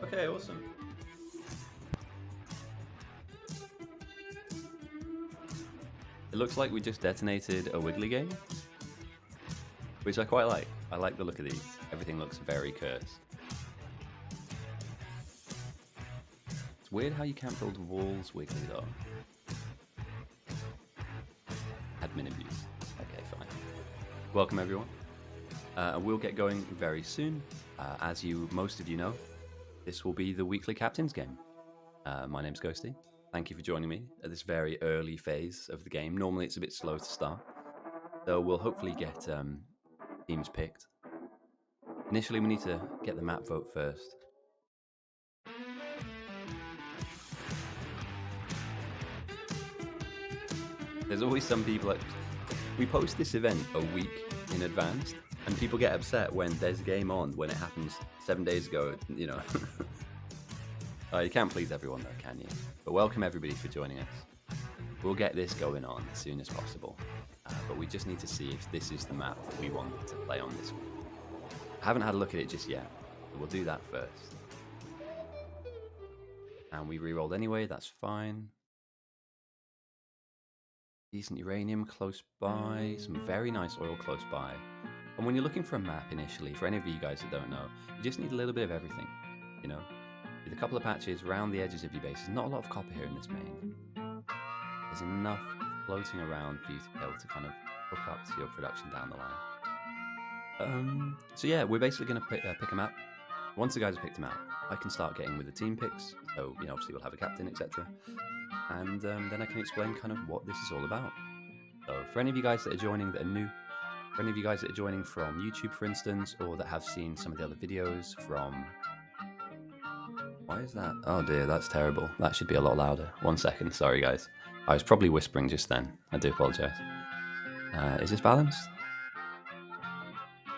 Okay, awesome. It looks like we just detonated a Wiggly game, which I quite like. I like the look of these. Everything looks very cursed. It's weird how you can't build walls Wiggly though. Admin abuse. Okay, fine. Welcome everyone. We'll get going very soon. As most of you know, this will be the weekly captain's game. My name's Ghosty. Thank you for joining me at this very early phase of the game. Normally it's a bit slow to start, so we'll hopefully get teams picked. Initially, we need to get the map vote first. There's always some people we post this event a week in advance, and people get upset when there's a game on when it happens 7 days ago, you know. You can't please everyone though, can you? But welcome everybody for joining us. We'll get this going on as soon as possible, but we just need to see if this is the map that we want to play on this week. I haven't had a look at it just yet, but we'll do that first. And we re-rolled anyway, that's fine. Decent uranium close by, some very nice oil close by. And when you're looking for a map initially, for any of you guys that don't know, you just need a little bit of everything, you know? With a couple of patches around the edges of your base. There's not a lot of copper here in this main. There's enough floating around for you to be able to kind of hook up to your production down the line. So yeah, we're basically going to pick a map. Once the guys have picked a map, I can start getting with the team picks. So, you know, obviously we'll have a captain, etc. And then I can explain kind of what this is all about. So for any of you guys that are joining that are new, for any of you guys that are joining from YouTube, for instance, or that have seen some of the other videos from... Why is that? Oh dear, that's terrible. That should be a lot louder. 1 second, sorry guys. I was probably whispering just then. I do apologise. Is this balanced?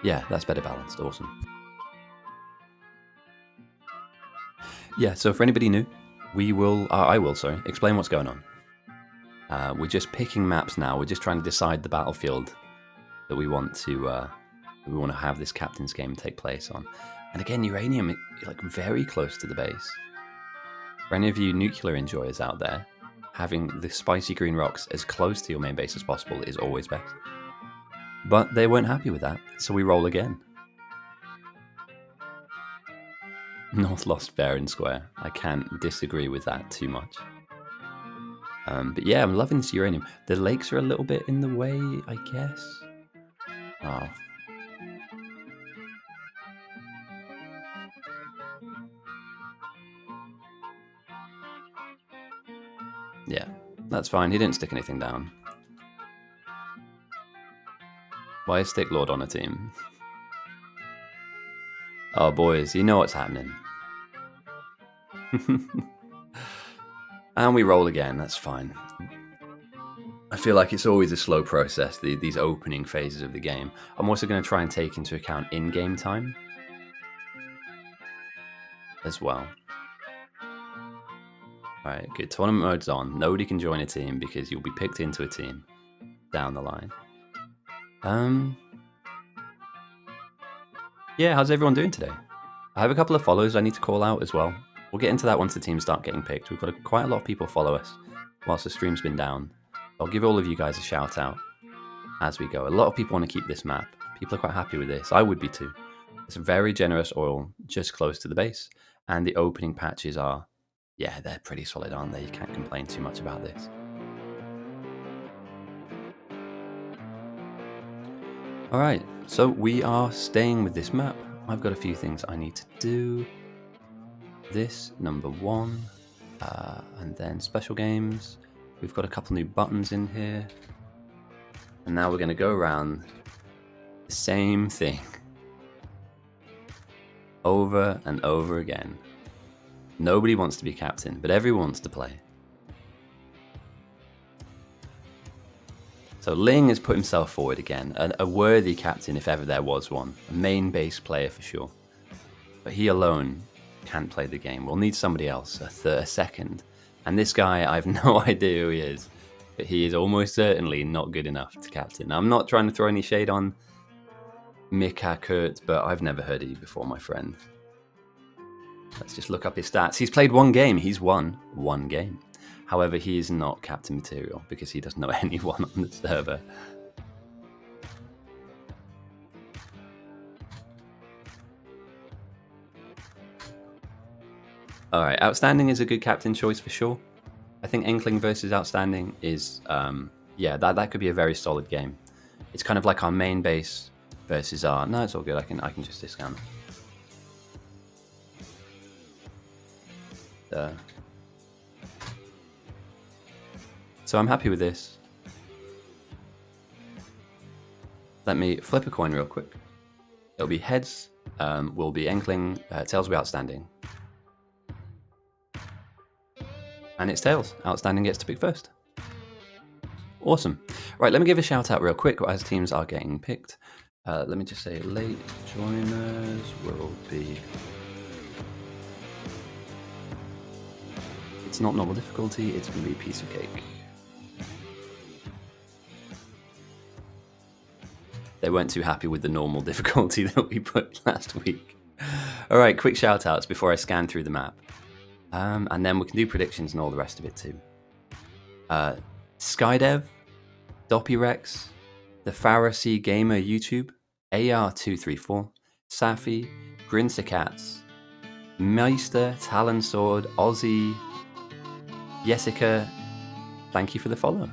Yeah, that's better balanced. Awesome. Yeah, so for anybody new, I will explain what's going on. We're just picking maps now. We're just trying to decide the battlefield that we want to have this captain's game take place on. And again, uranium is like very close to the base. For any of you nuclear enjoyers out there, having the spicy green rocks as close to your main base as possible is always best. But they weren't happy with that, so we roll again. North lost fair and square. I can't disagree with that too much. But yeah, I'm loving this uranium. The lakes are a little bit in the way, I guess. Oh. Yeah, that's fine. He didn't stick anything down. Why is Stick Lord on a team? Oh, boys, you know what's happening. And we roll again, that's fine. I feel like it's always a slow process, these opening phases of the game. I'm also going to try and take into account in-game time as well. Alright, good. Tournament mode's on. Nobody can join a team because you'll be picked into a team down the line. Yeah, how's everyone doing today? I have a couple of follows I need to call out as well. We'll get into that once the teams start getting picked. We've got quite a lot of people follow us whilst the stream's been down. I'll give all of you guys a shout out as we go. A lot of people want to keep this map. People are quite happy with this. I would be too. It's a very generous oil just close to the base. And the opening patches are, yeah, they're pretty solid, aren't they? You can't complain too much about this. All right, so we are staying with this map. I've got a few things I need to do. This, number 1, and then special games. We've got a couple new buttons in here. And now we're going to go around the same thing over and over again. Nobody wants to be captain, but everyone wants to play. So Ling has put himself forward again, a worthy captain if ever there was one, a main base player for sure. But he alone can't play the game. We'll need somebody else, a second. And this guy, I have no idea who he is, but he is almost certainly not good enough to captain. I'm not trying to throw any shade on Mika Kurt, but I've never heard of you before, my friend. Let's just look up his stats. He's played one game. He's won one game. However, he is not captain material because he doesn't know anyone on the server. All right, Outstanding is a good captain choice for sure. I think Inkling versus Outstanding is, yeah, that could be a very solid game. It's kind of like our main base versus our. No, it's all good. I can just discount. So I'm happy with this. Let me flip a coin real quick. It'll be heads, will be Inkling, tails will be Outstanding. And it's tails. Outstanding gets to pick first. Awesome. Right, let me give a shout out real quick as teams are getting picked. Let me just say late joiners will be. It's not normal difficulty, it's going to be a piece of cake. They weren't too happy with the normal difficulty that we put last week. All right, quick shout outs before I scan through the map. And then we can do predictions and all the rest of it too. Skydev, Doppyrex, the Pharisee Gamer YouTube, AR234, Safi, Grinsacats, Meister, Talon Sword, Aussie, Jessica, thank you for the follow.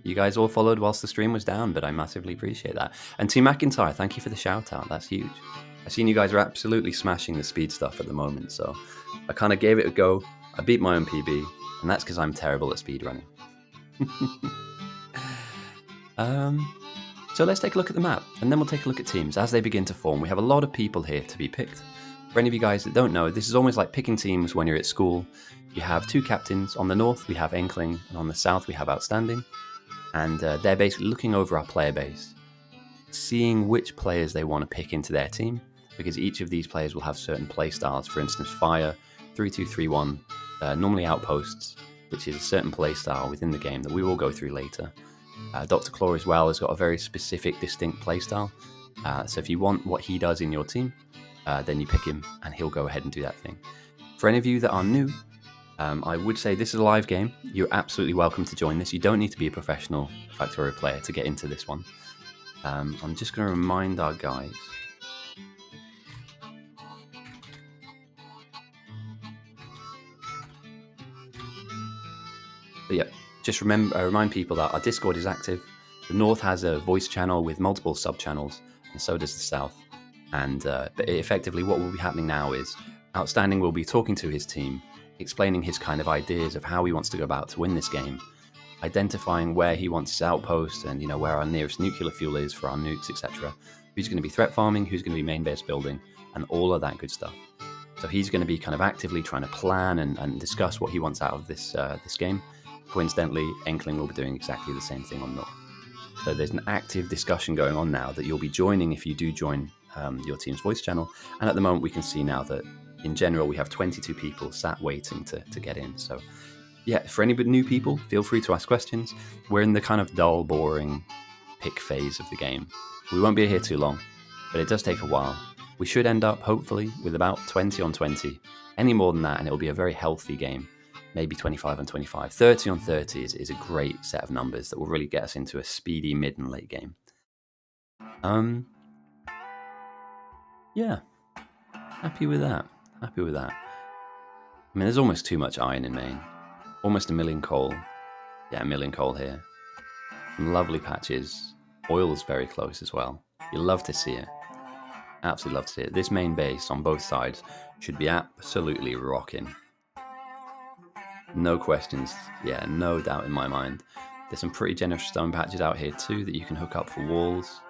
You guys all followed whilst the stream was down, but I massively appreciate that. And Team McIntyre, thank you for the shout out. That's huge. I've seen you guys are absolutely smashing the speed stuff at the moment, so I kind of gave it a go. I beat my own PB, and that's because I'm terrible at speedrunning. So let's take a look at the map, and then we'll take a look at teams as they begin to form. We have a lot of people here to be picked. For any of you guys that don't know, this is almost like picking teams when you're at school. You have two captains. On the north, we have Inkling, and on the south, we have Outstanding. And they're basically looking over our player base, seeing which players they want to pick into their team, because each of these players will have certain play styles. For instance, Fire, 3-2-3-1, normally Outposts, which is a certain play style within the game that we will go through later. Dr. Claw as well has got a very specific, distinct play style. So if you want what he does in your team, then you pick him and he'll go ahead and do that thing. For any of you that are new, I would say this is a live game. You're absolutely welcome to join this. You don't need to be a professional Factorio player to get into this one. I'm just going to remind our guys. But yeah, just remind people that our Discord is active. The North has a voice channel with multiple sub-channels, and so does the South. And but effectively what will be happening now is Outstanding will be talking to his team, explaining his kind of ideas of how he wants to go about to win this game, identifying where he wants his outpost and where our nearest nuclear fuel is for our nukes, etc. Who's going to be threat farming, who's going to be main base building, and all of that good stuff. So he's going to be kind of actively trying to plan and discuss what he wants out of this game. Coincidentally, Inkling will be doing exactly the same thing on North. So there's an active discussion going on now that you'll be joining if you do join your team's voice channel. And at the moment, we can see now that in general, we have 22 people sat waiting to get in. So yeah, for any new people, feel free to ask questions. We're in the kind of dull, boring pick phase of the game. We won't be here too long, but it does take a while. We should end up, hopefully, with about 20 on 20. Any more than that, and it'll be a very healthy game. Maybe 25 on 25. 30 on 30 is a great set of numbers that will really get us into a speedy mid and late game. Yeah, happy with that. Happy with that. I mean, there's almost too much iron in main. Almost a million coal. Yeah, a million coal here. Some lovely patches. Oil's very close as well. You love to see it. Absolutely love to see it. This main base on both sides should be absolutely rocking. No questions. Yeah, no doubt in my mind. There's some pretty generous stone patches out here too that you can hook up for walls.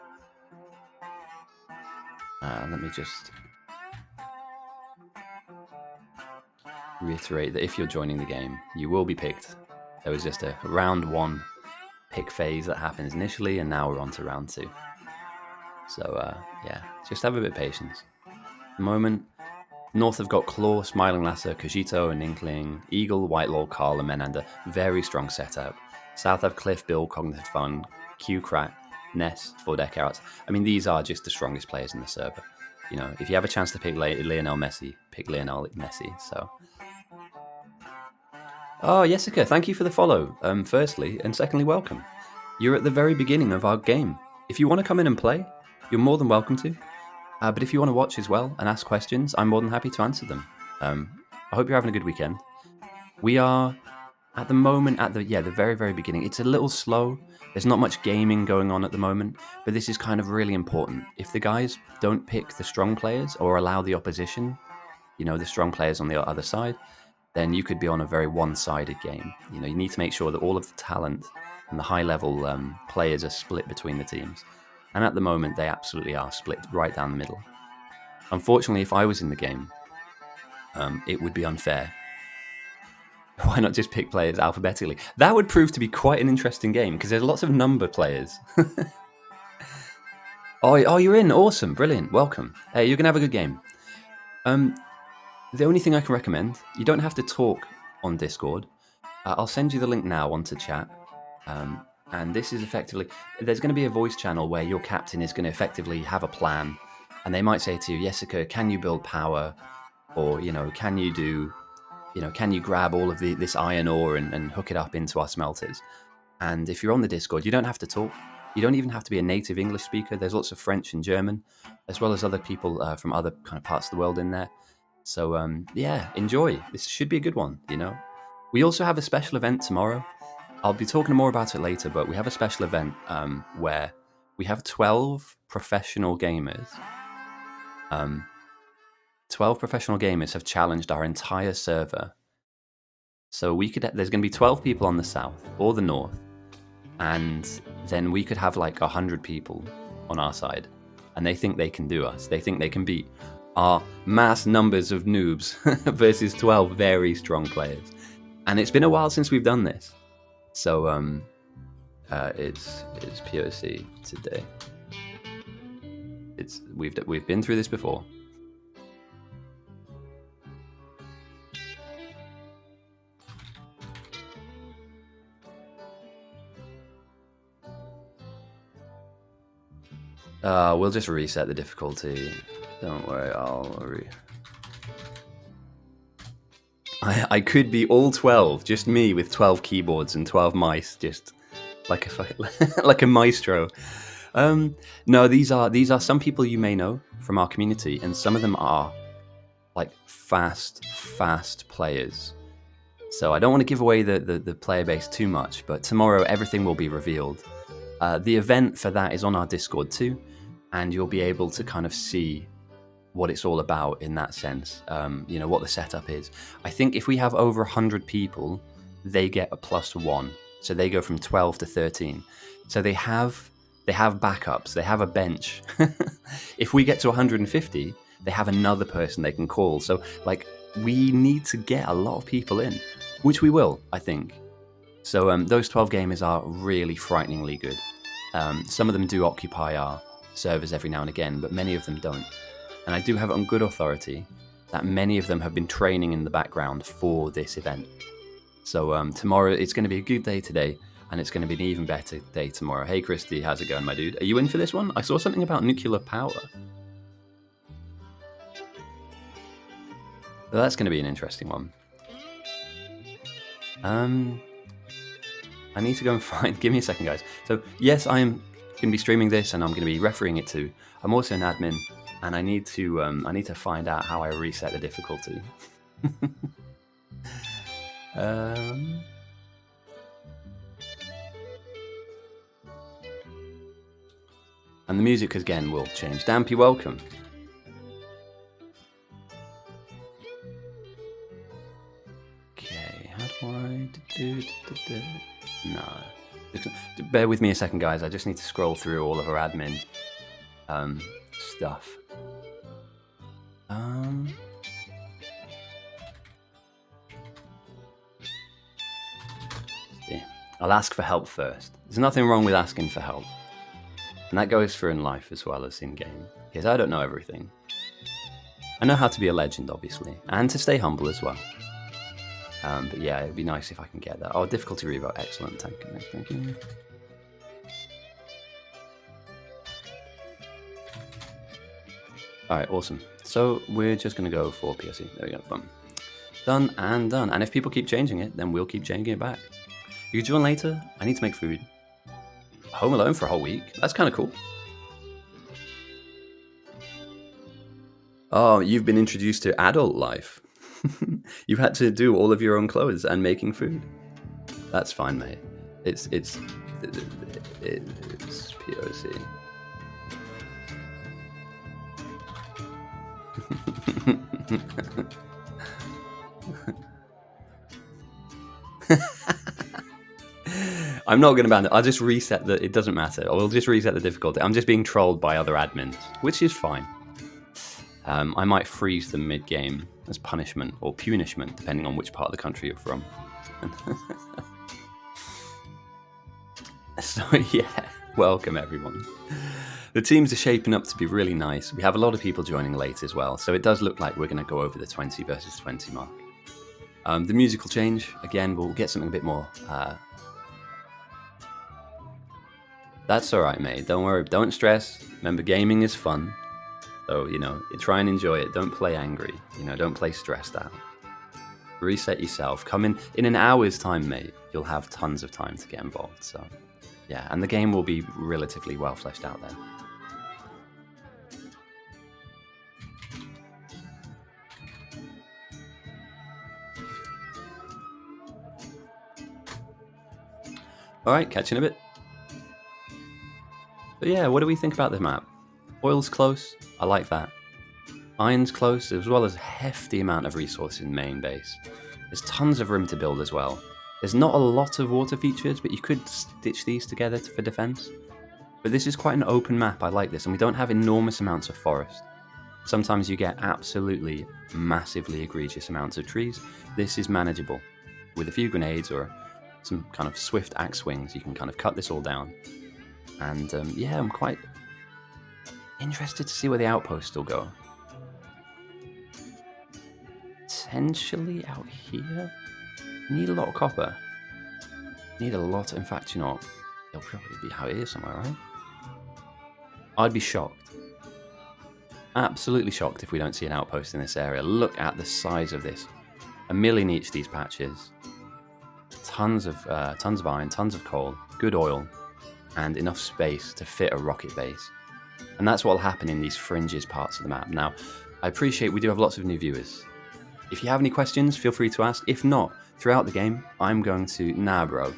reiterate that if you're joining the game, you will be picked. There was just a round 1 pick phase that happens initially, and now we're on to round 2. So, yeah, just have a bit of patience. At the moment, North have got Claw, Smiling Lasser, Kojito, and Inkling, Eagle, Whitelaw, Carl, and Menander. Very strong setup. South have Cliff, Bill, Cognitive Fun, Q, Crack, Ness, 4 deck outs. I mean, these are just the strongest players in the server. You know, if you have a chance to pick Lionel Messi, pick Lionel Messi. So, oh, Jessica, thank you for the follow. Firstly, and secondly, welcome. You're at the very beginning of our game. If you want to come in and play, you're more than welcome to. But if you want to watch as well and ask questions, I'm more than happy to answer them. I hope you're having a good weekend. We are at the moment at the very, very beginning. It's a little slow. There's not much gaming going on at the moment, but this is kind of really important. If the guys don't pick the strong players or allow the opposition, the strong players on the other side, then you could be on a very one-sided game. You need to make sure that all of the talent and the high-level players are split between the teams. And at the moment, they absolutely are split right down the middle. Unfortunately, if I was in the game, it would be unfair. Why not just pick players alphabetically? That would prove to be quite an interesting game because there's lots of number players. Oh, you're in. Awesome. Brilliant. Welcome. Hey, you're going to have a good game. The only thing I can recommend, you don't have to talk on Discord. I'll send you the link now onto chat. And this is effectively, there's going to be a voice channel where your captain is going to effectively have a plan. And they might say to you, Jessica, can you build power? Or, can you do, can you grab all of this iron ore and hook it up into our smelters? And if you're on the Discord, you don't have to talk. You don't even have to be a native English speaker. There's lots of French and German, as well as other people from other kind of parts of the world in there. So, yeah, enjoy. This should be a good one, We also have a special event tomorrow. I'll be talking more about it later, but we have a special event where we have 12 professional gamers. 12 professional gamers have challenged our entire server. So there's going to be 12 people on the south or the north, and then we could have like 100 people on our side, and they think they can do us. They think they can beat our mass numbers of noobs versus 12 very strong players. And it's been a while since we've done this. So, it's POC today. We've been through this before. We'll just reset the difficulty. Don't worry, I could be all 12, just me with 12 keyboards and 12 mice, just like a maestro. No, these are some people you may know from our community, and some of them are like fast players. So I don't want to give away the player base too much, but tomorrow everything will be revealed. The event for that is on our Discord too, and you'll be able to kind of see what it's all about in that sense, what the setup is. I think if we have over 100 people, they get a +1. So they go from 12 to 13. So they have backups, they have a bench. If we get to 150, they have another person they can call. So we need to get a lot of people in, which we will, I think. So those 12 gamers are really frighteningly good. Some of them do occupy our servers every now and again, but many of them don't. And I do have it on good authority that many of them have been training in the background for this event. So tomorrow, it's going to be a good day today, and it's going to be an even better day tomorrow. Hey, Christy, how's it going, my dude? Are you in for this one? I saw something about nuclear power. So that's going to be an interesting one. I need to go and find... Give me a second, guys. So, yes, I am going to be streaming this, and I'm going to be refereeing it too. I'm also an admin, and I need to find out how I reset the difficulty. And the music again will change. Dampy, welcome. Okay, how do I do? No. Just bear with me a second, guys. I just need to scroll through all of our admin stuff. I'll ask for help first. There's nothing wrong with asking for help. And that goes for in life as well as in game. Because I don't know everything. I know how to be a legend, obviously. And to stay humble as well. But yeah, it'd be nice if I can get that. Oh, difficulty revote. Excellent. Thank you. Alright, awesome. So we're just going to go for PSE. There we go. Boom. Done and done. And if people keep changing it, then we'll keep changing it back. You can join later. I need to make food. Home alone for a whole week. That's kind of cool. Oh, you've been introduced to adult life. You've had to do all of your own clothes and making food. That's fine, mate. It's POC. I'm not going to ban it. I'll just reset the... It doesn't matter. We'll just reset the difficulty. I'm just being trolled by other admins, which is fine. I might freeze them mid-game as punishment or punishment, depending on which part of the country you're from. So yeah, welcome everyone. The teams are shaping up to be really nice. We have a lot of people joining late as well, so it does look like we're going to go over the 20 versus 20 mark. The musical change, again, we'll get something a bit more... That's alright, mate. Don't worry. Don't stress. Remember, gaming is fun. So, try and enjoy it. Don't play angry. Don't play stressed out. Reset yourself. Come in an hour's time, mate. You'll have tons of time to get involved. So, yeah. And the game will be relatively well fleshed out then. Alright, catch you in a bit. But yeah, what do we think about this map? Oil's close. I like that. Iron's close, as well as a hefty amount of resources in main base. There's tons of room to build as well. There's not a lot of water features, but you could stitch these together for defense. But this is quite an open map, I like this, and we don't have enormous amounts of forest. Sometimes you get absolutely massively egregious amounts of trees. This is manageable. With a few grenades or some kind of swift axe swings, you can kind of cut this all down. And yeah, I'm quite interested to see where the outpost will go. Potentially out here? Need a lot of copper. Need a lot, in fact, it'll probably be out here somewhere, right? I'd be shocked. Absolutely shocked if we don't see an outpost in this area. Look at the size of this. 1 million each, these patches. Tons of iron, tons of coal, good oil, and enough space to fit a rocket base. And that's what will happen in these fringes parts of the map. Now, I appreciate we do have lots of new viewers. If you have any questions, feel free to ask. If not, throughout the game, I'm going to... Nah, bro.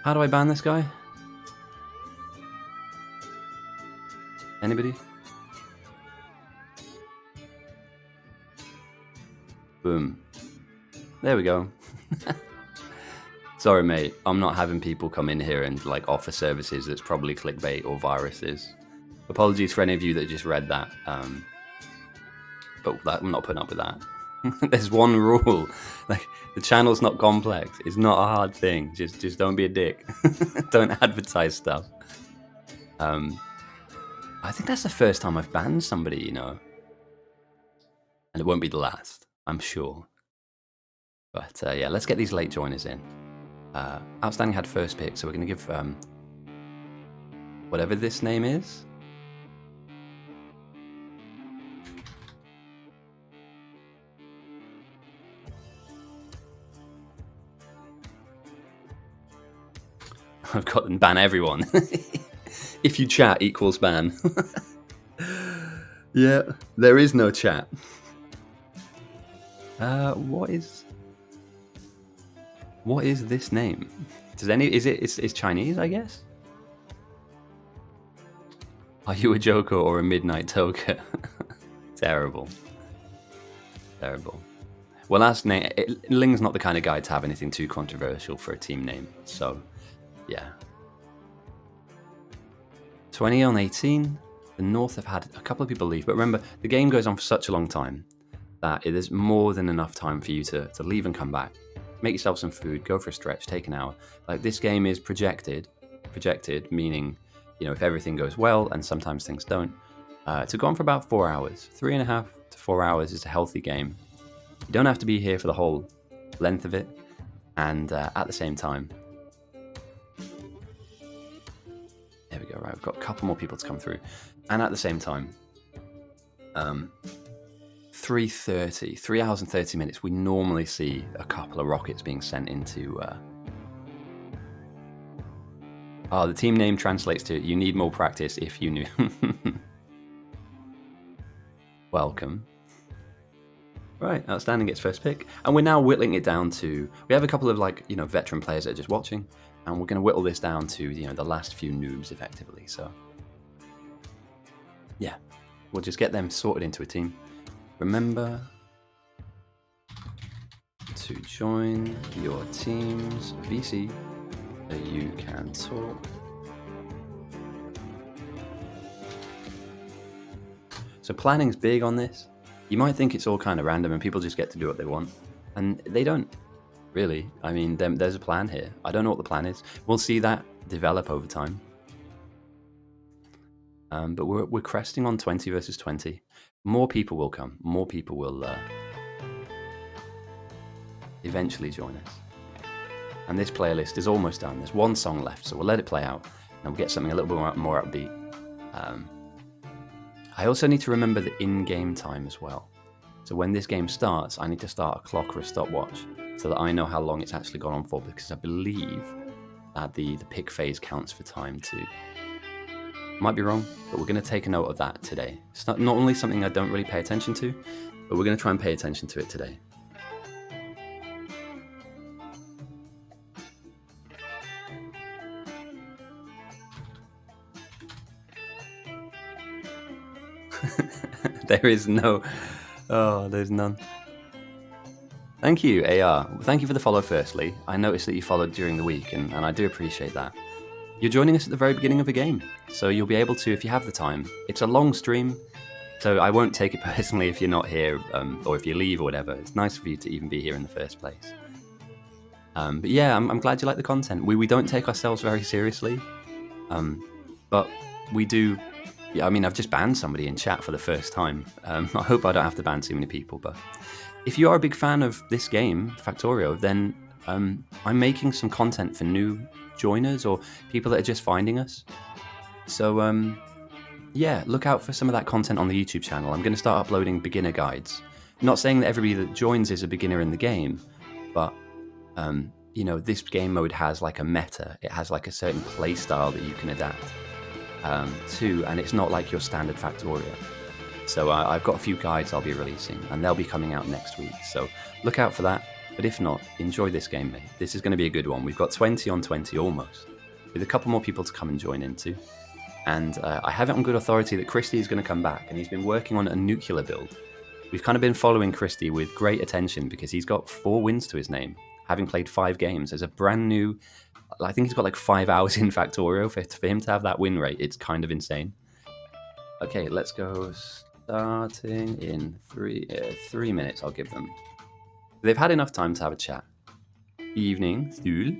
How do I ban this guy? Anybody? Boom. There we go. Sorry, mate. I'm not having people come in here and offer services that's probably clickbait or viruses. Apologies for any of you that just read that. But I'm not putting up with that. There's one rule. The channel's not complex. It's not a hard thing. Just don't be a dick. Don't advertise stuff. I think that's the first time I've banned somebody, And it won't be the last, I'm sure. But yeah, let's get these late joiners in. Outstanding had first pick, so we're going to give whatever this name is. I've got them ban everyone. If you chat equals ban. Yeah, there is no chat. What is this name? It's Chinese, I guess? Are you a joker or a midnight toker? Terrible. Terrible. Well, last name, Ling's not the kind of guy to have anything too controversial for a team name, so yeah. 20 on 18. The North have had a couple of people leave, but remember, the game goes on for such a long time that it is more than enough time for you to leave and come back. make yourself some food, go for a stretch, take an hour. Like, this game is projected, meaning, if everything goes well, and sometimes things don't, to go on for about 4 hours. 3.5 to 4 hours is a healthy game. You don't have to be here for the whole length of it, and at the same time, there we go. Right, we've got a couple more people to come through, and at the same time, 3 hours and 30 minutes, we normally see a couple of rockets being sent into. The team name translates to "you need more practice if you knew." Welcome. Right, Outstanding gets first pick, and we're now whittling it down to. We have a couple of veteran players that are just watching, and we're going to whittle this down to the last few noobs effectively. So yeah, we'll just get them sorted into a team. Remember to join your team's VC so you can talk. So planning's big on this. You might think it's all kind of random and people just get to do what they want, and they don't, really. I mean, there's a plan here. I don't know what the plan is. We'll see that develop over time. But we're cresting on 20 versus 20. More people will come. More people will eventually join us. And this playlist is almost done. There's one song left, so we'll let it play out, and we'll get something a little bit more upbeat. I also need to remember the in-game time as well. So when this game starts, I need to start a clock or a stopwatch so that I know how long it's actually gone on for, because I believe that the pick phase counts for time too. Might be wrong, but we're going to take a note of that today. It's not only something I don't really pay attention to, but we're going to try and pay attention to it today. There's none. Thank you, AR. Thank you for the follow, firstly. I noticed that you followed during the week, and I do appreciate that. You're joining us at the very beginning of the game, so you'll be able to, if you have the time. It's a long stream, so I won't take it personally if you're not here, or if you leave or whatever. It's nice for you to even be here in the first place. But yeah, I'm glad you like the content. We don't take ourselves very seriously, but we do. Yeah, I mean, I've just banned somebody in chat for the first time. I hope I don't have to ban too many people, but if you are a big fan of this game, Factorio, then I'm making some content for new joiners or people that are just finding us. So yeah, look out for some of that content on the YouTube channel. I'm going to start uploading beginner guides. I'm not saying that everybody that joins is a beginner in the game, but this game mode has like a meta. It has like a certain play style that you can adapt to, and it's not like your standard Factorio. So I've got a few guides I'll be releasing, and they'll be coming out next week. So look out for that. But if not, enjoy this game, mate. This is going to be a good one. We've got 20 on 20 almost, with a couple more people to come and join into. And I have it on good authority that Christy is going to come back, and he's been working on a nuclear build. We've kind of been following Christy with great attention because he's got 4 wins to his name, having played 5 games. As a brand new, I think he's got like 5 hours in Factorio. For him to have that win rate, it's kind of insane. Okay, let's go. Starting in 3 minutes, I'll give them. They've had enough time to have a chat. Evening, Thul.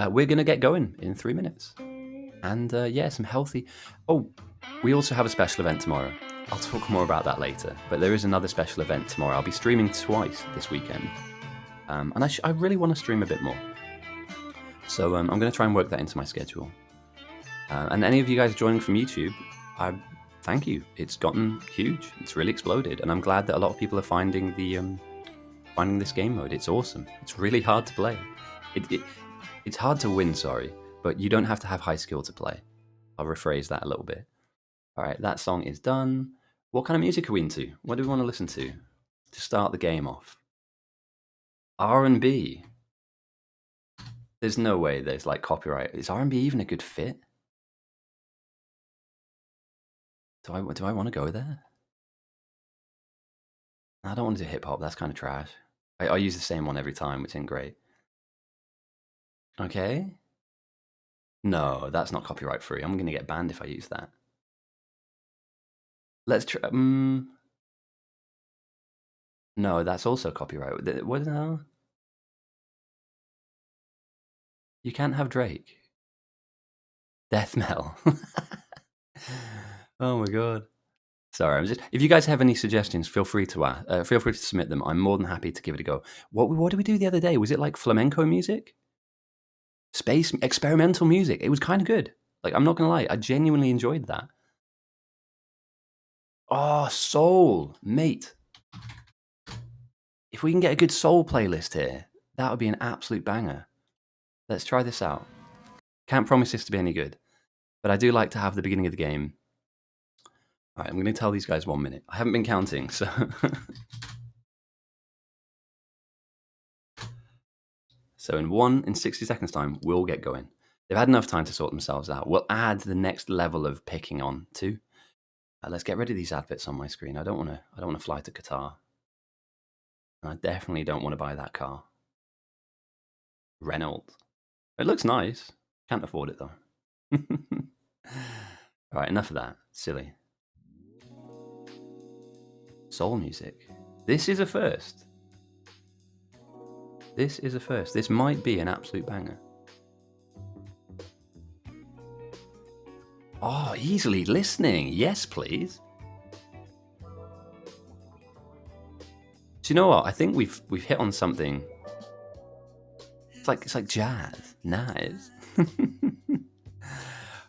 We're going to get going in 3 minutes. And yeah, some healthy... Oh, we also have a special event tomorrow. I'll talk more about that later. But there is another special event tomorrow. I'll be streaming twice this weekend. And I really want to stream a bit more. So I'm going to try and work that into my schedule. And any of you guys joining from YouTube, thank you. It's gotten huge. It's really exploded, and I'm glad that a lot of people are finding this game mode. It's awesome. It's really hard to play. It's hard to win, sorry, but you don't have to have high skill to play. I'll rephrase that a little bit. All right, that song is done. What kind of music are we into? What do we want to listen to start the game off? R&B. There's no way there's like copyright. Is R&B even a good fit? Do I want to go there? I don't want to do hip hop. That's kind of trash. I use the same one every time, which ain't great. Okay. No, that's not copyright free. I'm going to get banned if I use that. Let's try. No, that's also copyright. What now? You can't have Drake. Death metal. Oh my god. Sorry, if you guys have any suggestions, feel free to submit them. I'm more than happy to give it a go. What did we do the other day? Was it like flamenco music? Space experimental music. It was kind of good. Like, I'm not gonna lie, I genuinely enjoyed that. Oh, soul, mate. If we can get a good soul playlist here, that would be an absolute banger. Let's try this out. Can't promise this to be any good, but I do like to have the beginning of the game. All right, I'm going to tell these guys 1 minute. I haven't been counting, so... So in 60 seconds time, we'll get going. They've had enough time to sort themselves out. We'll add the next level of picking on too. Let's get rid of these adverts on my screen. I don't want to fly to Qatar. And I definitely don't want to buy that car. Renault. It looks nice. Can't afford it though. All right, enough of that. Silly. Soul music. This is a first. This is a first. This might be an absolute banger. Oh, easily listening. Yes, please. Do you know what? I think we've hit on something. It's like jazz. Nice.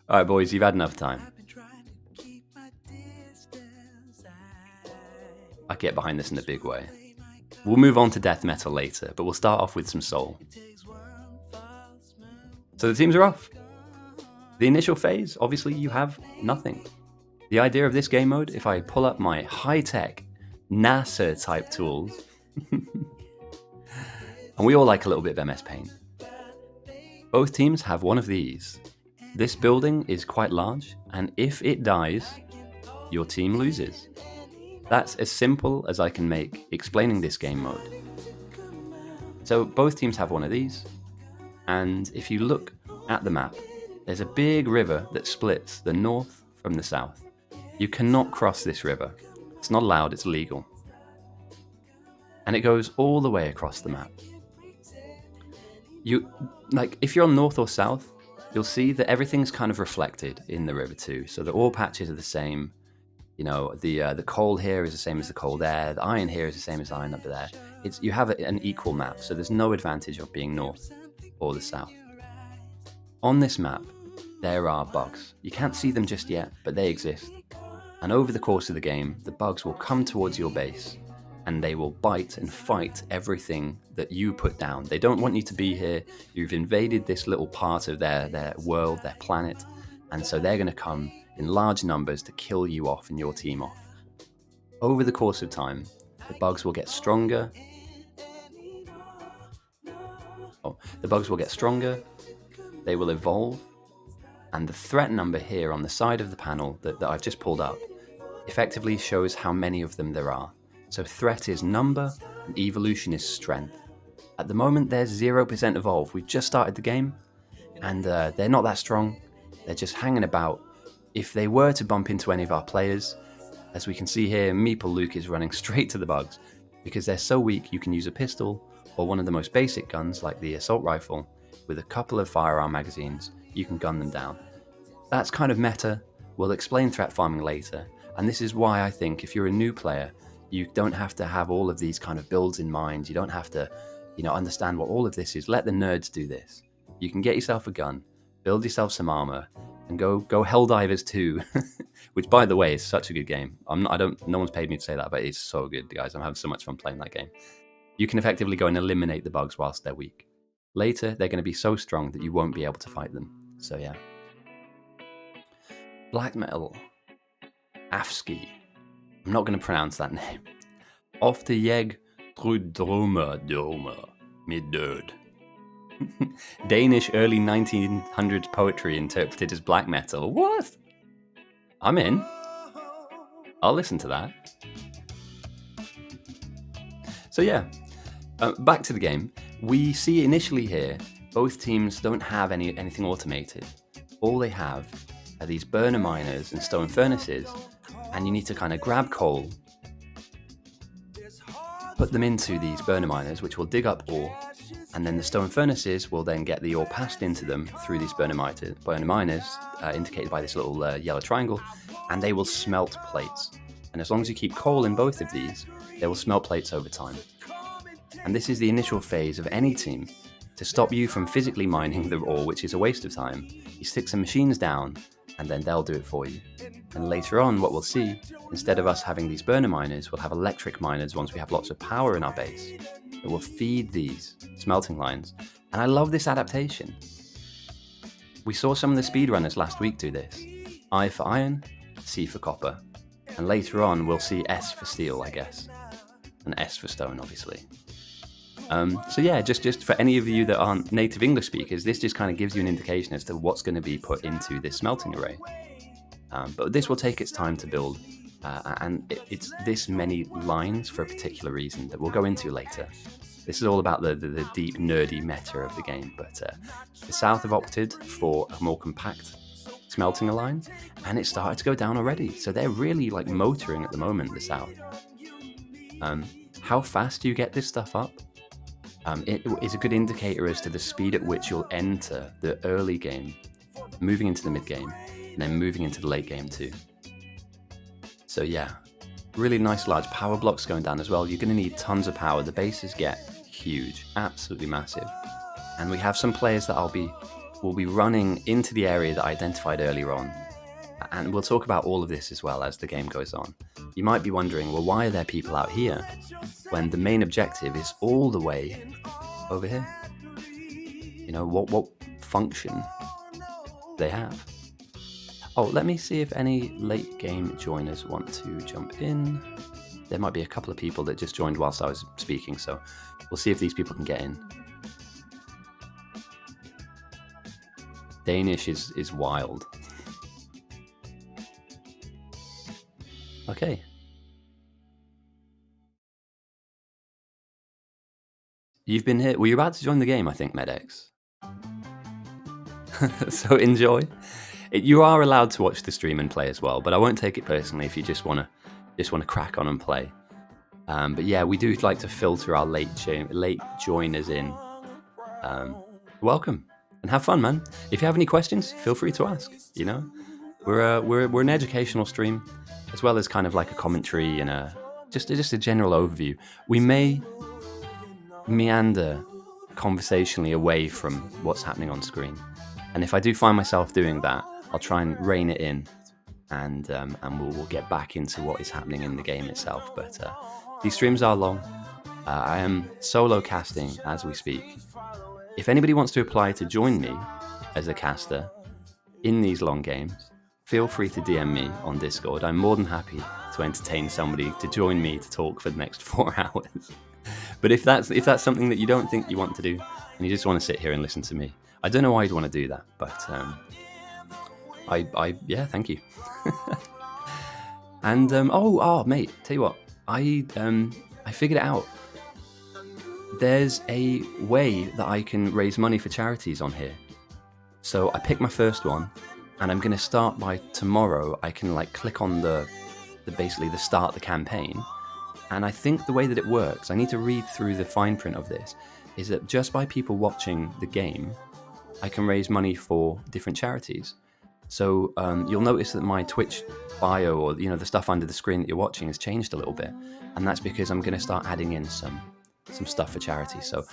All right, boys, you've had enough time. I get behind this in a big way. We'll move on to death metal later, but we'll start off with some soul. So the teams are off. The initial phase, obviously, you have nothing. The idea of this game mode, if I pull up my high-tech NASA-type tools, and we all like a little bit of MS Paint. Both teams have one of these. This building is quite large, and if it dies, your team loses. That's as simple as I can make explaining this game mode. So both teams have one of these, and if you look at the map, there's a big river that splits the north from the south. You cannot cross this river. It's not allowed, it's illegal. And it goes all the way across the map. If you're on north or south, you'll see that everything's kind of reflected in the river too. So the ore patches are the same. You know, the coal here is the same as the coal there. The iron here is the same as the iron up there. You have an equal map, so there's no advantage of being north or the south. On this map, there are bugs. You can't see them just yet, but they exist. And over the course of the game, the bugs will come towards your base, and they will bite and fight everything that you put down. They don't want you to be here. You've invaded this little part of their world, their planet, and so they're going to come in large numbers to kill you off and your team off. Over the course of time, the bugs will get stronger. They will evolve, and the threat number here on the side of the panel that I've just pulled up effectively shows how many of them there are. So threat is number, and evolution is strength. At the moment, they're 0% evolved. We've just started the game, and they're not that strong. They're just hanging about. If they were to bump into any of our players, as we can see here, Meeple Luke is running straight to the bugs. Because they're so weak, you can use a pistol, or one of the most basic guns, like the assault rifle, with a couple of firearm magazines, you can gun them down. That's kind of meta. We'll explain threat farming later, and this is why I think if you're a new player, you don't have to have all of these kind of builds in mind. You don't have to, understand what all of this is. Let the nerds do this. You can get yourself a gun, build yourself some armor, and go Helldivers 2, which, by the way, is such a good game. No one's paid me to say that, but it's so good, guys. I'm having so much fun playing that game. You can effectively go and eliminate the bugs whilst they're weak. Later, they're going to be so strong that you won't be able to fight them. So yeah. Black metal. Afski. I'm not going to pronounce that name. Of de jeg drømmer med død. Danish early 1900s poetry interpreted as black metal. What? I'm in. I'll listen to that. So yeah, back to the game. We see initially here, both teams don't have anything automated. All they have are these burner miners and stone furnaces, and you need to kind of grab coal put them into these burner miners, which will dig up ore, and then the stone furnaces will then get the ore passed into them through these burner miners, indicated by this little yellow triangle, and they will smelt plates. And as long as you keep coal in both of these, they will smelt plates over time. And this is the initial phase of any team. To stop you from physically mining the ore, which is a waste of time, you stick some machines down, and then they'll do it for you. And later on, what we'll see, instead of us having these burner miners, we'll have electric miners once we have lots of power in our base. It will feed these smelting lines. And I love this adaptation. We saw some of the speedrunners last week do this. I for iron, C for copper. And later on, we'll see S for steel, I guess. And S for stone, obviously. So yeah, just for any of you that aren't native English speakers, this just kind of gives you an indication as to what's going to be put into this smelting array. But this will take its time to build, and it's this many lines for a particular reason that we'll go into later. This is all about the deep, nerdy meta of the game, but the South have opted for a more compact smelting line, and it started to go down already. So they're really like motoring at the moment, the South. How fast do you get this stuff up? It is a good indicator as to the speed at which you'll enter the early game, moving into the mid game, and then moving into the late game too. So yeah, really nice large power blocks going down as well. You're going to need tons of power. The bases get huge, absolutely massive. And we have some players that will be running into the area that I identified earlier on. And we'll talk about all of this as well as the game goes on. You might be wondering, well, why are there people out here when the main objective is all the way over here? You know, what function they have? Oh, let me see if any late game joiners want to jump in. There might be a couple of people that just joined whilst I was speaking, so we'll see if these people can get in. Danish is wild. Okay. You've been here. Well, you're about to join the game, I think, Medex. So enjoy. You are allowed to watch the stream and play as well, but I won't take it personally if you just want to crack on and play. But yeah, we do like to filter our late joiners in. Welcome and have fun, man. If you have any questions, feel free to ask. You know, we're an educational stream, as well as kind of like a commentary and just a general overview. We may meander conversationally away from what's happening on screen, and if I do find myself doing that, I'll try and rein it in, and we'll get back into what is happening in the game itself. But these streams are long. I am solo casting as we speak. If anybody wants to apply to join me as a caster in these long games, feel free to DM me on Discord. I'm more than happy to entertain somebody to join me to talk for the next 4 hours. But if that's something that you don't think you want to do, and you just want to sit here and listen to me, I don't know why you'd want to do that, but yeah, thank you. And mate, tell you what, I figured it out. There's a way that I can raise money for charities on here. So I picked my first one, and I'm going to start by tomorrow. I can click on the start the campaign, and I think the way that it works, I need to read through the fine print of this, is that just by people watching the game, I can raise money for different charities. So you'll notice that my Twitch bio, or the stuff under the screen that you're watching, has changed a little bit, and that's because I'm going to start adding in some stuff for charity. So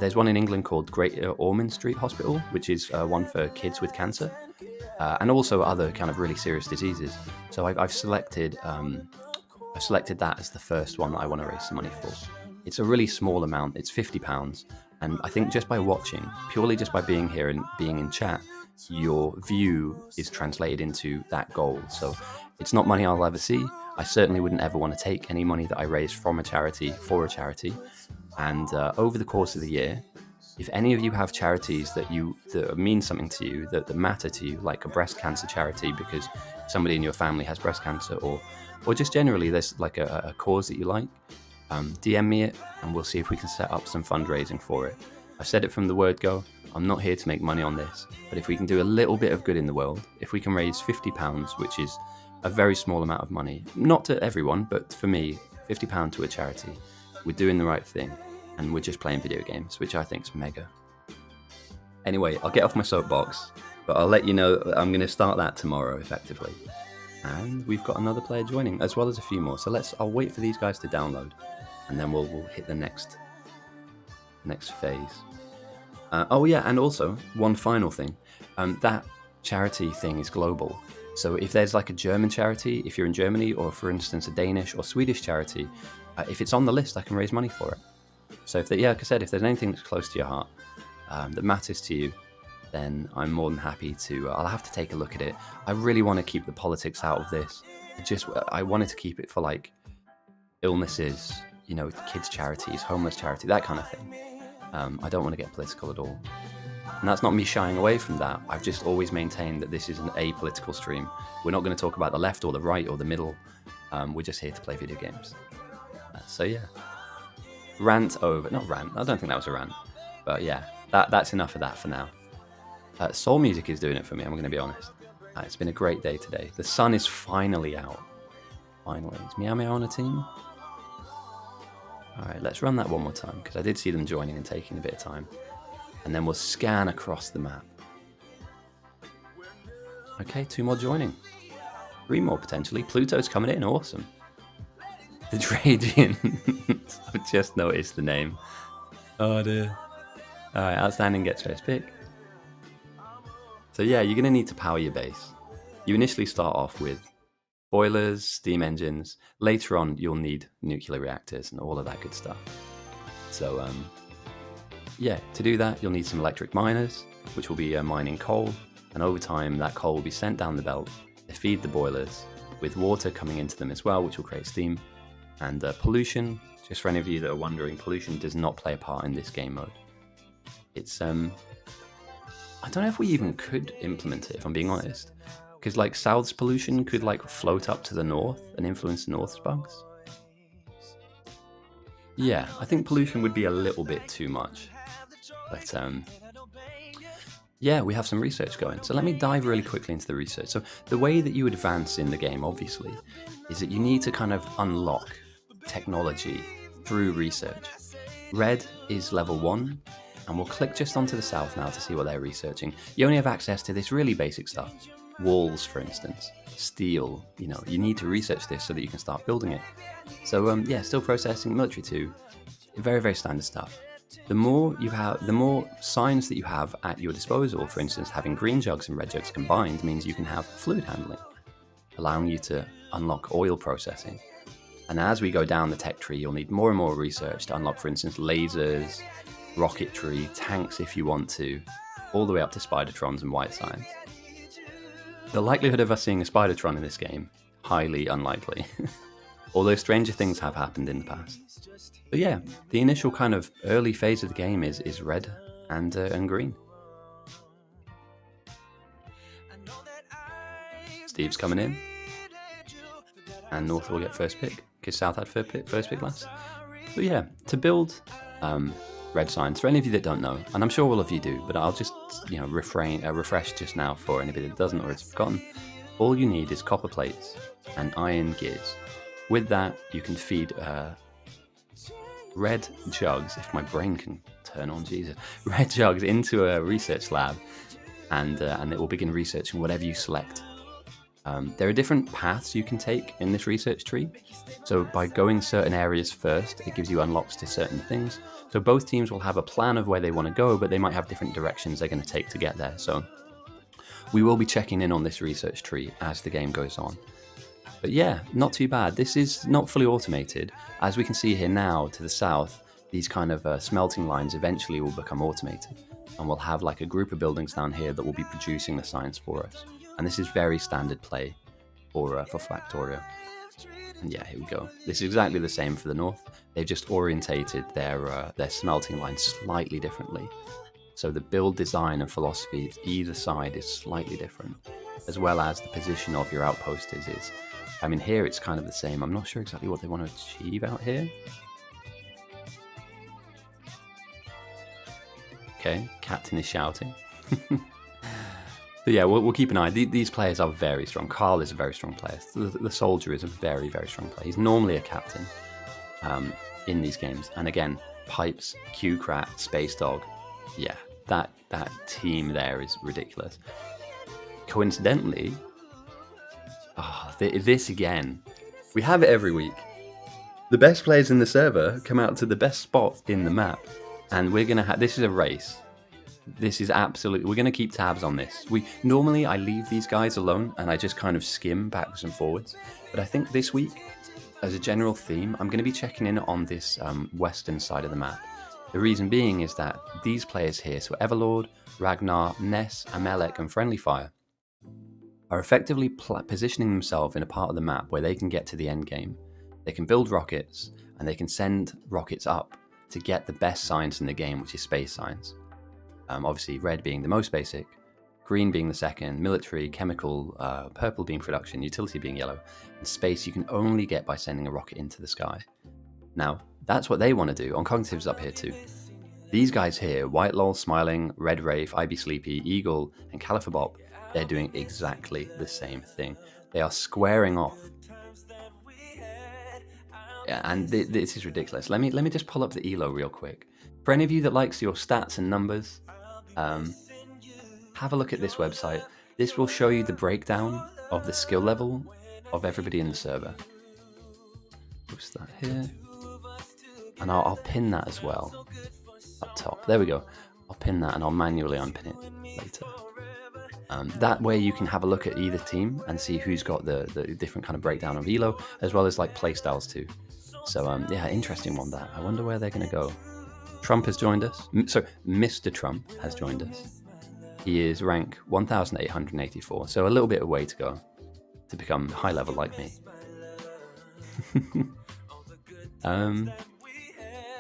there's one in England called Great Ormond Street Hospital, which is one for kids with cancer, and also other kind of really serious diseases. So I've selected that as the first one that I want to raise some money for. It's a really small amount. It's £50, and I think just by watching, purely just by being here and being in chat, your view is translated into that goal. So it's not money I'll ever see. I certainly wouldn't ever want to take any money that I raise from a charity for a charity. And over the course of the year, if any of you have charities that mean something to you, that matter to you, like a breast cancer charity because somebody in your family has breast cancer, or just generally there's like a cause that you like, DM me it and we'll see if we can set up some fundraising for it. I've said it from the word go, I'm not here to make money on this, but if we can do a little bit of good in the world, if we can raise £50, which is a very small amount of money, not to everyone, but for me, £50 to a charity. We're doing the right thing, and we're just playing video games, which I think is mega. Anyway, I'll get off my soapbox, but I'll let you know I'm going to start that tomorrow, effectively. And we've got another player joining, as well as a few more. So I'll wait for these guys to download, and then we'll hit the next phase. Oh yeah, and also one final thing, that charity thing is global. So if there's like a German charity, if you're in Germany, or for instance a Danish or Swedish charity, if it's on the list, I can raise money for it. So like I said, if there's anything that's close to your heart, that matters to you, then I'm more than happy to. I'll have to take a look at it. I really want to keep the politics out of this. I wanted to keep it for like illnesses, kids charities, homeless charity, that kind of thing. I don't want to get political at all. And that's not me shying away from that. I've just always maintained that this is an apolitical stream. We're not going to talk about the left or the right or the middle. We're just here to play video games. So yeah. Rant over. Not rant. I don't think that was a rant. But yeah, that's enough of that for now. Soul music is doing it for me, I'm going to be honest. It's been a great day today. The sun is finally out. Finally. Is Meow Meow on a team? Alright, let's run that one more time, because I did see them joining and taking a bit of time. And then we'll scan across the map. Okay, 2 more joining. 3 more potentially. Pluto's coming in, awesome. The Trajan. I've just noticed the name. Oh dear. Alright, outstanding gets first pick. So yeah, you're going to need to power your base. You initially start off with boilers, steam engines. Later on, you'll need nuclear reactors and all of that good stuff. So yeah, to do that, you'll need some electric miners, which will be mining coal. And over time, that coal will be sent down the belt to feed the boilers, with water coming into them as well, which will create steam. And pollution, just for any of you that are wondering, pollution does not play a part in this game mode. It's I don't know if we even could implement it, if I'm being honest. Because like South's pollution could like float up to the north and influence the North's bugs. Yeah, I think pollution would be a little bit too much. But yeah, we have some research going. So let me dive really quickly into the research. So the way that you advance in the game, obviously, is that you need to kind of unlock technology through research. Red is level 1. And we'll click just onto the south now to see what they're researching. You only have access to this really basic stuff. Walls, for instance. Steel. You need to research this so that you can start building it. So yeah, still processing, military 2. Very, very standard stuff. The more signs that you have at your disposal, for instance, having green jugs and red jugs combined means you can have fluid handling, allowing you to unlock oil processing. And as we go down the tech tree, you'll need more and more research to unlock, for instance, lasers, rocketry, tanks if you want to, all the way up to Spidertrons and white science. The likelihood of us seeing a Spidertron in this game, highly unlikely. Although stranger things have happened in the past. But yeah, the initial kind of early phase of the game is red and green. Steve's coming in. And North will get first pick, because South had first pick last. But yeah, to build red signs, for any of you that don't know, and I'm sure all of you do, but I'll just refresh just now for anybody that doesn't or has forgotten. All you need is copper plates and iron gears. With that, you can feed red jugs, if my brain can turn on, Jesus, red jugs into a research lab, and it will begin researching whatever you select. There are different paths you can take in this research tree. So by going certain areas first, it gives you unlocks to certain things. So both teams will have a plan of where they want to go, but they might have different directions they're going to take to get there. So we will be checking in on this research tree as the game goes on. But yeah, not too bad. This is not fully automated. As we can see here now to the south, these kind of smelting lines eventually will become automated. And we'll have like a group of buildings down here that will be producing the science for us. And this is very standard play for Factorio. And yeah, here we go. This is exactly the same for the north. They've just orientated their smelting line slightly differently. So the build design and philosophy either side is slightly different, as well as the position of your outpost is. I mean, here it's kind of the same. I'm not sure exactly what they want to achieve out here. Okay, Captain is shouting. But yeah, we'll keep an eye. These players are very strong. Carl is a very strong player. The soldier is a very, very strong player. He's normally a captain. in these games. And again, Pipes, Q-Crat, Space Dog, yeah, that team there is ridiculous. Coincidentally, this again, we have it every week. The best players in the server come out to the best spot in the map, and we're gonna have, this is a race. This is absolutely, we're gonna keep tabs on this. Normally I leave these guys alone and I just kind of skim backwards and forwards, but I think this week, as a general theme, I'm gonna be checking in on this western side of the map. The reason being is that these players here, so Everlord, Ragnar, Ness, Amalek, and Friendly Fire, are effectively positioning themselves in a part of the map where they can get to the end game. They can build rockets, and they can send rockets up to get the best science in the game, which is space science. Obviously, red being the most basic, green being the second, military, chemical, purple being production, utility being yellow, and space you can only get by sending a rocket into the sky. Now, that's what they want to do. On Cognitive's up here too. These guys here, White Lol, Smiling, Red Wraith, IB Sleepy, Eagle, and Califabop, they're doing exactly the same thing. They are squaring off. Yeah, and this is ridiculous. Let me just pull up the ELO real quick. For any of you that likes your stats and numbers, have a look at this website. This will show you the breakdown of the skill level of everybody in the server. Post that here. And I'll pin that as well up top. There we go. I'll pin that and I'll manually unpin it later. That way you can have a look at either team and see who's got the different kind of breakdown of elo, as well as like playstyles too. So yeah, interesting one that. I wonder where they're going to go. Trump has joined us. So Mr. Trump has joined us. He is rank 1,884, so a little bit of way to go to become high level like me.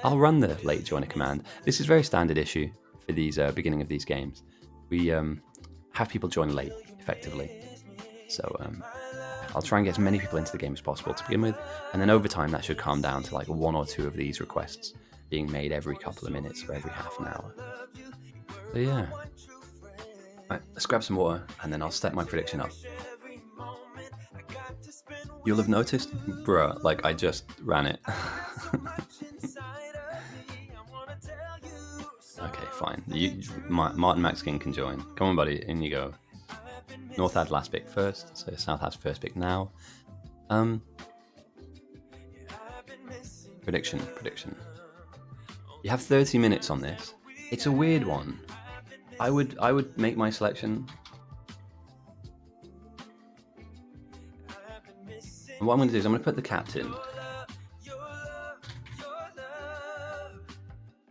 I'll run the late joiner command. This is very standard issue for these beginning of these games. We have people join late, effectively. So I'll try and get as many people into the game as possible to begin with, and then over time that should calm down to like 1 or 2 of these requests being made every couple of minutes or every half an hour. So yeah. Right, let's grab some water and then I'll step my prediction up. You'll have noticed, bruh, like I just ran it. Okay, fine. Martin Maxkin can join. Come on, buddy, in you go. North had last pick first, so South has first pick now. Prediction. You have 30 minutes on this. It's a weird one. I would make my selection. And what I'm going to do is I'm going to put the captain.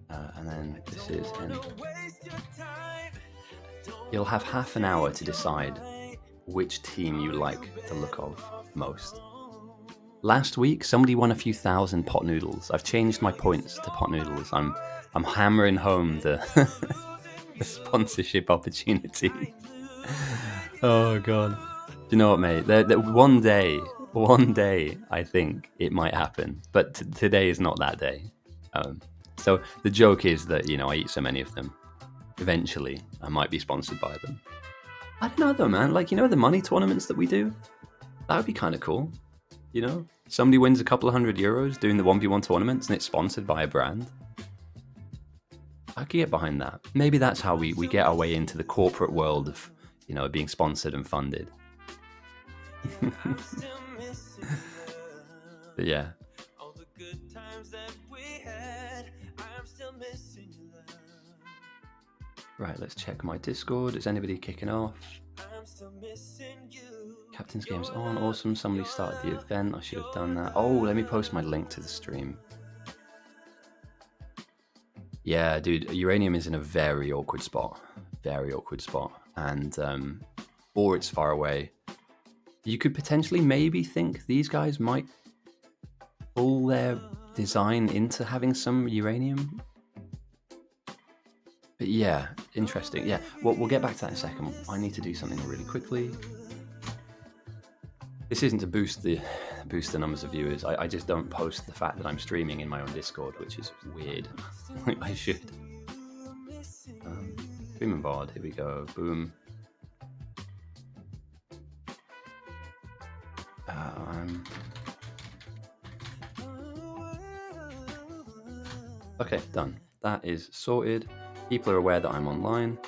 And then this is him. You'll have half an hour to decide which team you like the look of most. Last week, somebody won a few thousand pot noodles. I've changed my points to pot noodles. I'm hammering home the, the sponsorship opportunity. Oh god! Do you know what, mate? One day, I think it might happen, but today is not that day. So the joke is that I eat so many of them. Eventually, I might be sponsored by them. I don't know though, man. Like the money tournaments that we do, that would be kind of cool. Somebody wins a couple of €100 doing the 1v1 tournaments and it's sponsored by a brand. I could get behind that. Maybe that's how we get our way into the corporate world of, being sponsored and funded. But yeah. Right, let's check my Discord. Is anybody kicking off? Captain's Game's on. Awesome. Somebody started the event. I should have done that. Oh, let me post my link to the stream. Yeah, dude, Uranium is in a very awkward spot. And, or it's far away. You could potentially maybe think these guys might pull their design into having some uranium. But yeah, interesting. Yeah, we'll get back to that in a second. I need to do something really quickly. This isn't to boost the numbers of viewers. I just don't post the fact that I'm streaming in my own Discord, which is weird. I should. Boom and Vod, here we go. Boom. Okay, done. That is sorted. People are aware that I'm online.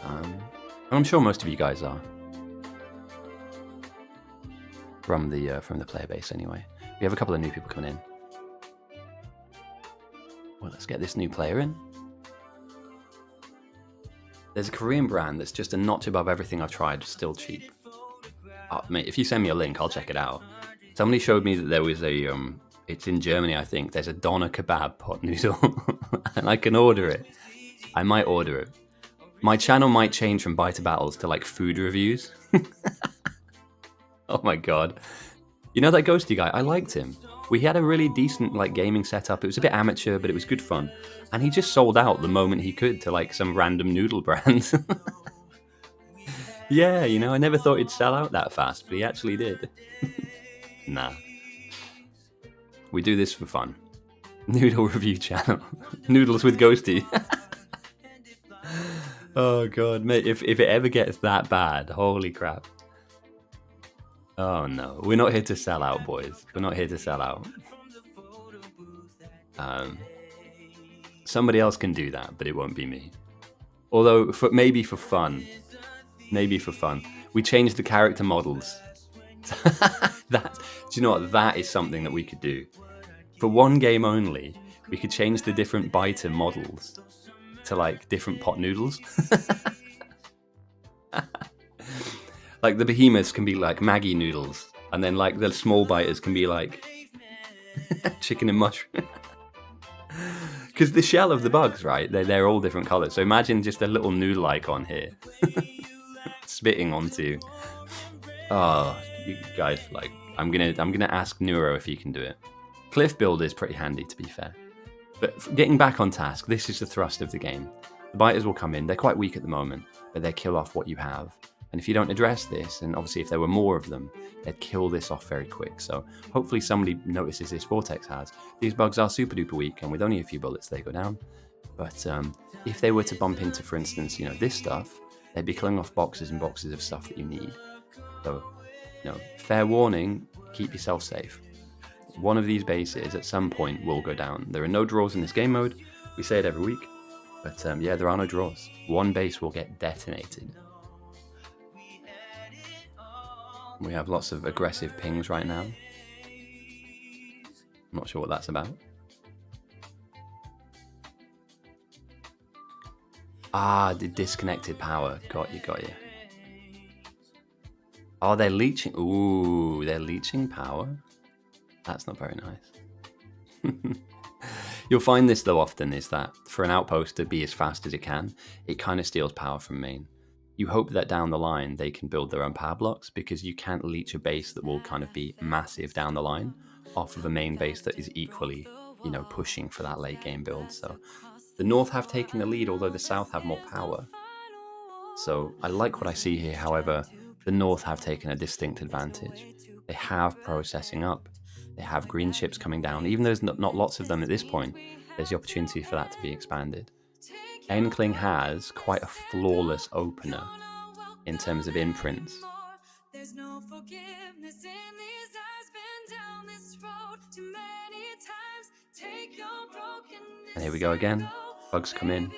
And I'm sure most of you guys are. From the player base anyway. We have a couple of new people coming in. Well, let's get this new player in. There's a Korean brand that's just a notch above everything I've tried, still cheap. Oh, mate, if you send me a link, I'll check it out. Somebody showed me that there was a it's in Germany, I think. There's a doner kebab pot noodle, and I can order it. I might order it. My channel might change from Biter Battles to like food reviews. Oh my god. You know that Ghosty guy? I liked him. We had a really decent like gaming setup. It was a bit amateur, but it was good fun. And he just sold out the moment he could to like some random noodle brand. Yeah, you know, I never thought he'd sell out that fast, but he actually did. Nah. We do this for fun. Noodle review channel. Noodles with Ghosty. Oh god, mate, if it ever gets that bad, holy crap. Oh no, we're not here to sell out, boys. We're not here to sell out. Somebody else can do that, but it won't be me. Although, maybe for fun. Maybe for fun. We changed the character models. Do you know what? That is something that we could do. For one game only, we could change the different biter models to like different pot noodles. Like the behemoths can be like Maggie noodles, and then like the small biters can be like chicken and mushroom. Because the shell of the bugs, right? They're all different colors. So imagine just a little noodle icon here, spitting onto. Oh, you guys, like I'm gonna ask Neuro if he can do it. Cliff build is pretty handy, to be fair. But getting back on task, this is the thrust of the game. The biters will come in. They're quite weak at the moment, but they kill off what you have. And if you don't address this, and obviously if there were more of them, they'd kill this off very quick. So hopefully somebody notices this Vortex has. These bugs are super duper weak, and with only a few bullets they go down. But if they were to bump into, for instance, you know, this stuff, they'd be killing off boxes and boxes of stuff that you need. So, you know, fair warning, keep yourself safe. One of these bases at some point will go down. There are no draws in this game mode. We say it every week. But yeah, there are no draws. One base will get detonated. We have lots of aggressive pings right now. I'm not sure what that's about. Ah, the disconnected power. Got you. Oh, they're leeching. Ooh, they're leeching power. That's not very nice. You'll find this though often is that for an outpost to be as fast as it can, it kind of steals power from main. You hope that down the line they can build their own power blocks because you can't leech a base that will kind of be massive down the line off of a main base that is equally, you know, pushing for that late game build. So the North have taken the lead, although the South have more power. So I like what I see here. However, the North have taken a distinct advantage. They have processing up. They have green ships coming down. Even though there's not lots of them at this point, there's the opportunity for that to be expanded. Enkling has quite a flawless opener in terms of imprints. And here we go again. Bugs come in.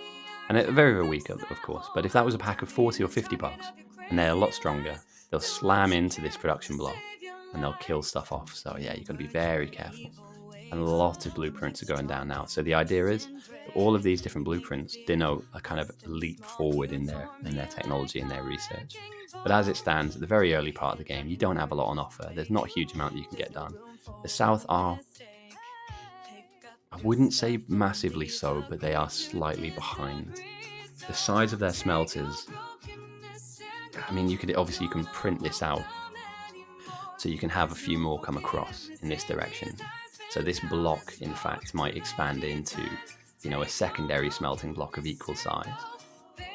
And they're very, very weak, of course. But if that was a pack of 40 or 50 bugs, and they're a lot stronger, they'll slam into this production block and they'll kill stuff off. So yeah, you've got to be very careful. And a lot of blueprints are going down now. So the idea is that all of these different blueprints denote a kind of leap forward in their technology and their research. But as it stands, at the very early part of the game, you don't have a lot on offer. There's not a huge amount you can get done. The South are, I wouldn't say massively so, but they are slightly behind. The size of their smelters, I mean, you can print this out. So you can have a few more come across in this direction. So this block, in fact, might expand into, you know, a secondary smelting block of equal size.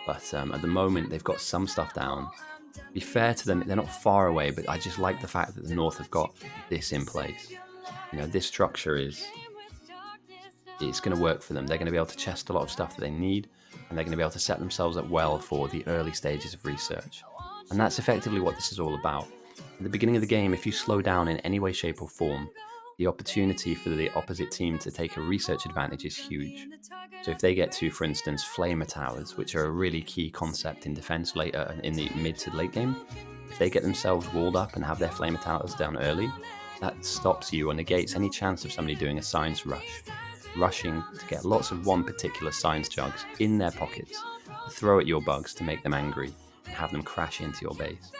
But at the moment, they've got some stuff down. To be fair to them, they're not far away, but I just like the fact that the North have got this in place. You know, this structure it's going to work for them. They're going to be able to chest a lot of stuff that they need, and they're going to be able to set themselves up well for the early stages of research. And that's effectively what this is all about. At the beginning of the game, if you slow down in any way, shape, or form, the opportunity for the opposite team to take a research advantage is huge. So if they get to, for instance, flamer towers, which are a really key concept in defense later in the mid to late game, if they get themselves walled up and have their flamer towers down early, that stops you or negates any chance of somebody doing a science rush, rushing to get lots of one particular science jugs in their pockets, throw at your bugs to make them angry and have them crash into your base.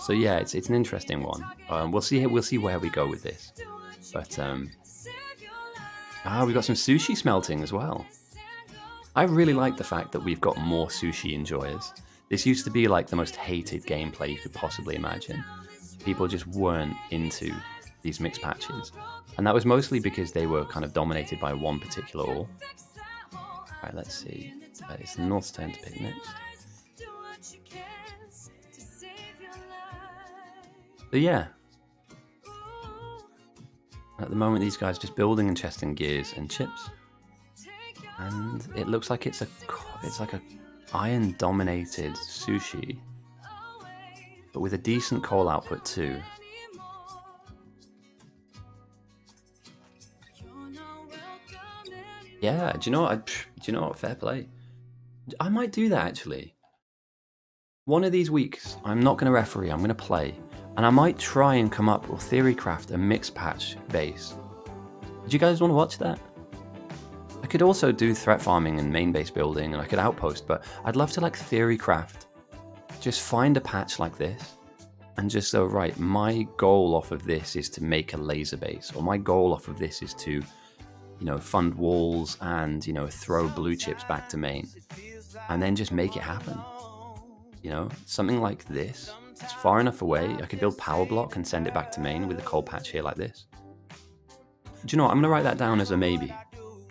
So yeah, it's an interesting one. We'll see where we go with this. But we got some sushi smelting as well. I really like the fact that we've got more sushi enjoyers. This used to be like the most hated gameplay you could possibly imagine. People just weren't into these mixed patches. And that was mostly because they were kind of dominated by one particular ore. Alright, let's see. It's the North's turn to pick next. So yeah. At the moment, these guys are just building and chesting gears and chips. And it looks like it's like a iron-dominated sushi, but with a decent coal output too. Yeah, do you know what? Fair play. I might do that actually. One of these weeks, I'm not going to referee. I'm going to play, and I might try and come up with theorycraft a mixed patch base. Do you guys want to watch that? I could also do threat farming and main base building, and I could outpost, but I'd love to like theorycraft. Just find a patch like this, and just so, right, my goal off of this is to make a laser base, or my goal off of this is to, fund walls and, throw blue chips back to main, and then just make it happen. Something like this. It's far enough away. I could build power block and send it back to main with a coal patch here like this. Do you know what? I'm going to write that down as a maybe.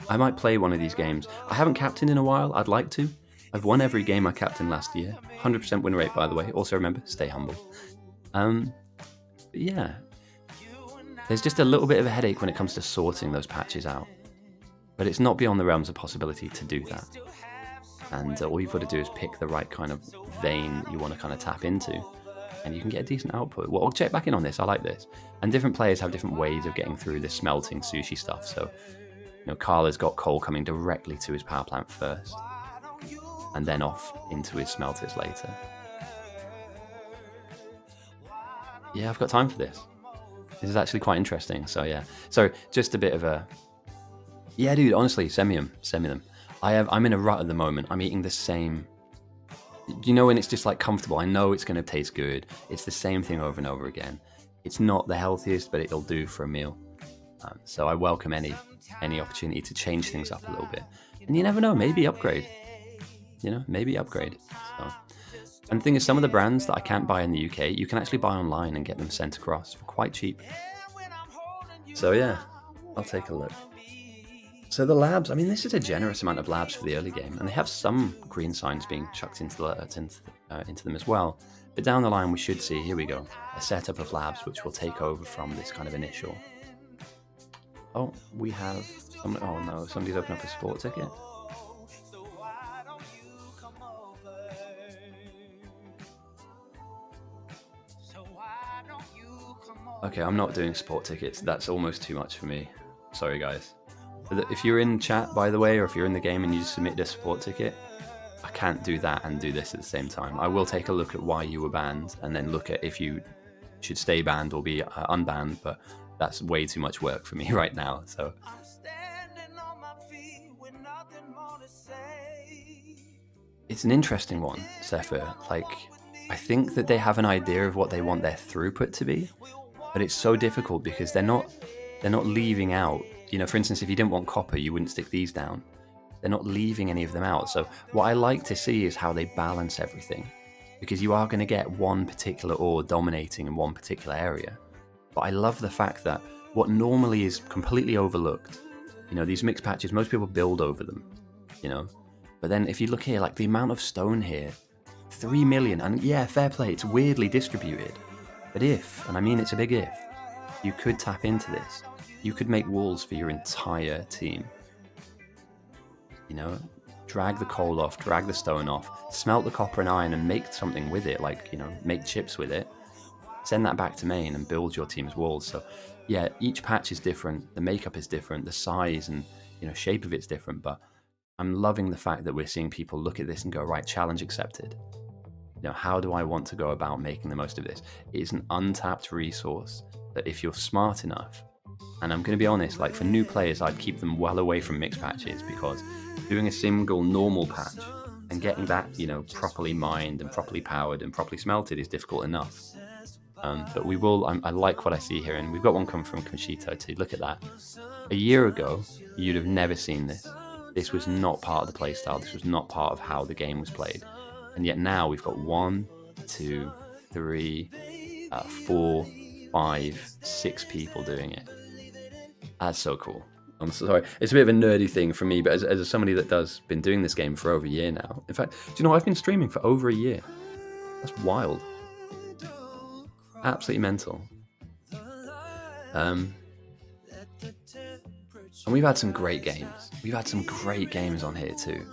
I might play one of these games. I haven't captained in a while. I'd like to. I've won every game I captained last year. 100% win rate, by the way. Also remember, stay humble. But yeah. There's just a little bit of a headache when it comes to sorting those patches out. But it's not beyond the realms of possibility to do that. And all you've got to do is pick the right kind of vein you want to kind of tap into, and you can get a decent output. Well, I'll check back in on this. I like this. And different players have different ways of getting through this smelting sushi stuff. So, Carla's got coal coming directly to his power plant first, and then off into his smelters later. Yeah, I've got time for this. This is actually quite interesting. So yeah. So just a bit of a... Yeah, dude, honestly, send me them. I'm in a rut at the moment. I'm eating the same... when it's just like comfortable, I know it's going to taste good. It's the same thing over and over again. It's not the healthiest, but it'll do for a meal. So I welcome any opportunity to change things up a little bit. And you never know, maybe upgrade. Maybe upgrade. So. And the thing is, some of the brands that I can't buy in the UK, you can actually buy online and get them sent across for quite cheap. So yeah, I'll take a look. So the labs, this is a generous amount of labs for the early game, and they have some green signs being chucked into them as well. But down the line, we should see, here we go, a setup of labs which will take over from this kind of initial. Oh, we have... oh no, somebody's opened up a sport ticket. Okay, I'm not doing sport tickets. That's almost too much for me. Sorry, guys. If you're in chat, by the way, or if you're in the game and you submit a support ticket, I can't do that and do this at the same time. I will take a look at why you were banned and then look at if you should stay banned or be unbanned, but that's way too much work for me right now. So it's an interesting one, Sefer. I think that they have an idea of what they want their throughput to be, but it's so difficult because they're not leaving out. For instance, if you didn't want copper, you wouldn't stick these down. They're not leaving any of them out. So what I like to see is how they balance everything, because you are going to get one particular ore dominating in one particular area. But I love the fact that what normally is completely overlooked, these mixed patches, most people build over them, But then if you look here, the amount of stone here, 3 million, and yeah, fair play, it's weirdly distributed. But if, and I mean it's a big if, you could tap into this. You could make walls for your entire team. Drag the coal off, drag the stone off, smelt the copper and iron and make something with it, make chips with it. Send that back to main and build your team's walls. So yeah, each patch is different, the makeup is different, the size and shape of it's different, but I'm loving the fact that we're seeing people look at this and go, right, challenge accepted. How do I want to go about making the most of this? It's an untapped resource that if you're smart enough, and I'm going to be honest, like for new players, I'd keep them well away from mixed patches, because doing a single normal patch and getting that, properly mined and properly powered and properly smelted is difficult enough. But we will, I like what I see here, and we've got one come from Conchito too. Look at that. A year ago, you'd have never seen this. This was not part of the playstyle. This was not part of how the game was played. And yet now we've got 1, 2, 3, 4, 5, 6 people doing it. That's so cool. I'm sorry, it's a bit of a nerdy thing for me, but as somebody that been doing this game for over a year now. In fact, do you know, I've been streaming for over a year. That's wild. Absolutely mental. And we've had some great games. We've had some great games on here too.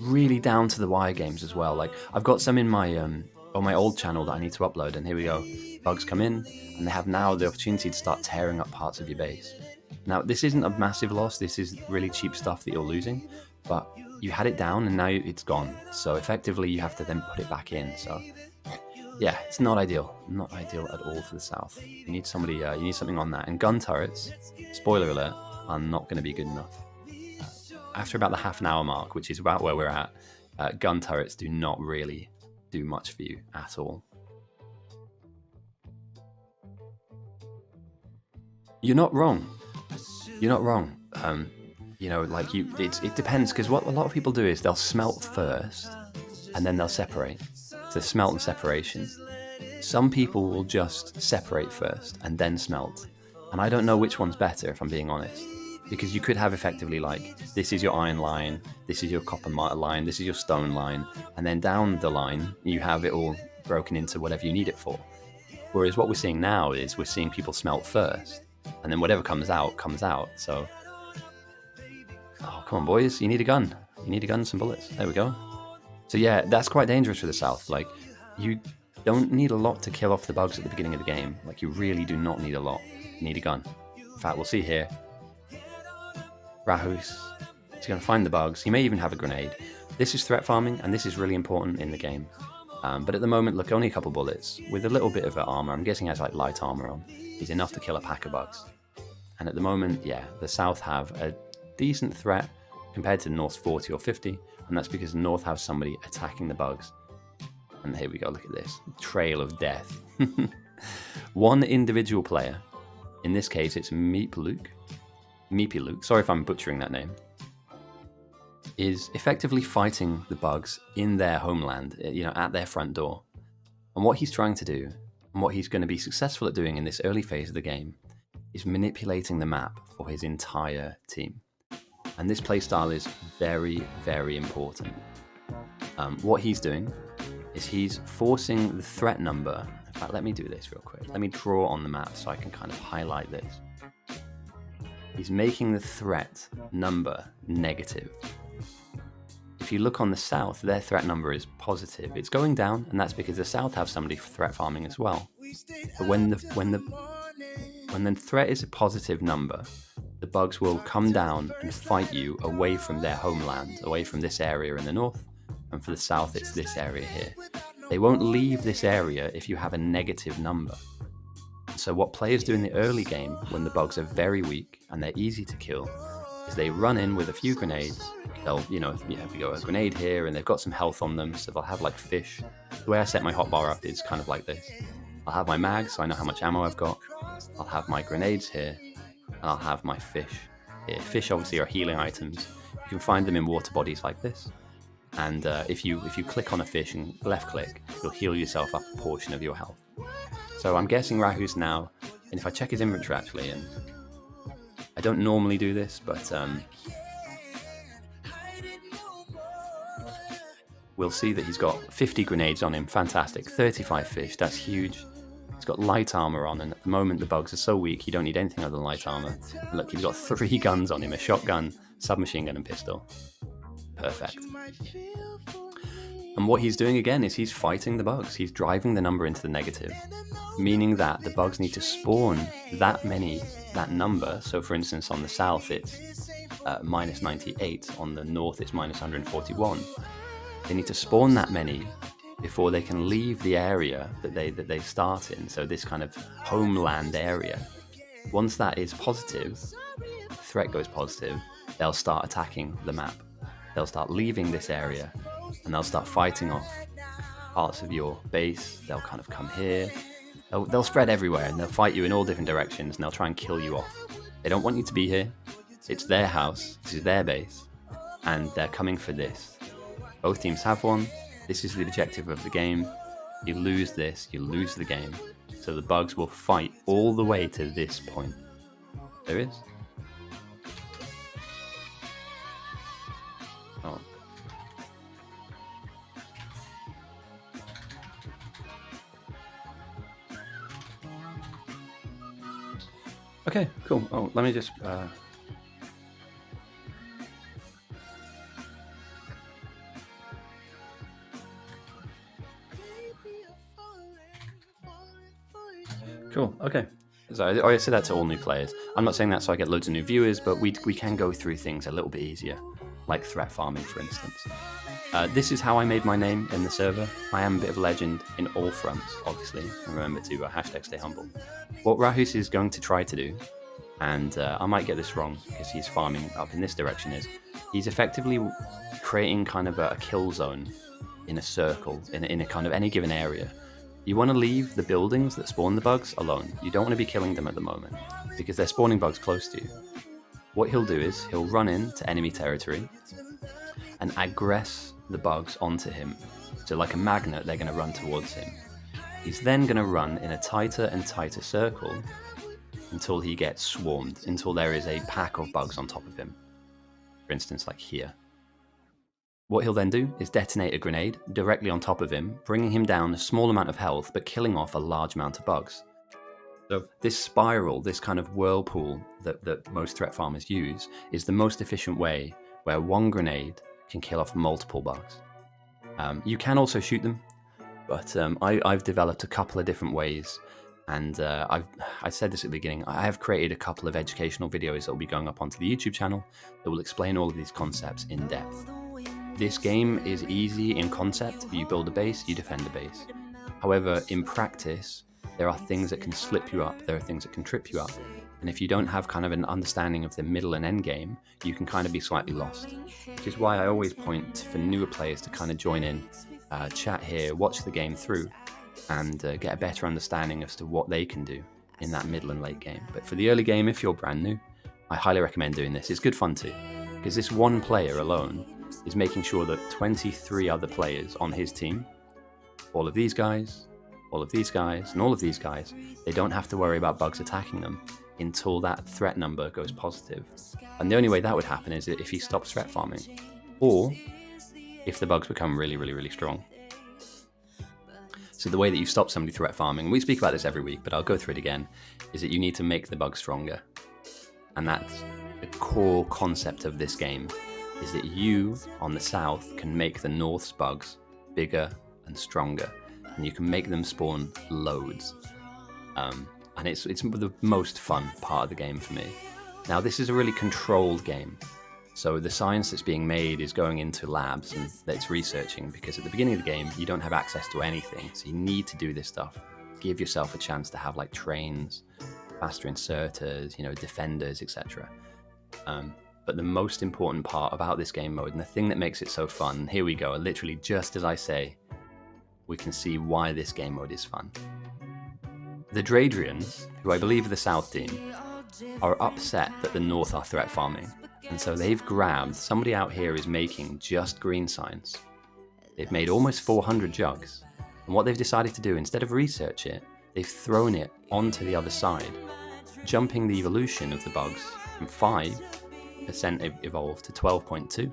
Really down to the wire games as well. Like I've got some in my on my old channel that I need to upload, and here we go. Bugs come in, and they have now the opportunity to start tearing up parts of your base. Now, this isn't a massive loss. This is really cheap stuff that you're losing, but you had it down and now it's gone. So effectively, you have to then put it back in. So yeah, it's not ideal. Not ideal at all for the South. You need somebody. You need something on that. And gun turrets, spoiler alert, are not going to be good enough. After about the half an hour mark, which is about where we're at, gun turrets do not really do much for you at all. You're not wrong. You're not wrong. It depends, because what a lot of people do is they'll smelt first and then they'll separate. So smelt and separation. Some people will just separate first and then smelt. And I don't know which one's better, if I'm being honest. Because you could have effectively like, this is your iron line, this is your copper line, this is your stone line, and then down the line, you have it all broken into whatever you need it for. Whereas what we're seeing now is we're seeing people smelt first, and then whatever comes out, comes out. So, oh, come on, boys, you need a gun. You need a gun and some bullets. There we go. So yeah, that's quite dangerous for the South. Like, you don't need a lot to kill off the bugs at the beginning of the game. Like, you really do not need a lot. You need a gun. In fact, we'll see here. Rahus, he's going to find the bugs. He may even have a grenade. This is threat farming, and this is really important in the game. But at the moment, look, only a couple bullets with a little bit of armor. I'm guessing he has like light armor on. Is enough to kill a pack of bugs. And at the moment, yeah, the South have a decent threat compared to the North's 40 or 50, and that's because the North have somebody attacking the bugs. And here we go, look at this. Trail of death. One individual player, in this case it's Meep Luke, sorry if I'm butchering that name, is effectively fighting the bugs in their homeland, at their front door. And what he's trying to do, and what he's going to be successful at doing in this early phase of the game, is manipulating the map for his entire team. And this playstyle is very, very important. What he's doing is he's forcing the threat number. In fact, let me do this real quick. Let me draw on the map so I can kind of highlight this. He's making the threat number negative. If you look on the South, their threat number is positive. It's going down, and that's because the South have somebody threat farming as well. But when the threat is a positive number, the bugs will come down and fight you away from their homeland, away from this area in the North, and for the South, it's this area here. They won't leave this area if you have a negative number. So what players do in the early game, when the bugs are very weak and they're easy to kill, is they run in with a few grenades. They'll, we go a grenade here, and they've got some health on them, so they'll have like fish. The way I set my hotbar up is kind of like this. I'll have my mag, so I know how much ammo I've got. I'll have my grenades here, and I'll have my fish here. Fish obviously are healing items. You can find them in water bodies like this. And if you click on a fish and left click, you'll heal yourself up a portion of your health. So I'm guessing Rahu's now, and if I check his inventory actually, and I don't normally do this, but we'll see that he's got 50 grenades on him. Fantastic. 35 fish, that's huge. He's got light armor on, and at the moment the bugs are so weak you don't need anything other than light armor. And look, he's got 3 guns on him, a shotgun, submachine gun and pistol. Perfect. And And what he's doing again is he's fighting the bugs. He's driving the number into the negative, meaning that the bugs need to spawn that number. So for instance, on the south, it's minus 98. On the north, it's minus 141. They need to spawn that many before they can leave the area that they start in. So this kind of homeland area. Once that is positive, the threat goes positive, they'll start attacking the map. They'll start leaving this area and they'll start fighting off parts of your base. They'll kind of come here. They'll spread everywhere and they'll fight you in all different directions and they'll try and kill you off. They don't want you to be here. It's their house. This is their base. And they're coming for this. Both teams have one. This is the objective of the game. You lose this, you lose the game. So the bugs will fight all the way to this point. There is. Oh. Okay, cool. Oh, let me just... Cool, okay. So I say that to all new players. I'm not saying that so I get loads of new viewers, but we can go through things a little bit easier, like threat farming, for instance. This is how I made my name in the server. I am a bit of a legend in all fronts, obviously. And remember to hashtag stay humble. What Rahus is going to try to do, and I might get this wrong because he's farming up in this direction, is he's effectively creating kind of a kill zone in a circle, in a kind of any given area. You want to leave the buildings that spawn the bugs alone. You don't want to be killing them at the moment because they're spawning bugs close to you. What he'll do is he'll run into enemy territory and aggress the bugs onto him. So like a magnet, they're going to run towards him. He's then going to run in a tighter and tighter circle until he gets swarmed, until there is a pack of bugs on top of him. For instance, like here. What he'll then do is detonate a grenade directly on top of him, bringing him down a small amount of health, but killing off a large amount of bugs. So this spiral, this kind of whirlpool that most threat farmers use, is the most efficient way where one grenade can kill off multiple bugs. You can also shoot them, but I've developed a couple of different ways, and I said this at the beginning, I have created a couple of educational videos that will be going up onto the YouTube channel that will explain all of these concepts in depth. This game is easy in concept. You build a base, you defend a base. However, in practice, there are things that can slip you up, there are things that can trip you up. And if you don't have kind of an understanding of the middle and end game, you can kind of be slightly lost. Which is why I always point for newer players to kind of join in, chat here, watch the game through, and get a better understanding as to what they can do in that middle and late game. But for the early game, if you're brand new, I highly recommend doing this. It's good fun too, because this one player alone is making sure that 23 other players on his team, all of these guys, all of these guys, and all of these guys, they don't have to worry about bugs attacking them until that threat number goes positive. And the only way that would happen is if he stops threat farming, or if the bugs become really, really, really strong. So the way that you stop somebody threat farming, we speak about this every week, but I'll go through it again, is that you need to make the bugs stronger. And that's the core concept of this game, is that you, on the south, can make the north's bugs bigger and stronger, and you can make them spawn loads. And it's the most fun part of the game for me. Now, this is a really controlled game, so the science that's being made is going into labs and that it's researching, because at the beginning of the game, you don't have access to anything, so you need to do this stuff. Give yourself a chance to have like trains, faster inserters, defenders, etc. But the most important part about this game mode, and the thing that makes it so fun, here we go, literally just as I say, we can see why this game mode is fun. The Dradrians, who I believe are the South team, are upset that the North are threat farming, and so they've grabbed, somebody out here is making just green signs. They've made almost 400 jugs, and what they've decided to do, instead of research it, they've thrown it onto the other side, jumping the evolution of the bugs from 5% evolved to 12.2,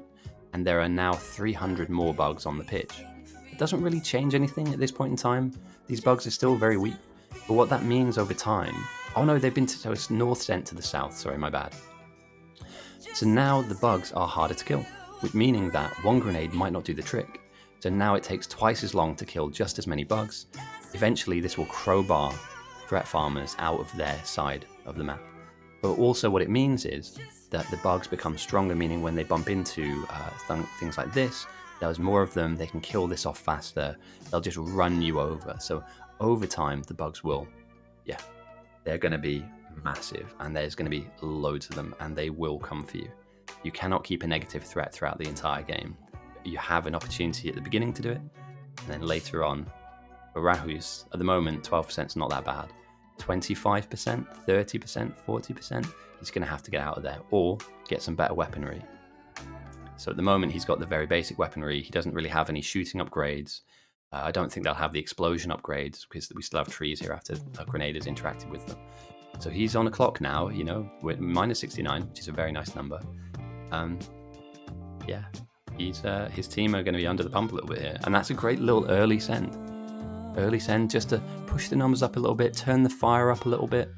and there are now 300 more bugs on the pitch. It doesn't really change anything at this point in time. These bugs are still very weak, but what that means over time... Oh no, so it's north sent to the south, sorry, my bad. So now the bugs are harder to kill, meaning that one grenade might not do the trick, So now it takes twice as long to kill just as many bugs. Eventually, this will crowbar threat farmers out of their side of the map. But also what it means is that the bugs become stronger, meaning when they bump into things like this, there's more of them, they can kill this off faster, they'll just run you over. So over time, the bugs will, they're going to be massive, and there's going to be loads of them, and they will come for you. You cannot keep a negative threat throughout the entire game. You have an opportunity at the beginning to do it, and then later on, for Rahus, at the moment, 12% is not that bad. 25%, 30%, 40%, he's going to have to get out of there or get some better weaponry. So at the moment, he's got the very basic weaponry. He doesn't really have any shooting upgrades. I don't think they'll have the explosion upgrades because we still have trees here after a grenade has interacted with them. So he's on a clock now, with minus 69, which is a very nice number. His team are going to be under the pump a little bit here. And that's a great little early send. Early send just to push the numbers up a little bit, turn the fire up a little bit.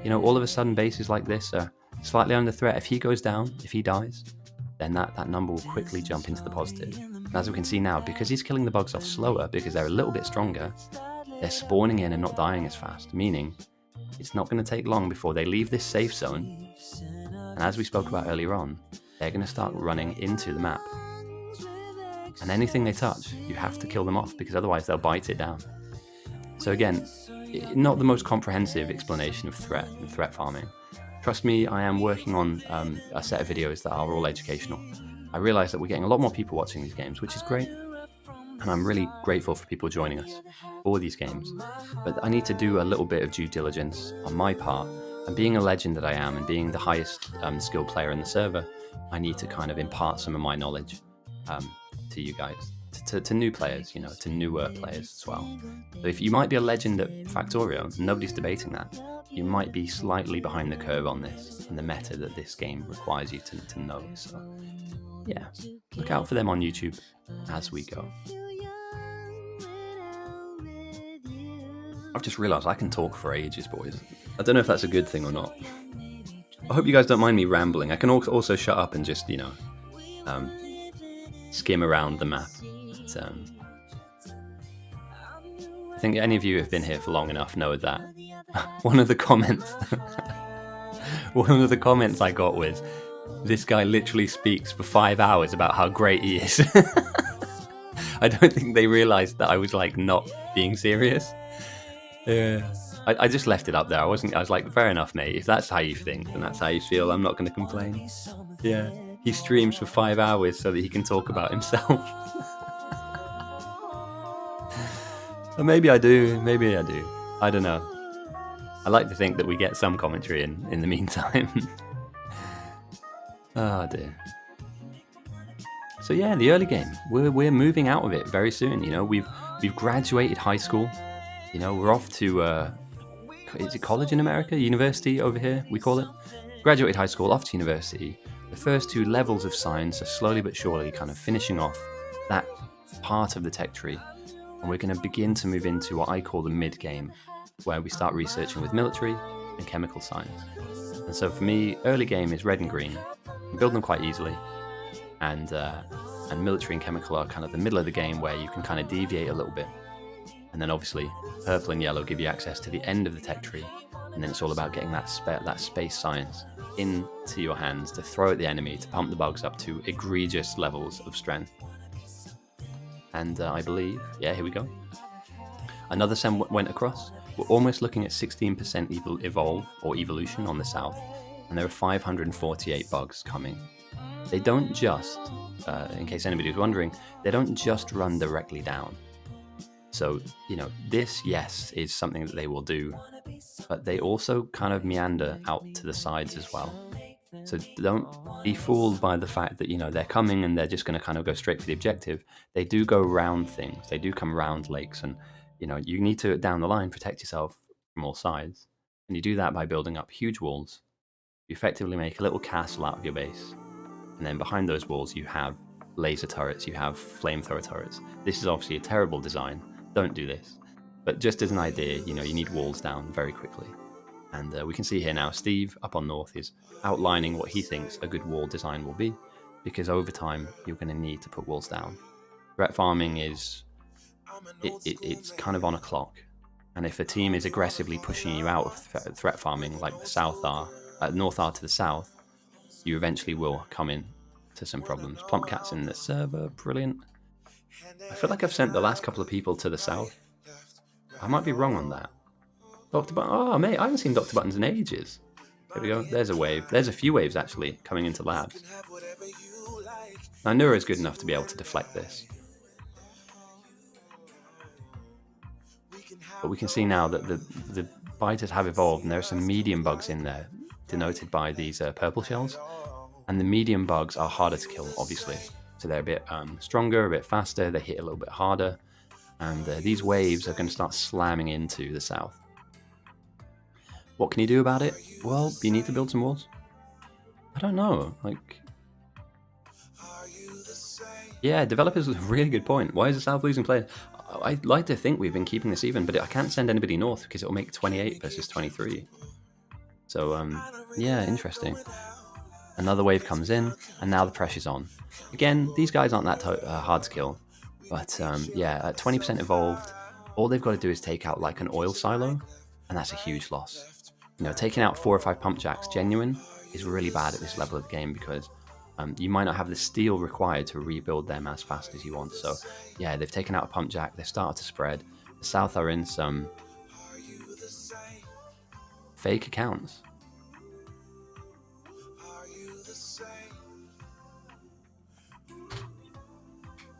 All of a sudden bases like this are slightly under threat. If he goes down, if he dies, then that number will quickly jump into the positive. And as we can see now, because he's killing the bugs off slower, because they're a little bit stronger, they're spawning in and not dying as fast, meaning it's not going to take long before they leave this safe zone. And as we spoke about earlier on, they're going to start running into the map. And anything they touch, you have to kill them off, because otherwise they'll bite it down. So again, not the most comprehensive explanation of threat and threat farming. Trust me, I am working on a set of videos that are all educational. I realize that we're getting a lot more people watching these games, which is great. And I'm really grateful for people joining us for these games. But I need to do a little bit of due diligence on my part. And being a legend that I am, and being the highest skilled player in the server, I need to kind of impart some of my knowledge to you guys, to new players, to newer players as well. So if you might be a legend at Factorio, nobody's debating that. You might be slightly behind the curve on this and the meta that this game requires you to know. So yeah, look out for them on YouTube as we go. I've just realised I can talk for ages, boys. I don't know if that's a good thing or not. I hope you guys don't mind me rambling. I can also shut up and just, skim around the map. I think any of you who have been here for long enough know that one of the comments I got was, this guy literally speaks for 5 hours about how great he is. I don't think they realised that I was not being serious. Yeah. I just left it up there. I was like, fair enough, mate. If that's how you think and that's how you feel, I'm not going to complain. Yeah. He streams for 5 hours so that he can talk about himself. Or maybe I do. I don't know. I like to think that we get some commentary in the meantime. Oh dear. So yeah, the early game. We're moving out of it very soon. We've graduated high school. We're off to is it college in America? University over here, we call it. Graduated high school, off to university. The first 2 levels of science are slowly but surely kind of finishing off that part of the tech tree. And we're going to begin to move into what I call the mid-game, where we start researching with military and chemical science. And so for me, early game is red and green. You can build them quite easily. And military and chemical are kind of the middle of the game, where you can kind of deviate a little bit. And then obviously purple and yellow give you access to the end of the tech tree. And then it's all about getting that space science into your hands to throw at the enemy, to pump the bugs up to egregious levels of strength. And I believe, here we go. Another sem went across. We're almost looking at 16% evolve or evolution on the south. And there are 548 bugs coming. They don't just, in case anybody was wondering, they don't just run directly down. So, this, yes, is something that they will do, but they also kind of meander out to the sides as well. So don't be fooled by the fact that, they're coming and they're just going to kind of go straight for the objective. They do go round things. They do come round lakes, and, you need to, down the line, protect yourself from all sides. And you do that by building up huge walls. You effectively make a little castle out of your base. And then behind those walls, you have laser turrets, you have flamethrower turrets. This is obviously a terrible design. Don't do this. But just as an idea, you need walls down very quickly. And we can see here now, Steve up on north is outlining what he thinks a good wall design will be, because over time, you're going to need to put walls down. Threat farming is it's kind of on a clock, and if a team is aggressively pushing you out of threat farming, like the North are to the south, you eventually will come in to some problems. Plumpcat's in the server, brilliant. I feel like I've sent the last couple of people to the south. I might be wrong on that. Dr. Buttons, oh mate, I haven't seen Dr. Buttons in ages. There we go, there's a wave. There's a few waves actually coming into labs. Now Nura is good enough to be able to deflect this. But we can see now that the biters have evolved, and there are some medium bugs in there, denoted by these purple shells. And the medium bugs are harder to kill, obviously. So they're a bit stronger, a bit faster, they hit a little bit harder. And these waves are going to start slamming into the south. What can you do about it? Well, you need to build some walls. I don't know, like... Yeah, developers is a really good point. Why is the south losing players? I'd like to think we've been keeping this even, but I can't send anybody north because it'll make 28 versus 23. So, yeah, interesting. Another wave comes in, and now the pressure's on. Again, these guys aren't that hard to kill, but yeah, at 20% evolved, all they've got to do is take out like an oil silo, and that's a huge loss. You know, taking out 4 or 5 pump jacks genuine is really bad at this level of the game because you might not have the steel required to rebuild them as fast as you want. So yeah, they've taken out a pump jack, they've started to spread. The south are in some fake accounts.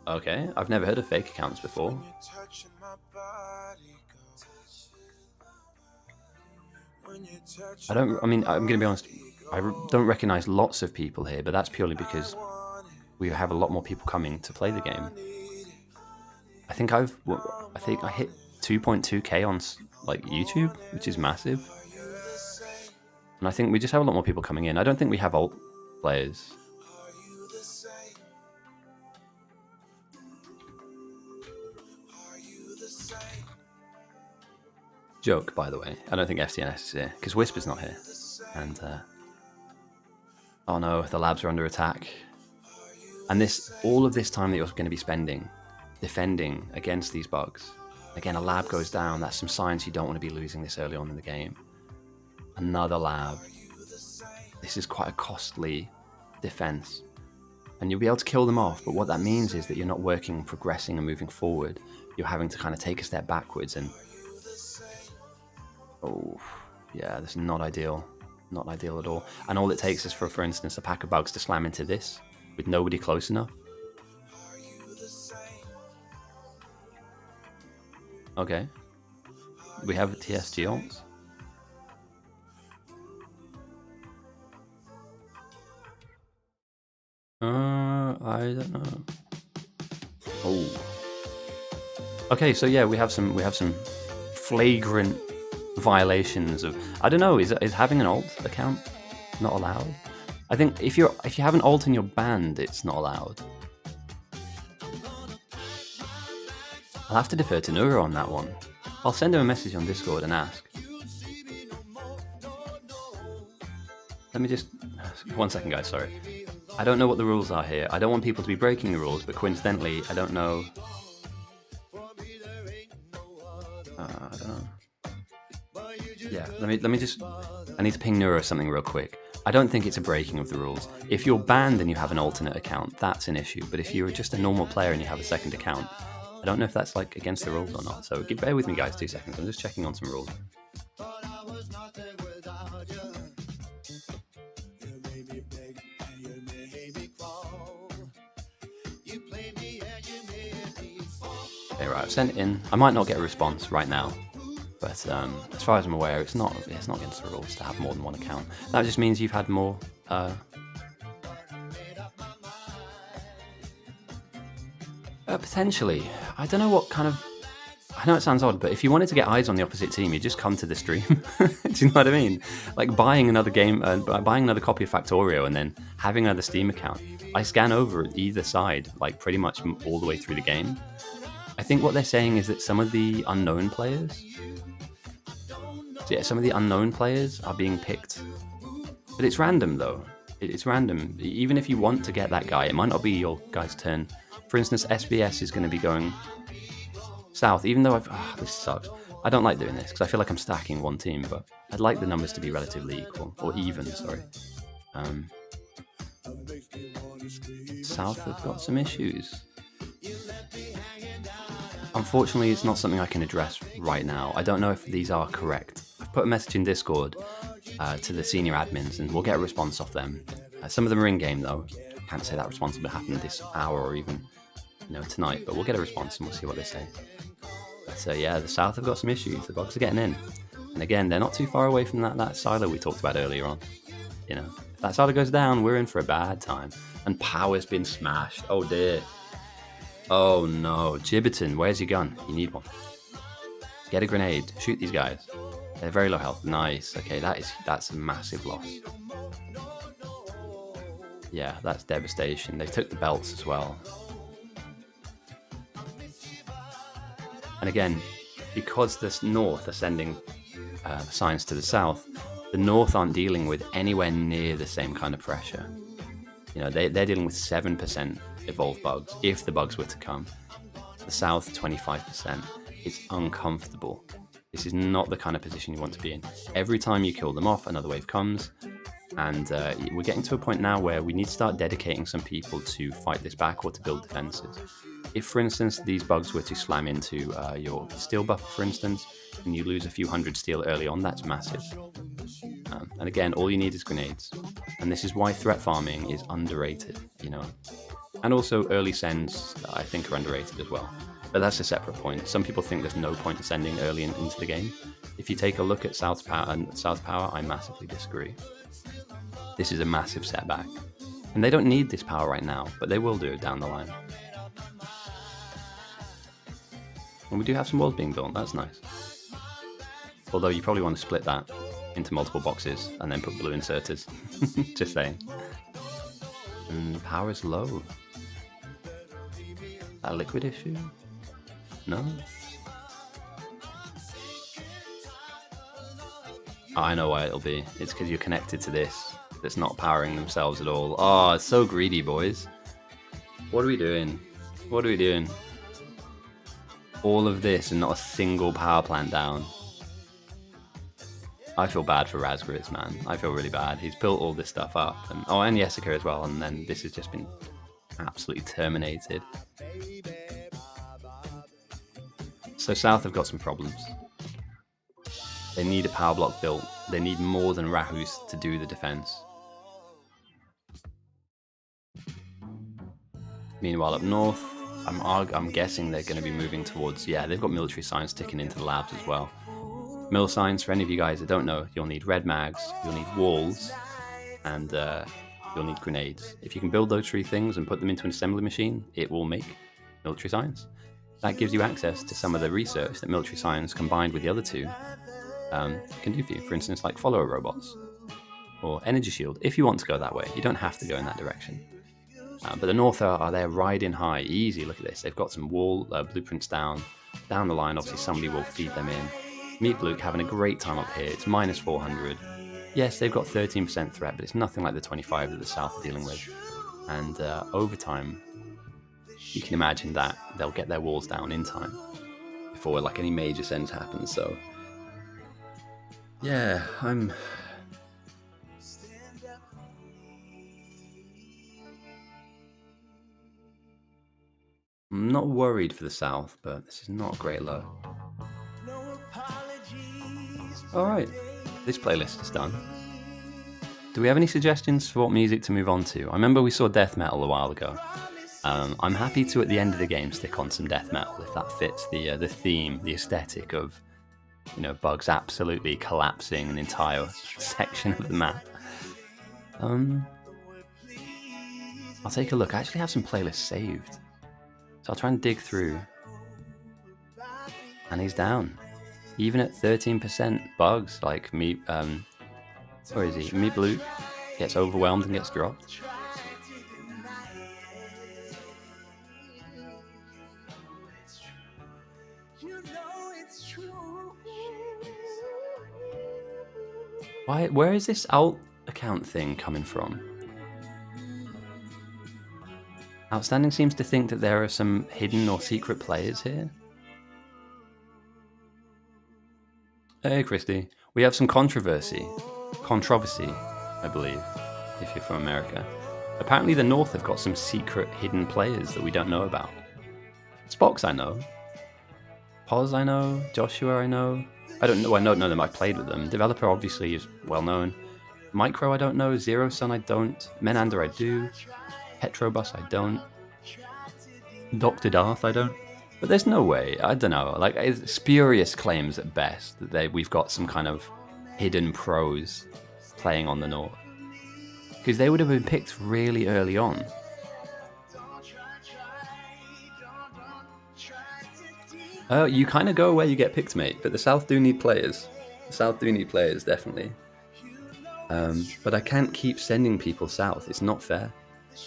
Okay, I've never heard of fake accounts before. I mean, I'm going to be honest, I don't recognize lots of people here, but that's purely because we have a lot more people coming to play the game. I think I hit 2.2k on like YouTube, which is massive. And I think we just have a lot more people coming in. I don't think we have alt players. Joke, by the way. I don't think FTNS is here, because Whisper's not here. And, oh no, the labs are under attack. And all of this time that you're going to be spending defending against these bugs. Again, a lab goes down. That's some signs you don't want to be losing this early on in the game. Another lab. This is quite a costly defense. And you'll be able to kill them off, but what that means is that you're not working, progressing, and moving forward. You're having to kind of take a step backwards and... Oh, yeah, this is not ideal. Not ideal at all. And all it takes is for instance, a pack of bugs to slam into this with nobody close enough. Okay. We have TSG ults. I don't know. Oh. Okay, so yeah, we have some flagrant violations of... I don't know, is having an alt account not allowed? I think if you have an alt in your band, it's not allowed. I'll have to defer to Nura on that one. I'll send him a message on Discord and ask. Let me just... 1 second, guys, sorry. I don't know what the rules are here. I don't want people to be breaking the rules, but coincidentally, I don't know... I don't know. Yeah, let me just... I need to ping Nura something real quick. I don't think it's a breaking of the rules. If you're banned and you have an alternate account, that's an issue. But if you're just a normal player and you have a second account, I don't know if that's like against the rules or not. So bear with me, guys, 2 seconds. I'm just checking on some rules. Okay, right, I've sent it in. I might not get a response right now, but as far as I'm aware, it's not against the rules to have more than one account. That just means you've had more. Potentially, I don't know what kind of. I know it sounds odd, but if you wanted to get eyes on the opposite team, you just come to the stream. Do you know what I mean? Like buying another game, buying another copy of Factorio, and then having another Steam account. I scan over either side, like pretty much all the way through the game. I think what they're saying is that some of the unknown players, are being picked. But it's random though. It's random. Even if you want to get that guy, it might not be your guy's turn. For For instance, SBS is going to be going south, even though this sucks. I don't like doing this because I feel like I'm stacking one team, but I'd like the numbers to be relatively equal, or even, sorry. South have got some issues. Unfortunately, it's not something I can address right now. I don't know if these are correct. I've put a message in Discord to the senior admins, and we'll get a response off them. Some of them are in-game, though. Can't say that response will happen this hour or even tonight, but we'll get a response and we'll see what they say. But yeah, the South have got some issues. The bugs are getting in. And again, they're not too far away from that silo we talked about earlier on. If that silo goes down, we're in for a bad time. And power's been smashed. Oh dear. Oh no. Gibberton, where's your gun? You need one. Get a grenade. Shoot these guys. They're very low health. Nice. Okay, that's a massive loss. Yeah, that's devastation. They took the belts as well. And again, because the North are sending signs to the South, the North aren't dealing with anywhere near the same kind of pressure. They're dealing with 7% evolved bugs, if the bugs were to come. The South, 25%. It's uncomfortable. This is not the kind of position you want to be in. Every time you kill them off, another wave comes. And we're getting to a point now where we need to start dedicating some people to fight this back or to build defenses. If, for instance, these bugs were to slam into your steel buffer, for instance, and you lose a few hundred steel early on, that's massive. And again, all you need is grenades. And this is why threat farming is underrated, And also early sends, I think, are underrated as well. But that's a separate point. Some people think there's no point in sending early into the game. If you take a look at South Power, I massively disagree. This is a massive setback. And they don't need this power right now, but they will do it down the line. And we do have some walls being built, that's nice. Although you probably want to split that into multiple boxes and then put blue inserters. Just saying. And power is low. That a liquid issue? No? Oh, I know why it'll be. It's because you're connected to this that's not powering themselves at all. Oh, it's so greedy, boys. What are we doing? What are we doing? All of this and not a single power plant down. I feel bad for Razgritz, man. I feel really bad. He's built all this stuff up. And Jessica as well. And then this has just been absolutely terminated. So South have got some problems. They need a power block built. They need more than Rahus to do the defense. Meanwhile, up north, I'm guessing they're going to be moving towards... Yeah, they've got military science ticking into the labs as well. Mil science, for any of you guys that don't know, you'll need red mags, you'll need walls, and you'll need grenades. If you can build those three things and put them into an assembly machine, it will make military science. That gives you access to some of the research that military science combined with the other two can do for you. For instance, like follower robots or energy shield. If you want to go that way, you don't have to go in that direction. But the North are there riding high, easy. Look at this. They've got some wall blueprints down the line. Obviously, somebody will feed them in. Meat Luke having a great time up here. It's minus 400. Yes, they've got 13% threat, but it's nothing like the 25 that the South are dealing with. And over time, you can imagine that they'll get their walls down in time before like any major sends happen. So yeah, I'm not worried for the South, but this is not a great low. Alright, this playlist is done. Do we have any suggestions for what music to move on to? I remember we saw death metal a while ago. I'm happy to, at the end of the game, stick on some death metal if that fits the theme, the aesthetic of, bugs absolutely collapsing an entire section of the map. I'll take a look. I actually have some playlists saved, so I'll try and dig through. And he's down, even at 13% bugs. Like me, where is he? Meat Blue gets overwhelmed and gets dropped. Why? Where is this alt account thing coming from? Outstanding seems to think that there are some hidden or secret players here. Hey, Christy. We have some controversy, I believe, if you're from America. Apparently the North have got some secret hidden players that we don't know about. Spox I know. Pos I know. Joshua I know. I don't know them, I played with them. Developer obviously is well known. Micro I don't know. Zero Sun I don't. Menander I do. Petrobus I don't. Dr. Darth I don't. But there's no way, I don't know, like it's spurious claims at best that we've got some kind of hidden pros playing on the North. Because they would have been picked really early on. You kind of go where you get picked, mate, but the South do need players. The South do need players, definitely. But I can't keep sending people south, it's not fair.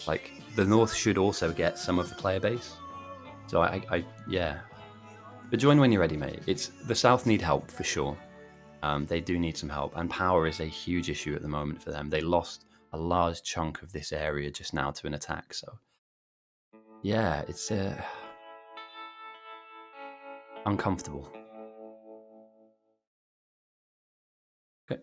Like, the North should also get some of the player base. So yeah. But join when you're ready, mate. The South need help for sure. They do need some help, and power is a huge issue at the moment for them. They lost a large chunk of this area just now to an attack, so yeah, it's uncomfortable. Okay.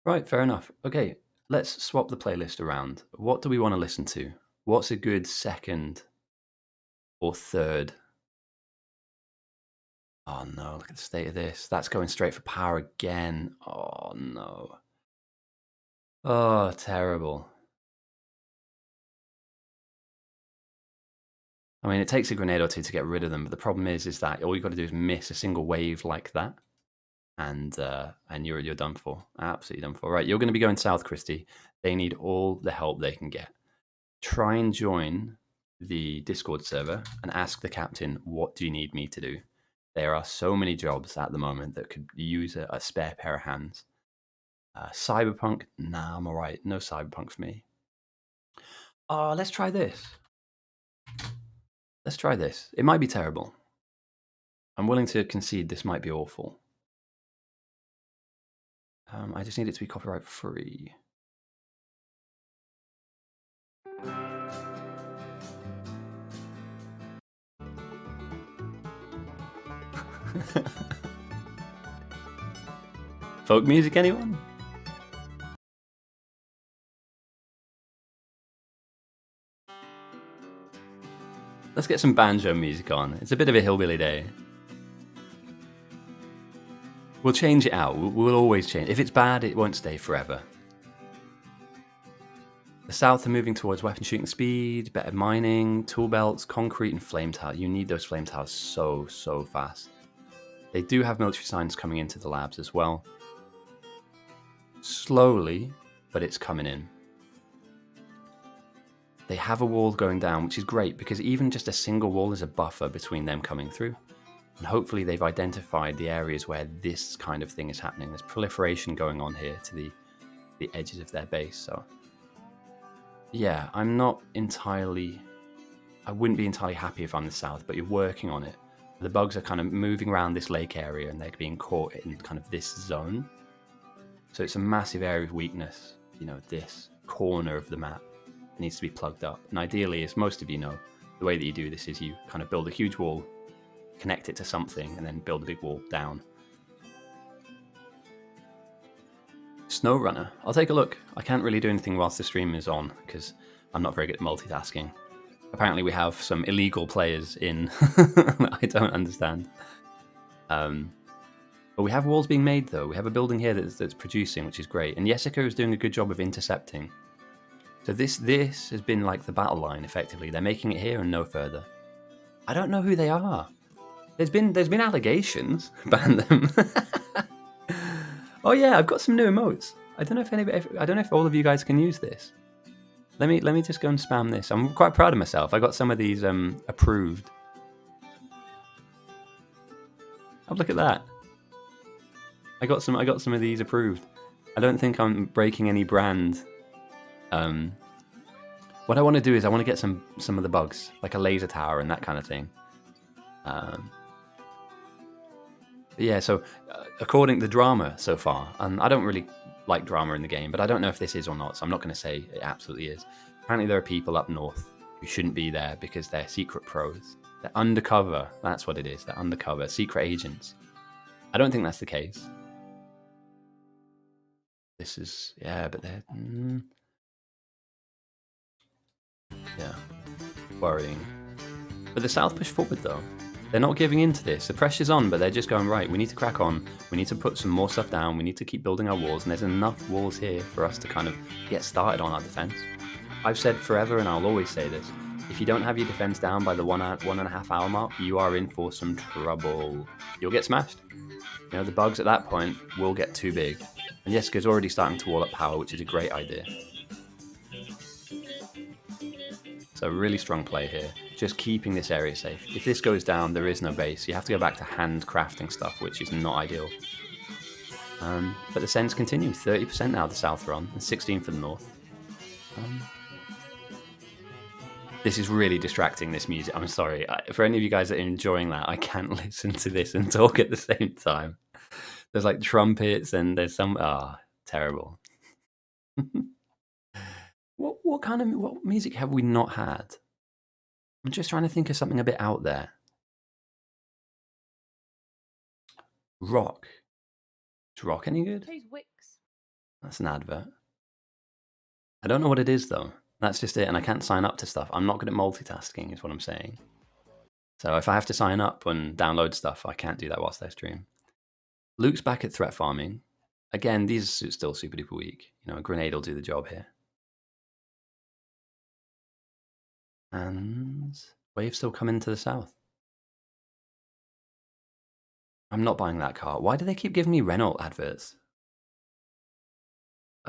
Right, fair enough. Okay, let's swap the playlist around. What do we want to listen to? What's a good second or third? Oh no, look at the state of this. That's going straight for power again. Oh no. Oh, terrible. I mean, it takes a grenade or two to get rid of them, but the problem is that all you've got to do is miss a single wave like that, and you're done for. Absolutely done for. Right, you're going to be going south, Christy. They need all the help they can get. Try and join the Discord server and ask the captain, what do you need me to do? There are so many jobs at the moment that could use a spare pair of hands. Cyberpunk? Nah, I'm all right. No Cyberpunk for me. Oh, let's try this. Let's try this. It might be terrible. I'm willing to concede this might be awful. I just need it to be copyright free. Folk music, anyone? Let's get some banjo music on. It's a bit of a hillbilly day. We'll change it out. We'll always change. If it's bad, it won't stay forever. The South are moving towards weapon shooting speed, better mining, tool belts, concrete, and flame towers. You need those flame towers so fast. They do have military science coming into the labs as well. Slowly, but it's coming in. They have a wall going down, which is great because even just a single wall is a buffer between them coming through. And hopefully they've identified the areas where this kind of thing is happening. There's proliferation going on here to the edges of their base. So yeah, I wouldn't be entirely happy if I'm the South, but you're working on it. The bugs are kind of moving around this lake area and they're being caught in kind of this zone. So it's a massive area of weakness, this corner of the map. It needs to be plugged up. And ideally, as most of you know, the way that you do this is you kind of build a huge wall, connect it to something, and then build a big wall down. SnowRunner. I'll take a look. I can't really do anything whilst the stream is on because I'm not very good at multitasking. Apparently we have some illegal players in I don't understand. But we have walls being made though. We have a building here that's producing, which is great. And Jessica is doing a good job of intercepting. So this has been like the battle line, effectively. They're making it here and no further. I don't know who they are. There's been allegations. Ban them. Oh yeah, I've got some new emotes. I don't know if all of you guys can use this. Let me just go and spam this. I'm quite proud of myself. I got some of these approved. Oh, look at that. I got some of these approved. I don't think I'm breaking any brand. What I want to do is I want to get some of the bugs, like a laser tower and that kind of thing. Yeah, so according to the drama so far, and I don't really like drama in the game, but I don't know if this is or not, so I'm not going to say it absolutely is. Apparently there are people up north who shouldn't be there because they're secret pros. They're undercover. That's what it is. They're undercover. Secret agents. I don't think that's the case. This is... Yeah, but they're... yeah. Worrying. But the South push forward, though. They're not giving in to this. The pressure's on, but they're just going, right, we need to crack on. We need to put some more stuff down. We need to keep building our walls. And there's enough walls here for us to kind of get started on our defense. I've said forever, and I'll always say this. If you don't have your defense down by the 1.5 hour mark, you are in for some trouble. You'll get smashed. You know, the bugs at that point will get too big. And Jessica's already starting to wall up power, which is a great idea. So really strong play here. Just keeping this area safe. If this goes down, there is no base. You have to go back to handcrafting stuff, which is not ideal. But the sends continue. 30% now the South are on, and 16 for the North. This is really distracting, this music. I'm sorry. For any of you guys that are enjoying that, I can't listen to this and talk at the same time. There's like trumpets and there's some... terrible. What music have we not had? I'm just trying to think of something a bit out there. Rock. Is rock any good? That's an advert. I don't know what it is, though. That's just it, and I can't sign up to stuff. I'm not good at multitasking, is what I'm saying. So if I have to sign up and download stuff, I can't do that whilst I stream. Luke's back at threat farming. Again, these are still super duper weak. You know, a grenade will do the job here. And waves still coming to the south. I'm not buying that car. Why do they keep giving me Renault adverts?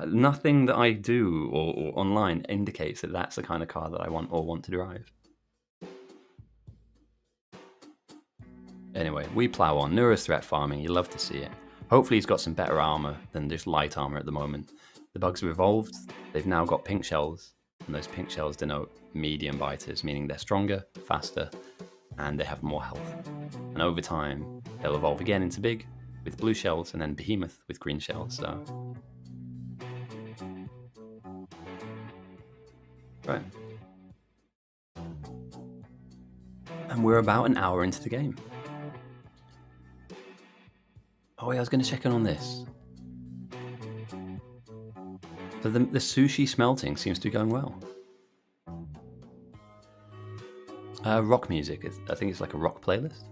Nothing that I do or online indicates that that's the kind of car that I want or want to drive. Anyway, we plow on. Nura's threat farming. You love to see it. Hopefully he's got some better armor than just light armor at the moment. The bugs have evolved. They've now got pink shells, and those pink shells denote medium biters, meaning they're stronger, faster, and they have more health. And over time, they'll evolve again into big with blue shells, and then behemoth with green shells. So, right. And we're about an hour into the game. Oh, yeah, I was going to check in on this. So the sushi smelting seems to be going well. Rock music. I think it's like a rock playlist.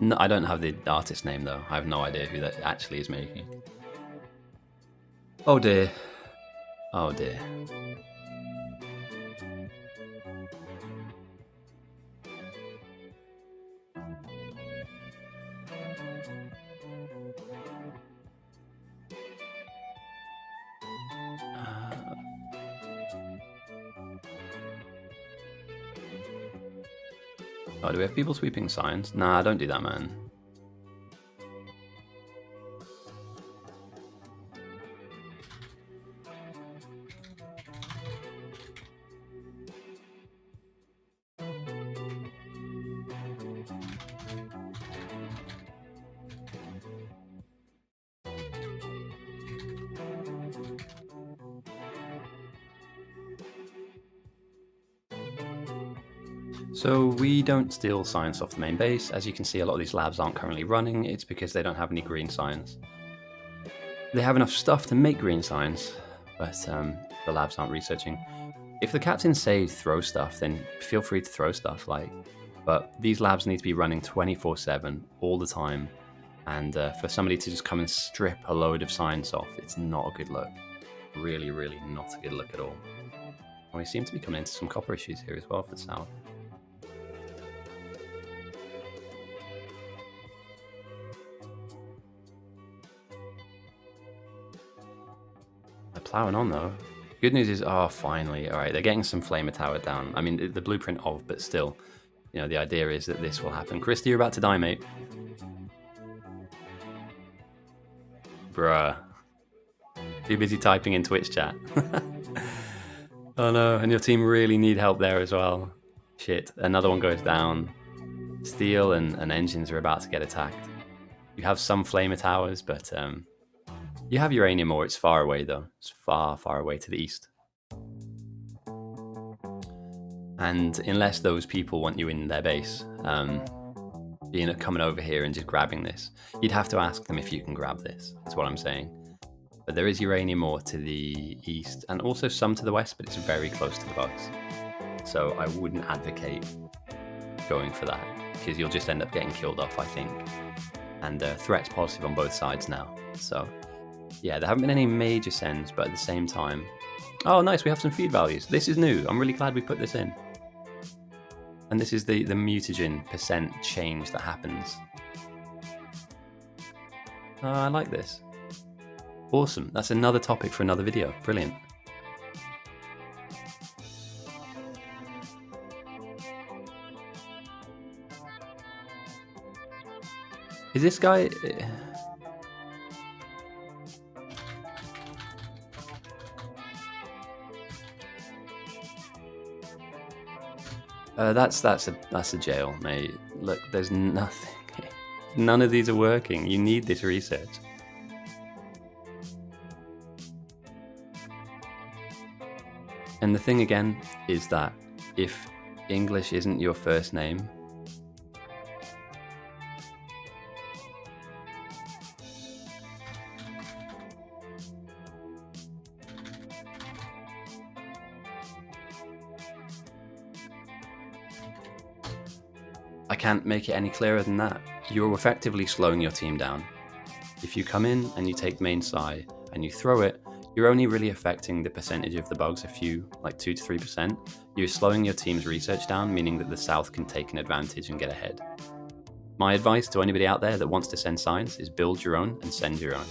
No, I don't have the artist name, though. I have no idea who that actually is making. Oh, dear. Oh, dear. Oh, do we have people sweeping signs? Nah, don't do that, man. So we don't steal science off the main base. As you can see, a lot of these labs aren't currently running. It's because they don't have any green science. They have enough stuff to make green science, but the labs aren't researching. If the captains say throw stuff, then feel free to throw stuff. But these labs need to be running 24/7 all the time. And for somebody to just come and strip a load of science off, it's not a good look. Really, really not a good look at all. And we seem to be coming into some copper issues here as well for the south. They're plowing on though. Good news is, finally, all right, they're getting some flamer tower down. I mean, the blueprint of, but still, you know, the idea is that this will happen. Christy, you're about to die, mate. Bruh. Too busy typing in Twitch chat. Oh no, and your team really need help there as well. Shit, another one goes down. Steel and engines are about to get attacked. You have some flamer towers, but You have uranium ore, it's far away though. It's far, far away to the east. And unless those people want you in their base, coming over here and just grabbing this, you'd have to ask them if you can grab this. That's what I'm saying. But there is uranium ore to the east and also some to the west, but it's very close to the bugs. So I wouldn't advocate going for that because you'll just end up getting killed off, I think. And threat's positive on both sides now. So yeah, there haven't been any major sends, but at the same time, oh nice, we have some feed values. This is new. I'm really glad we put this in. And this is the mutagen percent change that happens. I like this. Awesome. That's another topic for another video. Brilliant. Is this guy... that's a jail, mate. Look, there's nothing. None of these are working. You need this research. And the thing again is that if English isn't your first name, I can't make it any clearer than that. You're effectively slowing your team down. If you come in and you take main Psi and you throw it, you're only really affecting the percentage of the bugs, a few, like 2 to 3%. You're slowing your team's research down, meaning that the South can take an advantage and get ahead. My advice to anybody out there that wants to send science is build your own and send your own.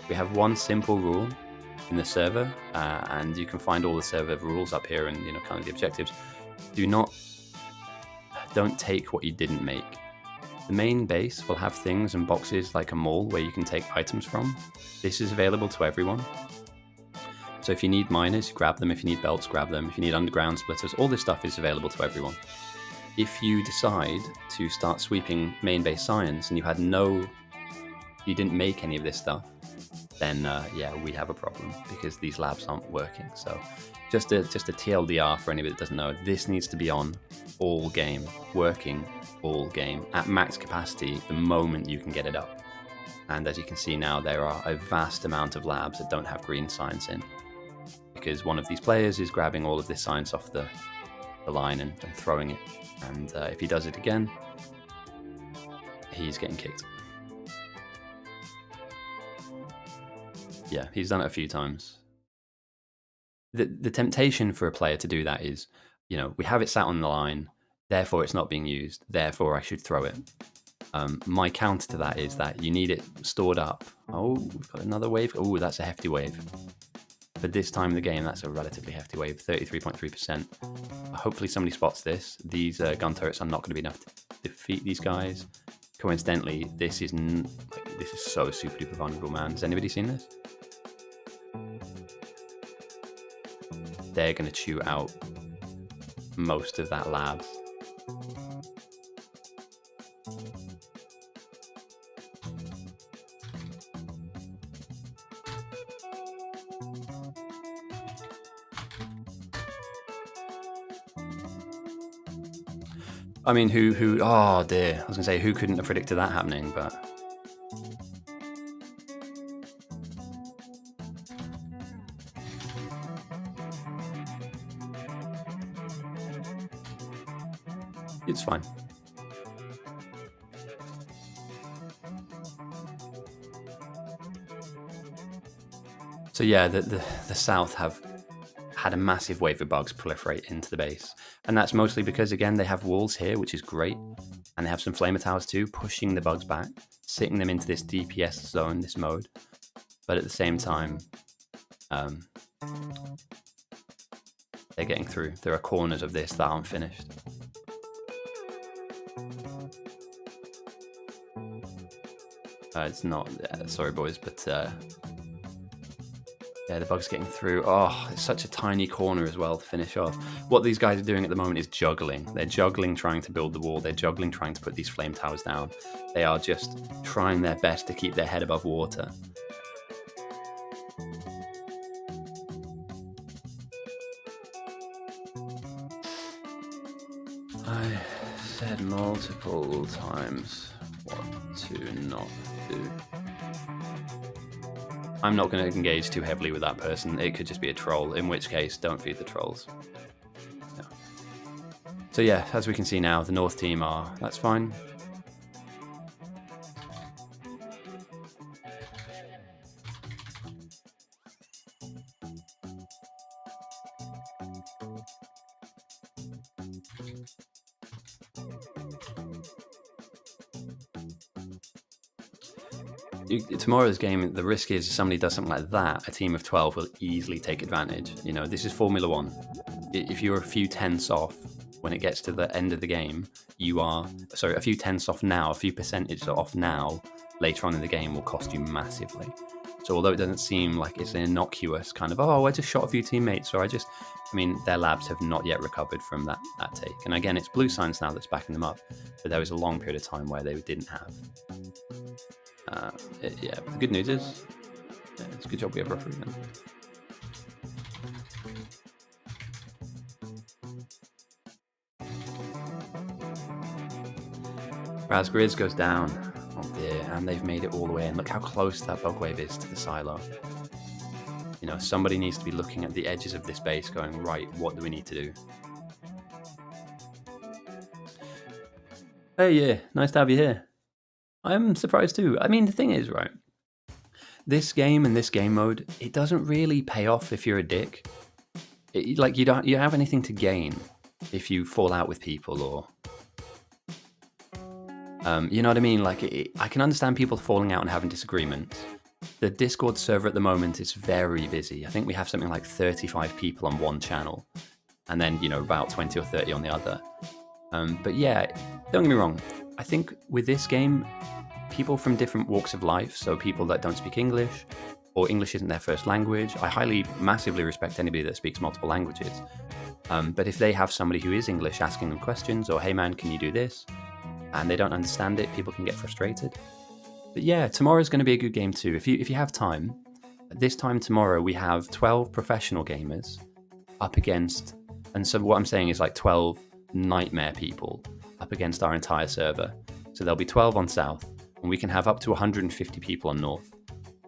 We have one simple rule in the server, and you can find all the server rules up here and kind of the objectives. Don't take what you didn't make. The main base will have things and boxes like a mall where you can take items from. This is available to everyone. So if you need miners, grab them. If you need belts, grab them. If you need underground splitters, all this stuff is available to everyone. If you decide to start sweeping main base science and you didn't make any of this stuff, then yeah, we have a problem because these labs aren't working. So just a TLDR for anybody that doesn't know, this needs to be on all game, working all game at max capacity the moment you can get it up. And as you can see now, there are a vast amount of labs that don't have green science in because one of these players is grabbing all of this science off the line and throwing it. And if he does it again, he's getting kicked. Yeah, he's done it a few times. The temptation for a player to do that is, we have it sat on the line, therefore it's not being used, therefore I should throw it. My counter to that is that you need it stored up. Oh, we've got another wave. Oh, that's a hefty wave. For this time of the game, that's a relatively hefty wave, 33.3%. Hopefully somebody spots this. These gun turrets are not going to be enough to defeat these guys. Coincidentally, this is so super duper vulnerable, man. Has anybody seen this? They're going to chew out most of that labs. I mean, oh dear, I was going to say, who couldn't have predicted that happening, but... It's fine. So yeah, the South have had a massive wave of bugs proliferate into the base. And that's mostly because, again, they have walls here, which is great. And they have some flamer towers too, pushing the bugs back, sitting them into this DPS zone, this mode. But at the same time, they're getting through. There are corners of this that aren't finished. It's not, sorry boys, but yeah, the bug's getting through. Oh, it's such a tiny corner as well to finish off. What these guys are doing at the moment is juggling. They're juggling trying to build the wall. They're juggling trying to put these flame towers down. They are just trying their best to keep their head above water. I said multiple times what to not do. I'm not going to engage too heavily with that person. It could just be a troll, in which case, don't feed the trolls. Yeah. So yeah, as we can see now, the North team are... That's fine. Tomorrow's game, the risk is if somebody does something like that, a team of 12 will easily take advantage. You know, this is Formula One. If you're a few tenths off when it gets to the end of the game, you are... Sorry, a few tenths off now, a few percentage off now, later on in the game will cost you massively. So although it doesn't seem like it's an innocuous kind of, oh, I just shot a few teammates, or I mean, their labs have not yet recovered from that take. And again, it's Blue Science now that's backing them up. But there was a long period of time where they didn't have. Yeah, the good news is, yeah, it's a good job we have referee now. Razgriz goes down. Oh dear, and they've made it all the way in. Look how close that bug wave is to the silo. You know, somebody needs to be looking at the edges of this base going, right, what do we need to do? Hey, yeah, nice to have you here. I'm surprised too. I mean, the thing is, right, this game and this game mode, it doesn't really pay off if you're a dick. Like, you don't have anything to gain if you fall out with people, or... you know what I mean? Like, I can understand people falling out and having disagreements. The Discord server at the moment is very busy. I think we have something like 35 people on one channel, and then, you know, about 20 or 30 on the other. But yeah, don't get me wrong. I think with this game, people from different walks of life, so people that don't speak English, or English isn't their first language, I massively respect anybody that speaks multiple languages. But if they have somebody who is English asking them questions, or hey man, can you do this? And they don't understand it, people can get frustrated. But yeah, tomorrow's going to be a good game too. If you have time, this time tomorrow we have 12 professional gamers up against, and so what I'm saying is like 12 nightmare people up against our entire server. So there'll be 12 on South, and we can have up to 150 people on North.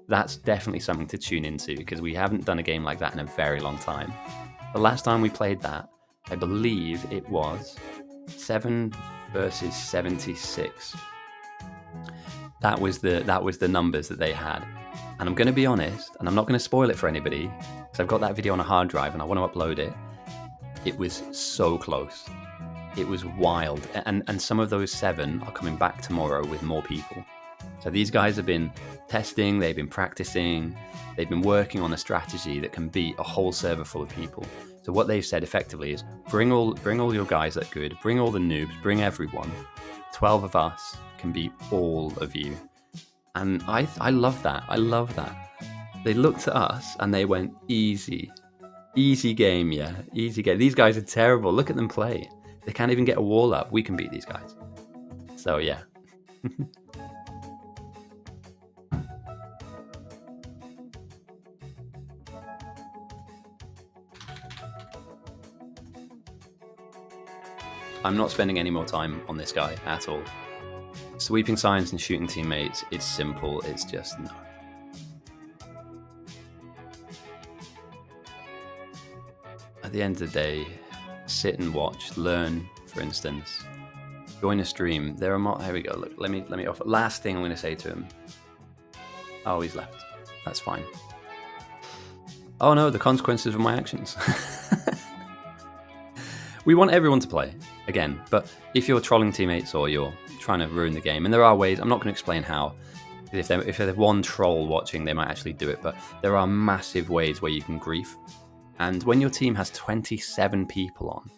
That's definitely something to tune into, because we haven't done a game like that in a very long time. The last time we played that, I believe it was 7 versus 76. That was the numbers that they had. And I'm going to be honest, and I'm not going to spoil it for anybody, because I've got that video on a hard drive and I want to upload it. It was so close. It was wild. And some of those 7 are coming back tomorrow with more people. So these guys have been testing, they've been practicing, they've been working on a strategy that can beat a whole server full of people. So what they've said effectively is, bring all your guys that good, bring all the noobs, bring everyone. 12 of us can beat all of you. And I love that. I love that. They looked at us and they went, easy. Easy game, yeah. Easy game. These guys are terrible. Look at them play. They can't even get a wall up. We can beat these guys. So yeah. I'm not spending any more time on this guy at all. Sweeping signs and shooting teammates, it's simple, it's just no. At the end of the day, sit and watch, learn, for instance. Join a stream. There are more. Here we go. Look, let me offer. Last thing I'm going to say to him. Oh, he's left. That's fine. Oh no, the consequences of my actions. We want everyone to play, again, but if you're trolling teammates or you're trying to ruin the game, and there are ways, I'm not going to explain how, if there's one troll watching, they might actually do it, but there are massive ways where you can grief. And when your team has 27 people on,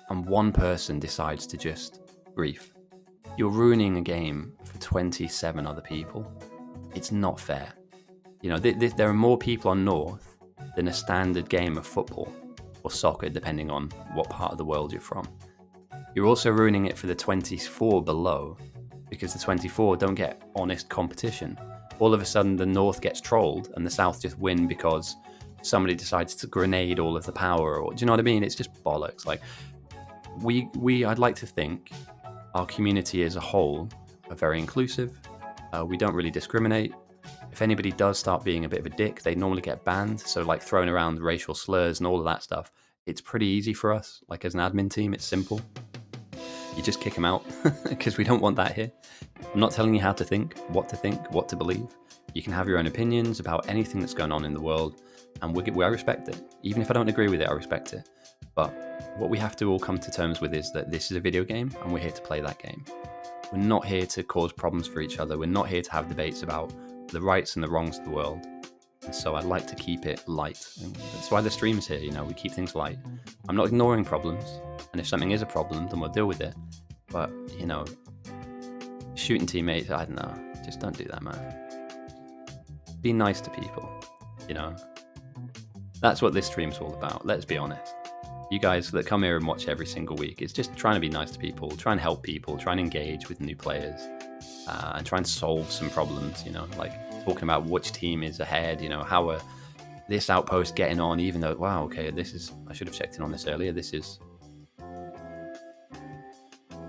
and one person decides to just grief, you're ruining a game for 27 other people. It's not fair. You know, there are more people on North than a standard game of football or soccer, depending on what part of the world you're from. You're also ruining it for the 24 below, because the 24 don't get honest competition. All of a sudden, the North gets trolled and the South just win because somebody decides to grenade all of the power, or do you know what I mean? It's just bollocks. Like, I'd like to think our community as a whole are very inclusive. We don't really discriminate. If anybody does start being a bit of a dick, they normally get banned. So like throwing around racial slurs and all of that stuff, it's pretty easy for us. Like as an admin team, it's simple. You just kick them out because we don't want that here. I'm not telling you how to think, what to believe. You can have your own opinions about anything that's going on in the world, and I respect it. Even if I don't agree with it, I respect it. But what we have to all come to terms with is that this is a video game, and we're here to play that game. We're not here to cause problems for each other. We're not here to have debates about the rights and the wrongs of the world. And so I'd like to keep it light. And that's why the stream's here, we keep things light. I'm not ignoring problems, and if something is a problem, then we'll deal with it. But, shooting teammates, I don't know, just don't do that, man. Be nice to people, That's what this stream's all about, let's be honest. You guys that come here and watch every single week, it's just trying to be nice to people, try and help people, try and engage with new players, and try and solve some problems, like talking about which team is ahead, how are this outpost getting on, even though, wow, okay, I should have checked in on this earlier,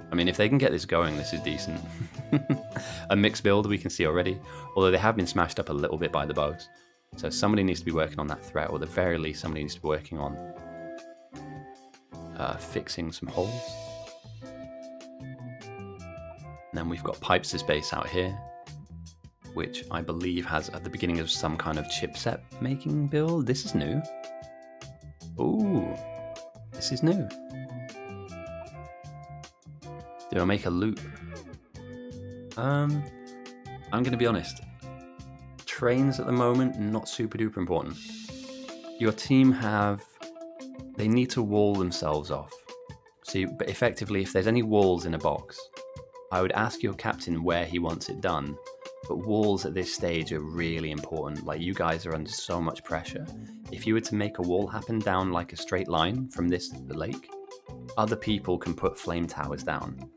I mean, if they can get this going, this is decent. A mixed build we can see already, although they have been smashed up a little bit by the bugs. So somebody needs to be working on that threat, or at the very least, somebody needs to be working on fixing some holes. And then we've got Pipes' base out here, which I believe has at the beginning of some kind of chipset making build. This is new. Ooh, this is new. Do I make a loop? I'm going to be honest. Trains at the moment, not super duper important. Your team they need to wall themselves off. But effectively, if there's any walls in a box, I would ask your captain where he wants it done. But walls at this stage are really important. Like, you guys are under so much pressure. If you were to make a wall happen down like a straight line from the lake, other people can put flame towers down.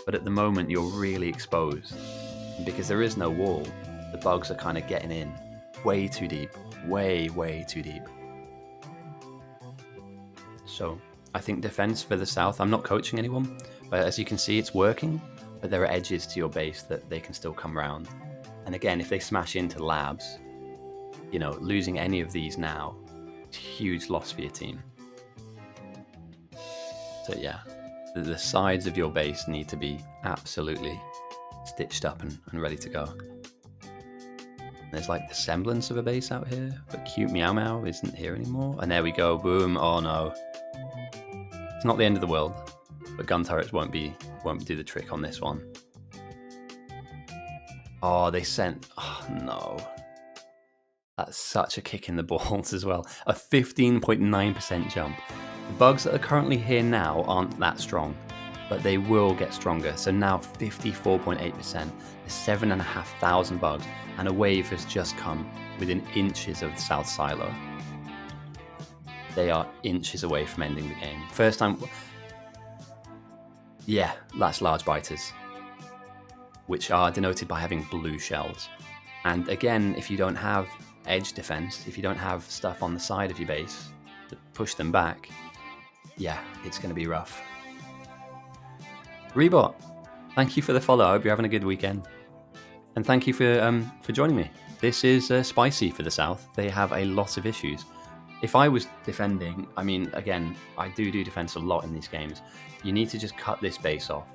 But at the moment, you're really exposed. And because there is no wall, the bugs are kind of getting in way too deep. Way, way too deep. So I think defense for the south, I'm not coaching anyone, but as you can see, it's working. But there are edges to your base that they can still come around. And again, if they smash into labs, losing any of these now, it's a huge loss for your team. So yeah. The sides of your base need to be absolutely stitched up and ready to go. There's like the semblance of a base out here, but cute Meow Meow isn't here anymore. And there we go, boom, oh no. It's not the end of the world, but gun turrets won't do the trick on this one. Oh, oh no. That's such a kick in the balls as well. A 15.9% jump. The bugs that are currently here now aren't that strong, but they will get stronger. So now 54.8%, there's 7,500 bugs, and a wave has just come within inches of the South Silo. They are inches away from ending the game. First time, yeah, that's large biters, which are denoted by having blue shells. And again, if you don't have edge defense, if you don't have stuff on the side of your base to push them back, yeah, it's going to be rough. Rebot, thank you for the follow. I hope you're having a good weekend. And thank you for joining me. This is spicy for the South. They have a lot of issues. If I was defending, I mean, again, I do defense a lot in these games. You need to just cut this base off.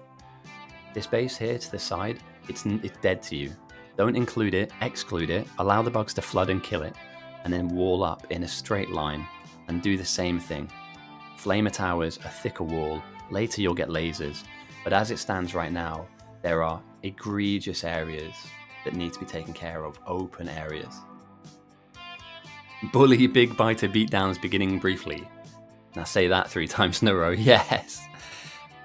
This base here to the side, it's dead to you. Don't include it, exclude it, allow the bugs to flood and kill it, and then wall up in a straight line and do the same thing. Flamer towers, a thicker wall, later you'll get lasers, but as it stands right now, there are egregious areas that need to be taken care of, open areas. Bully big biter beatdowns beginning briefly. Now say that 3 times in a row, yes!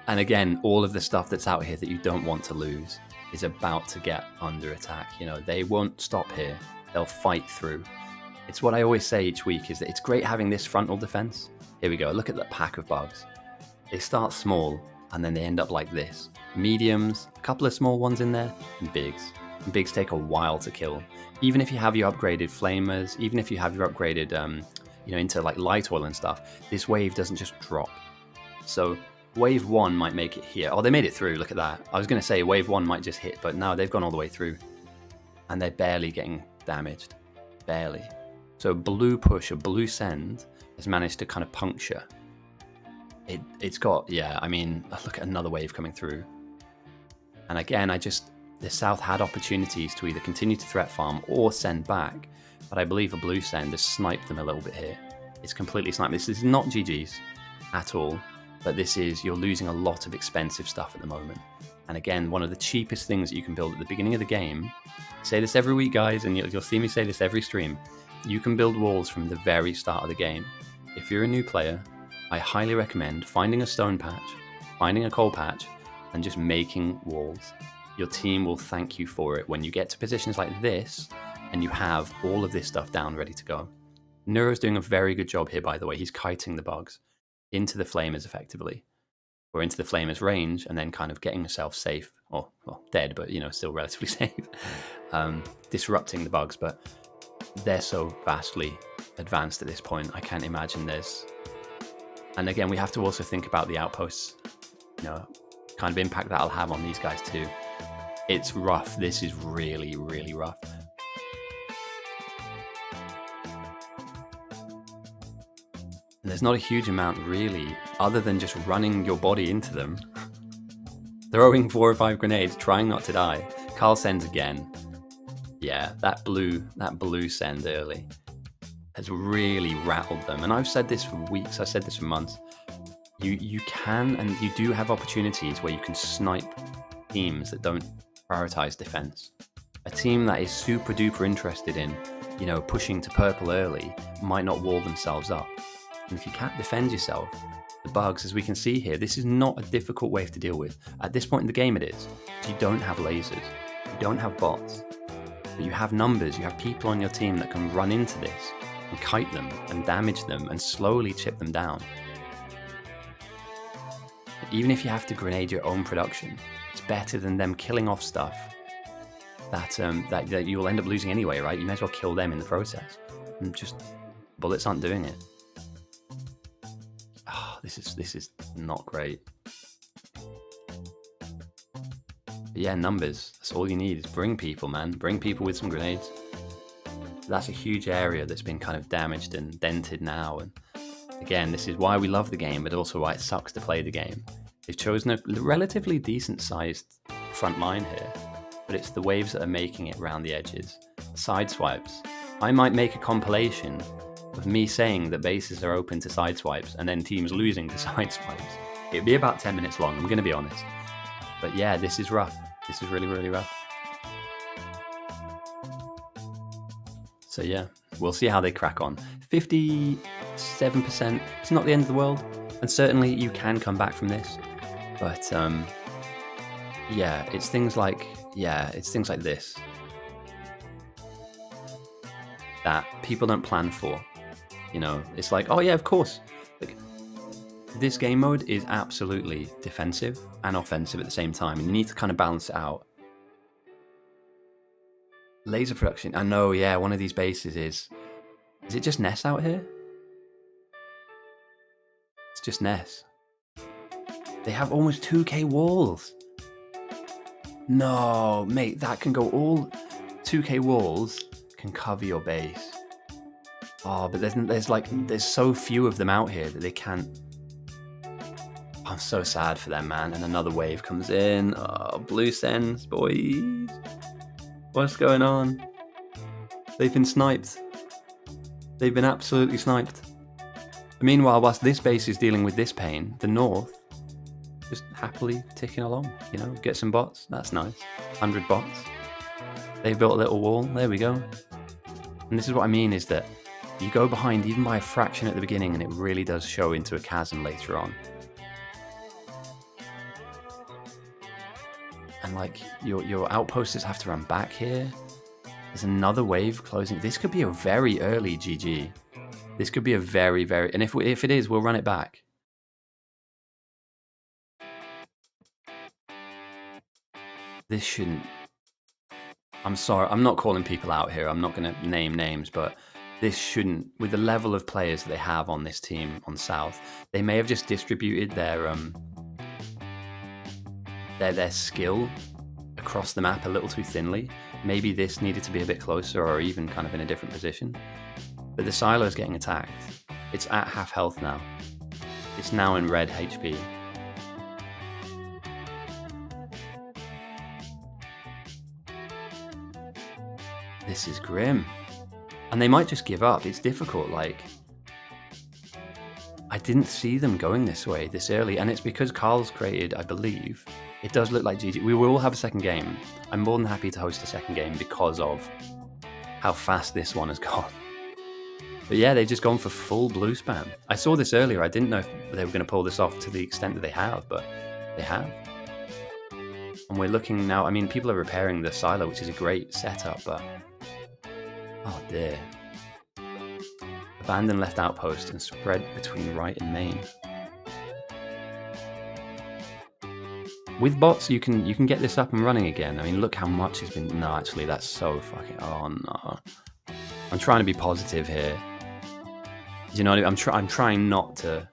And again, all of the stuff that's out here that you don't want to lose is about to get under attack. They won't stop here, they'll fight through. It's what I always say each week, is that it's great having this frontal defense. Here we go, look at that pack of bugs. They start small, and then they end up like this. Mediums, a couple of small ones in there, and bigs. And bigs take a while to kill. Even if you have your upgraded flamers, even if you have your upgraded, into like light oil and stuff, this wave doesn't just drop. So Wave 1 might make it here. Oh, they made it through. Look at that. I was going to say wave 1 might just hit, but no, they've gone all the way through. And they're barely getting damaged. Barely. So blue push, a blue send, has managed to kind of puncture. It's got, yeah, I mean, look at another wave coming through. And again, the South had opportunities to either continue to threat farm or send back, but I believe a blue send has sniped them a little bit here. It's completely sniped. This is not GG's at all, but you're losing a lot of expensive stuff at the moment. And again, one of the cheapest things that you can build at the beginning of the game, I say this every week, guys, and you'll see me say this every stream, you can build walls from the very start of the game. If you're a new player, I highly recommend finding a stone patch, finding a coal patch, and just making walls. Your team will thank you for it when you get to positions like this and you have all of this stuff down ready to go. Neuro's doing a very good job here, by the way. He's kiting the bugs into the flamers effectively, or into the flamers range, and then kind of getting himself safe, or well, dead, but still relatively safe, disrupting the bugs. But they're so vastly advanced at this point. I can't imagine there's. And again, we have to also think about the outposts, kind of impact that'll have on these guys too. It's rough. This is really, really rough. And there's not a huge amount really, other than just running your body into them. Throwing 4 or 5 grenades, trying not to die. Carl sends again. Yeah, that blue send early has really rattled them. And I've said this for weeks, I've said this for months. You can, and you do have opportunities where you can snipe teams that don't prioritize defense. A team that is super duper interested in, pushing to purple early might not wall themselves up. And if you can't defend yourself, the bugs, as we can see here, this is not a difficult wave to deal with. At this point in the game it is. You don't have lasers, you don't have bots, but you have numbers, you have people on your team that can run into this and kite them and damage them and slowly chip them down. Even if you have to grenade your own production, it's better than them killing off stuff that you'll end up losing anyway, right? You may as well kill them in the process. And just bullets aren't doing it. Oh, this is not great. But yeah, numbers. That's all you need is bring people, man. Bring people with some grenades. That's a huge area that's been kind of damaged and dented now. And again, this is why we love the game, but also why it sucks to play the game. They've chosen a relatively decent-sized front line here, but it's the waves that are making it around the edges. Side swipes. I might make a compilation of me saying that bases are open to side swipes and then teams losing to side swipes. It'd be about 10 minutes long, I'm going to be honest. But yeah, this is rough. This is really, really rough. So yeah, we'll see how they crack on. 57%, it's not the end of the world. And certainly you can come back from this. But yeah, it's things like this that people don't plan for. It's like, oh yeah, of course. Like, this game mode is absolutely defensive and offensive at the same time, and you need to kind of balance it out. Laser production. I know, yeah, one of these bases is it just Ness out here? It's just Ness. They have almost 2k walls. No, mate, that can go all 2k walls can cover your base. Oh, but there's so few of them out here that they can't. I'm so sad for them, man. And another wave comes in. Oh, blue sends, boys. What's going on? They've been sniped. They've been absolutely sniped. Meanwhile, whilst this base is dealing with this pain, the north just happily ticking along. Get some bots. That's nice. 100 bots. They've built a little wall. There we go. And this is what I mean, is that you go behind even by a fraction at the beginning and it really does show into a chasm later on. And like your outposts have to run back here. There's another wave closing. This could be a very early GG. This could be a very, very... And if it is, we'll run it back. This shouldn't... I'm sorry, I'm not calling people out here. I'm not going to name names, but this shouldn't... With the level of players that they have on this team on South, they may have just distributed their their skill across the map a little too thinly. Maybe this needed to be a bit closer or even kind of in a different position. But the silo is getting attacked. It's at half health now. It's now in red HP. This is grim. And they might just give up. It's difficult. Like, I didn't see them going this way this early. And it's because Carl's created, I believe, it does look like GG. We will have a second game. I'm more than happy to host a second game because of how fast this one has gone. But yeah, they've just gone for full blue spam. I saw this earlier. I didn't know if they were going to pull this off to the extent that they have, but they have. And we're looking now. I mean, people are repairing the silo, which is a great setup, but oh dear. Abandon left outpost and spread between right and main. With bots, you can get this up and running again. I mean, look how much has been. No, actually, that's so fucking. Oh no. I'm trying to be positive here. Do you know what I mean? I'm trying not to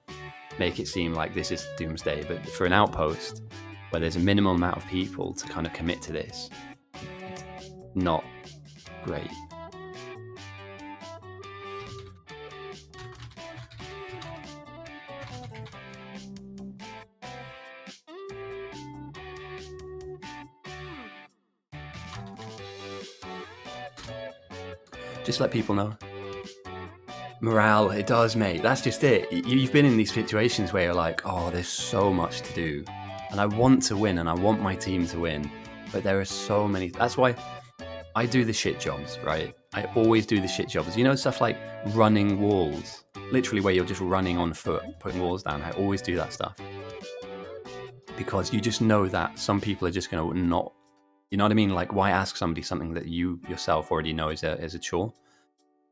make it seem like this is doomsday, but for an outpost where there's a minimal amount of people to kind of commit to this, it's not great. Just let people know. Morale, it does, mate. That's just it. You've been in these situations where you're like, oh, there's so much to do. And I want to win and I want my team to win. But there are so many. That's why I do the shit jobs, right? I always do the shit jobs. You know, stuff like running walls. Literally where you're just running on foot, putting walls down. I always do that stuff. Because you just know that some people are just going to not. You know what I mean? Like, why ask somebody something that you yourself already know is a chore?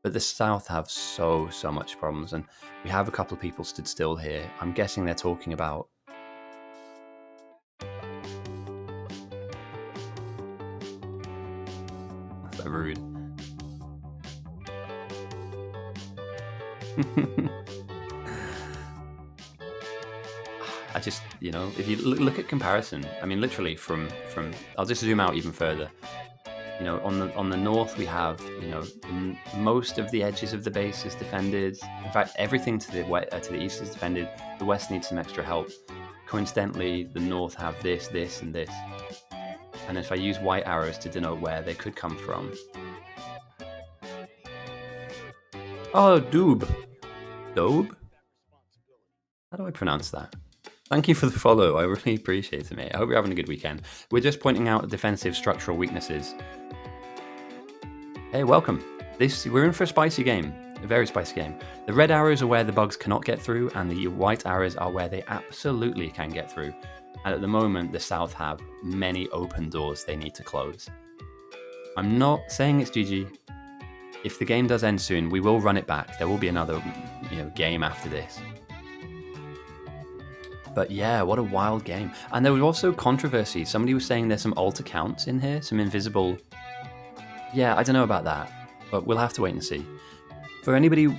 But the South have so much problems, and we have a couple of people stood still here. I'm guessing they're talking about. That's so rude. I just, you know, if you look at comparison, I mean, literally from I'll just zoom out even further. You know, on the north we have, you know, most of the edges of the base is defended. In fact, everything to the east is defended. The west needs some extra help. Coincidentally, the north have this, and this. And if I use white arrows to denote where they could come from. Oh, Doob. Dobe? How do I pronounce that? Thank you for the follow. I really appreciate it, mate. I hope you're having a good weekend. We're just pointing out defensive structural weaknesses. Hey, welcome. We're in for a spicy game, a very spicy game. The red arrows are where the bugs cannot get through, and the white arrows are where they absolutely can get through. And at the moment, the South have many open doors they need to close. I'm not saying it's GG. If the game does end soon, we will run it back. There will be another, game after this. But yeah, what a wild game. And there was also controversy. Somebody was saying there's some alt accounts in here, some invisible. Yeah, I don't know about that, but we'll have to wait and see. For anybody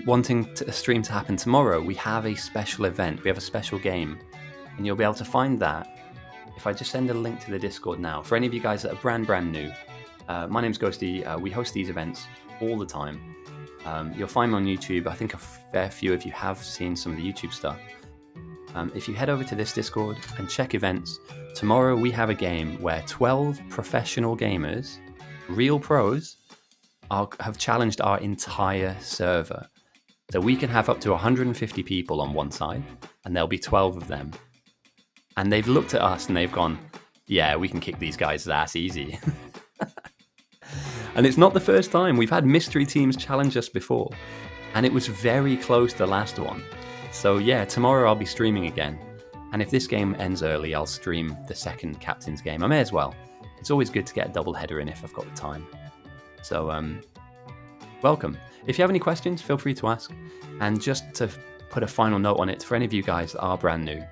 wanting a stream to happen tomorrow, we have a special event. We have a special game, and you'll be able to find that if I just send a link to the Discord now. For any of you guys that are brand new, my name's Ghosty. We host these events all the time. You'll find me on YouTube. I think a fair few of you have seen some of the YouTube stuff. If you head over to this Discord and check events, tomorrow we have a game where 12 professional gamers, real pros, have challenged our entire server. So we can have up to 150 people on one side, and there'll be 12 of them. And they've looked at us and they've gone, yeah, we can kick these guys' ass easy. And it's not the first time. We've had mystery teams challenge us before, and it was very close to the last one. So yeah, tomorrow I'll be streaming again. And if this game ends early, I'll stream the second captain's game. I may as well. It's always good to get a double header in if I've got the time. So, welcome. If you have any questions, feel free to ask. And just to put a final note on it, for any of you guys that are brand new,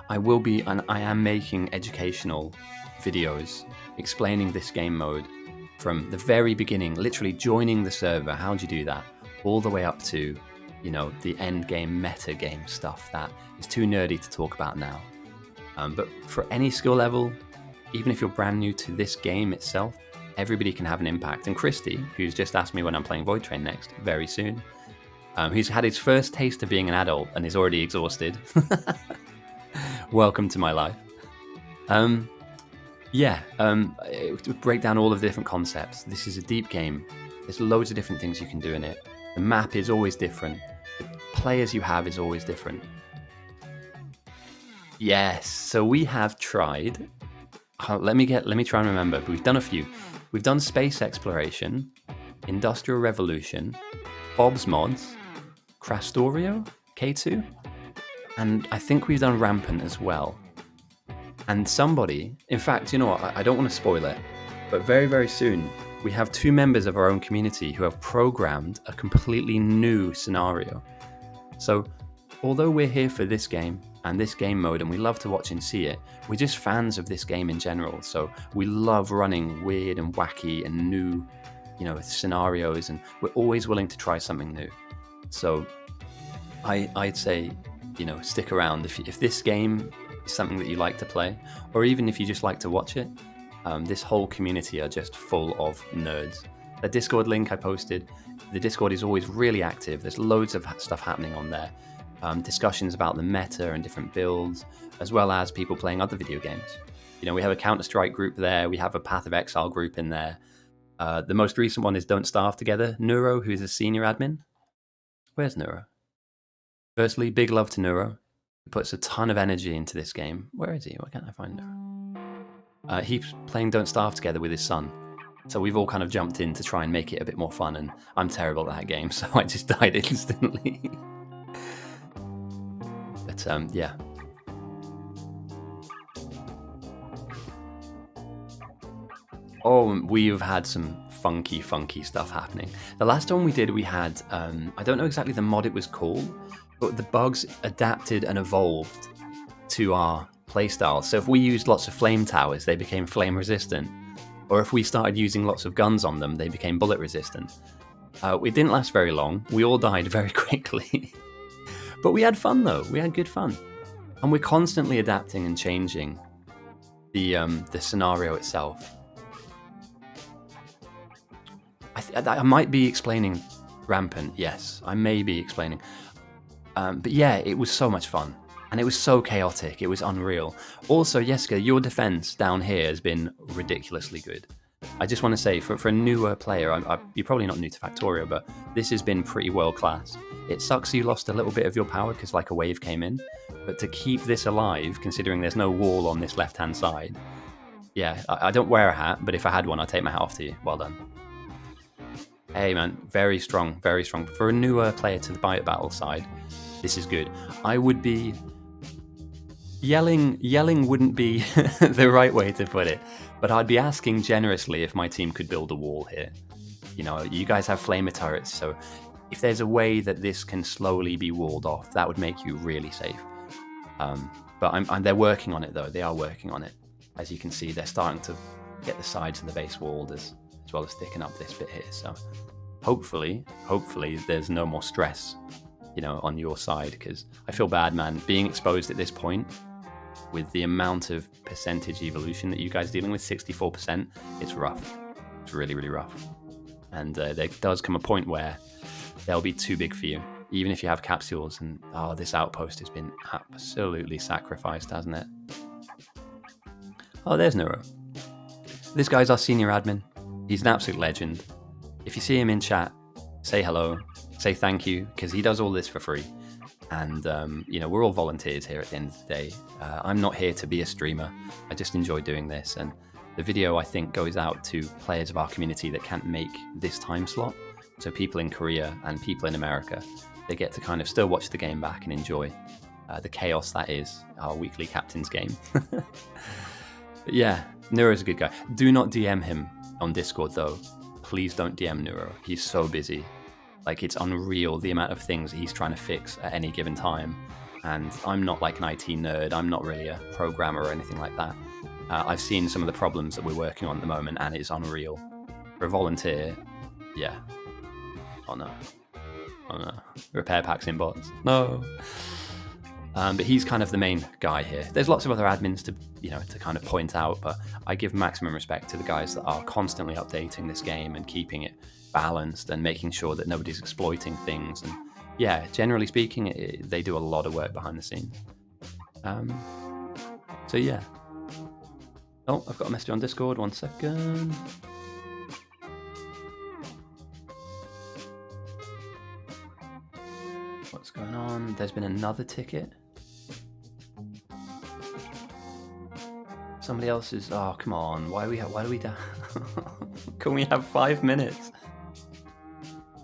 I am making educational videos explaining this game mode from the very beginning, literally joining the server. How do you do that? All the way up to, the end game, meta game stuff that is too nerdy to talk about now. But for any skill level, even if you're brand new to this game itself, everybody can have an impact. And Christy, who's just asked me when I'm playing Void Train next, very soon, who's had his first taste of being an adult and is already exhausted. Welcome to my life. To break down all of the different concepts. This is a deep game. There's loads of different things you can do in it. The map is always different. The players you have is always different. Yes, so we have tried. Let me try and remember. We've done a few. We've done space exploration, Industrial Revolution, Bob's Mods, Crastorio, K2, and I think we've done Rampant as well. And somebody, in fact, you know what? I don't want to spoil it, but very, very soon we have 2 members of our own community who have programmed a completely new scenario. So, although we're here for this game and this game mode and we love to watch and see it, we're just fans of this game in general. So we love running weird and wacky and new, scenarios, and we're always willing to try something new. So I'd say, stick around. If this game is something that you like to play, or even if you just like to watch it, this whole community are just full of nerds. The Discord link I posted, the Discord is always really active. There's loads of stuff happening on there. Discussions about the meta and different builds, as well as people playing other video games. We have a Counter-Strike group there. We have a Path of Exile group in there. The most recent one is Don't Starve Together. Neuro, who's a senior admin. Where's Neuro? Firstly, big love to Neuro. He puts a ton of energy into this game. Where is he? Why can't I find Neuro? He's playing Don't Starve Together with his son. So we've all kind of jumped in to try and make it a bit more fun, and I'm terrible at that game, so I just died instantly. But yeah. Oh, we've had some funky stuff happening. The last one we did, we had, I don't know exactly the mod it was called, but the bugs adapted and evolved to our playstyle. So if we used lots of flame towers, they became flame resistant. Or if we started using lots of guns on them, they became bullet resistant. It didn't last very long. We all died very quickly. But we had fun though. We had good fun. And we're constantly adapting and changing the scenario itself. I might be explaining Rampant, yes. I may be explaining. But yeah, it was so much fun. And it was so chaotic. It was unreal. Also, Jessica, your defense down here has been ridiculously good. I just want to say, for a newer player, you're probably not new to Factorio, but this has been pretty world class. It sucks you lost a little bit of your power because like a wave came in. But to keep this alive, considering there's no wall on this left-hand side, yeah, I don't wear a hat, but if I had one, I'd take my hat off to you. Well done. Hey man, very strong, very strong. For a newer player to the Bite Battle side, this is good. I would be... Yelling wouldn't be the right way to put it, but I'd be asking generously if my team could build a wall here. You guys have flamer turrets, so if there's a way that this can slowly be walled off, that would make you really safe. But they're working on it though. They are working on it. As you can see, they're starting to get the sides of the base walled as well as sticking up this bit here. So hopefully there's no more stress, on your side, because I feel bad, man, being exposed at this point with the amount of percentage evolution that you guys are dealing with, 64%, it's rough. It's really, really rough. And there does come a point where they'll be too big for you, even if you have capsules. And this outpost has been absolutely sacrificed, hasn't it? Oh, there's Neuro. This guy's our senior admin. He's an absolute legend. If you see him in chat, say hello, say thank you, because he does all this for free. And, we're all volunteers here at the end of the day. I'm not here to be a streamer. I just enjoy doing this. And the video, I think, goes out to players of our community that can't make this time slot. So people in Korea and people in America, they get to kind of still watch the game back and enjoy the chaos that is our weekly captain's game. But yeah, Neuro's a good guy. Do not DM him on Discord, though. Please don't DM Neuro. He's so busy. Like, it's unreal the amount of things he's trying to fix at any given time. And I'm not like an IT nerd. I'm not really a programmer or anything like that. I've seen some of the problems that we're working on at the moment, and it's unreal. For a volunteer, yeah. Oh no. Repair packs in bots. No. But he's kind of the main guy here. There's lots of other admins to kind of point out, but I give maximum respect to the guys that are constantly updating this game and keeping it balanced and making sure that nobody's exploiting things. And yeah, generally speaking, they do a lot of work behind the scenes. So yeah. Oh, I've got a message on Discord. 1 second. What's going on? There's been another ticket. Somebody else is. Oh, come on! Why do we? Can we have 5 minutes?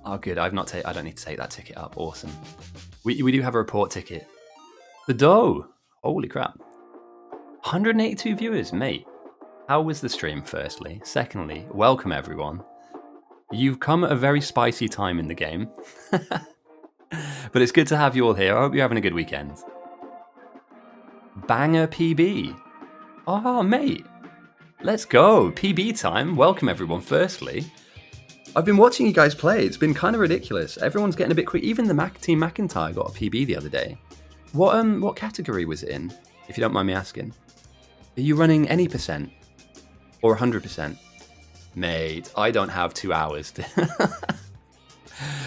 Oh, good. I don't need to take that ticket up. Awesome. We do have a report ticket. The dough. Holy crap! 182 viewers, mate. How was the stream? Firstly, secondly, welcome everyone. You've come at a very spicy time in the game, but it's good to have you all here. I hope you're having a good weekend. Banger PB. Oh, mate. Let's go. PB time. Welcome, everyone, firstly. I've been watching you guys play. It's been kind of ridiculous. Everyone's getting a bit quick. Even the Team McIntyre got a PB the other day. What category was it in, if you don't mind me asking? Are you running any percent? Or 100%? Mate, I don't have 2 hours.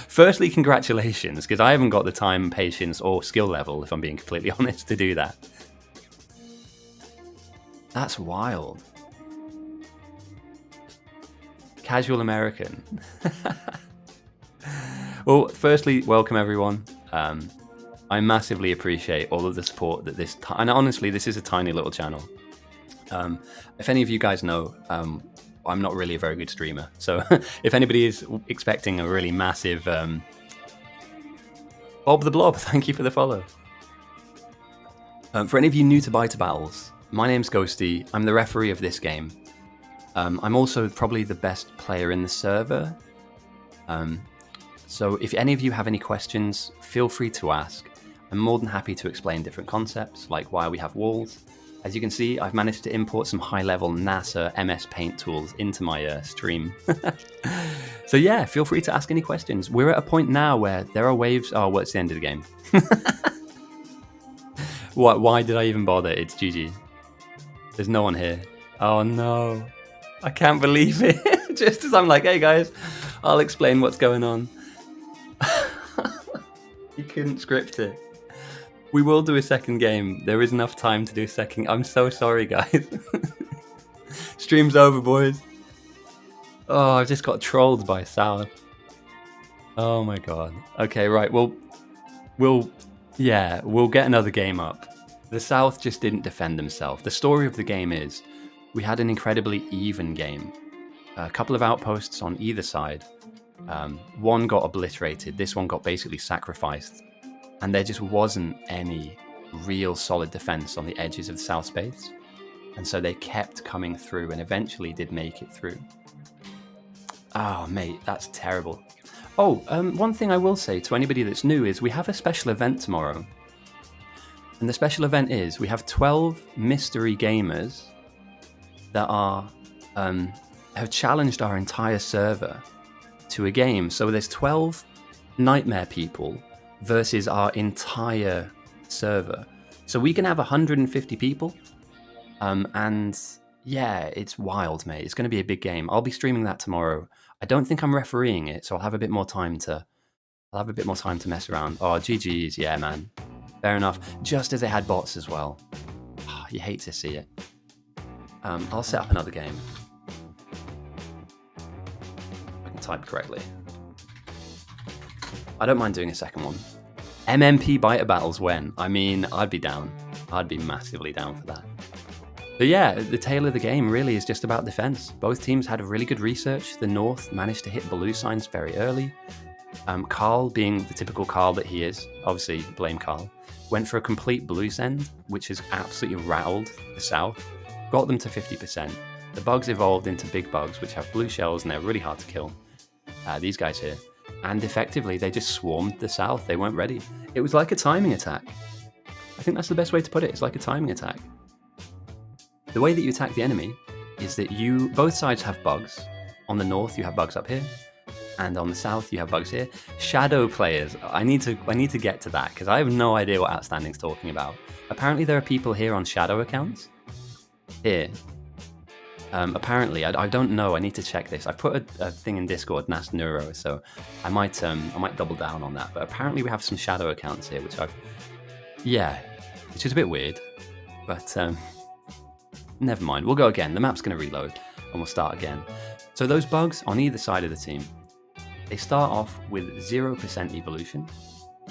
Firstly, congratulations, because I haven't got the time, patience, or skill level, if I'm being completely honest, to do that. That's wild. Casual American. Well, firstly, welcome everyone. I massively appreciate all of the support that and honestly, this is a tiny little channel. If any of you guys know, I'm not really a very good streamer. So if anybody is expecting a really massive Bob the Blob, thank you for the follow. For any of you new to Bite Battles, my name's Ghosty. I'm the referee of this game. I'm also probably the best player in the server. So if any of you have any questions, feel free to ask. I'm more than happy to explain different concepts, like why we have walls. As you can see, I've managed to import some high-level NASA MS Paint tools into my stream. So yeah, feel free to ask any questions. We're at a point now where there are waves. Oh, what's the end of the game? Why did I even bother? It's GG. There's no one here. Oh no. I can't believe it. Just as I'm like, hey guys, I'll explain what's going on. You couldn't script it. We will do a second game. There is enough time to do a second. I'm so sorry, guys. Stream's over, boys. Oh, I just got trolled by South. Oh my god. Okay, right. Well, we'll get another game up. The South just didn't defend themselves. The story of the game is we had an incredibly even game. A couple of outposts on either side. One got obliterated. This one got basically sacrificed. And there just wasn't any real solid defense on the edges of the South space. And so they kept coming through and eventually did make it through. Oh, mate, that's terrible. Oh, one thing I will say to anybody that's new is we have a special event tomorrow. And the special event is we have 12 mystery gamers that are have challenged our entire server to a game. So there's 12 nightmare people versus our entire server. So we can have 150 people. And yeah, it's wild, mate. It's going to be a big game. I'll be streaming that tomorrow. I don't think I'm refereeing it, so I'll have a bit more time to mess around. Oh, GG's, yeah, man. Fair enough. Just as they had bots as well. Oh, you hate to see it. I'll set up another game. I can type correctly. I don't mind doing a second one. MMP Biter Battles when? I mean, I'd be down. I'd be massively down for that. But yeah, the tale of the game really is just about defense. Both teams had a really good research. The North managed to hit blue signs very early. Carl, being the typical Carl that he is, obviously blame Carl, went for a complete blue send, which has absolutely rattled the South, got them to 50%. The bugs evolved into big bugs, which have blue shells and they're really hard to kill. These guys here. And effectively, they just swarmed the South. They weren't ready. It was like a timing attack. I think that's the best way to put it. It's like a timing attack. The way that you attack the enemy is that both sides have bugs. On the north, you have bugs up here. And on the south, you have bugs here. Shadow players. I need to get to that because I have no idea what Outstanding's talking about. Apparently, there are people here on shadow accounts. Here. Apparently, I don't know. I need to check this. I put a thing in Discord, Nas Neuro, so I might double down on that. But apparently, we have some shadow accounts here, which which is a bit weird. But never mind. We'll go again. The map's going to reload, and we'll start again. So those bugs on either side of the team, they start off with 0% evolution,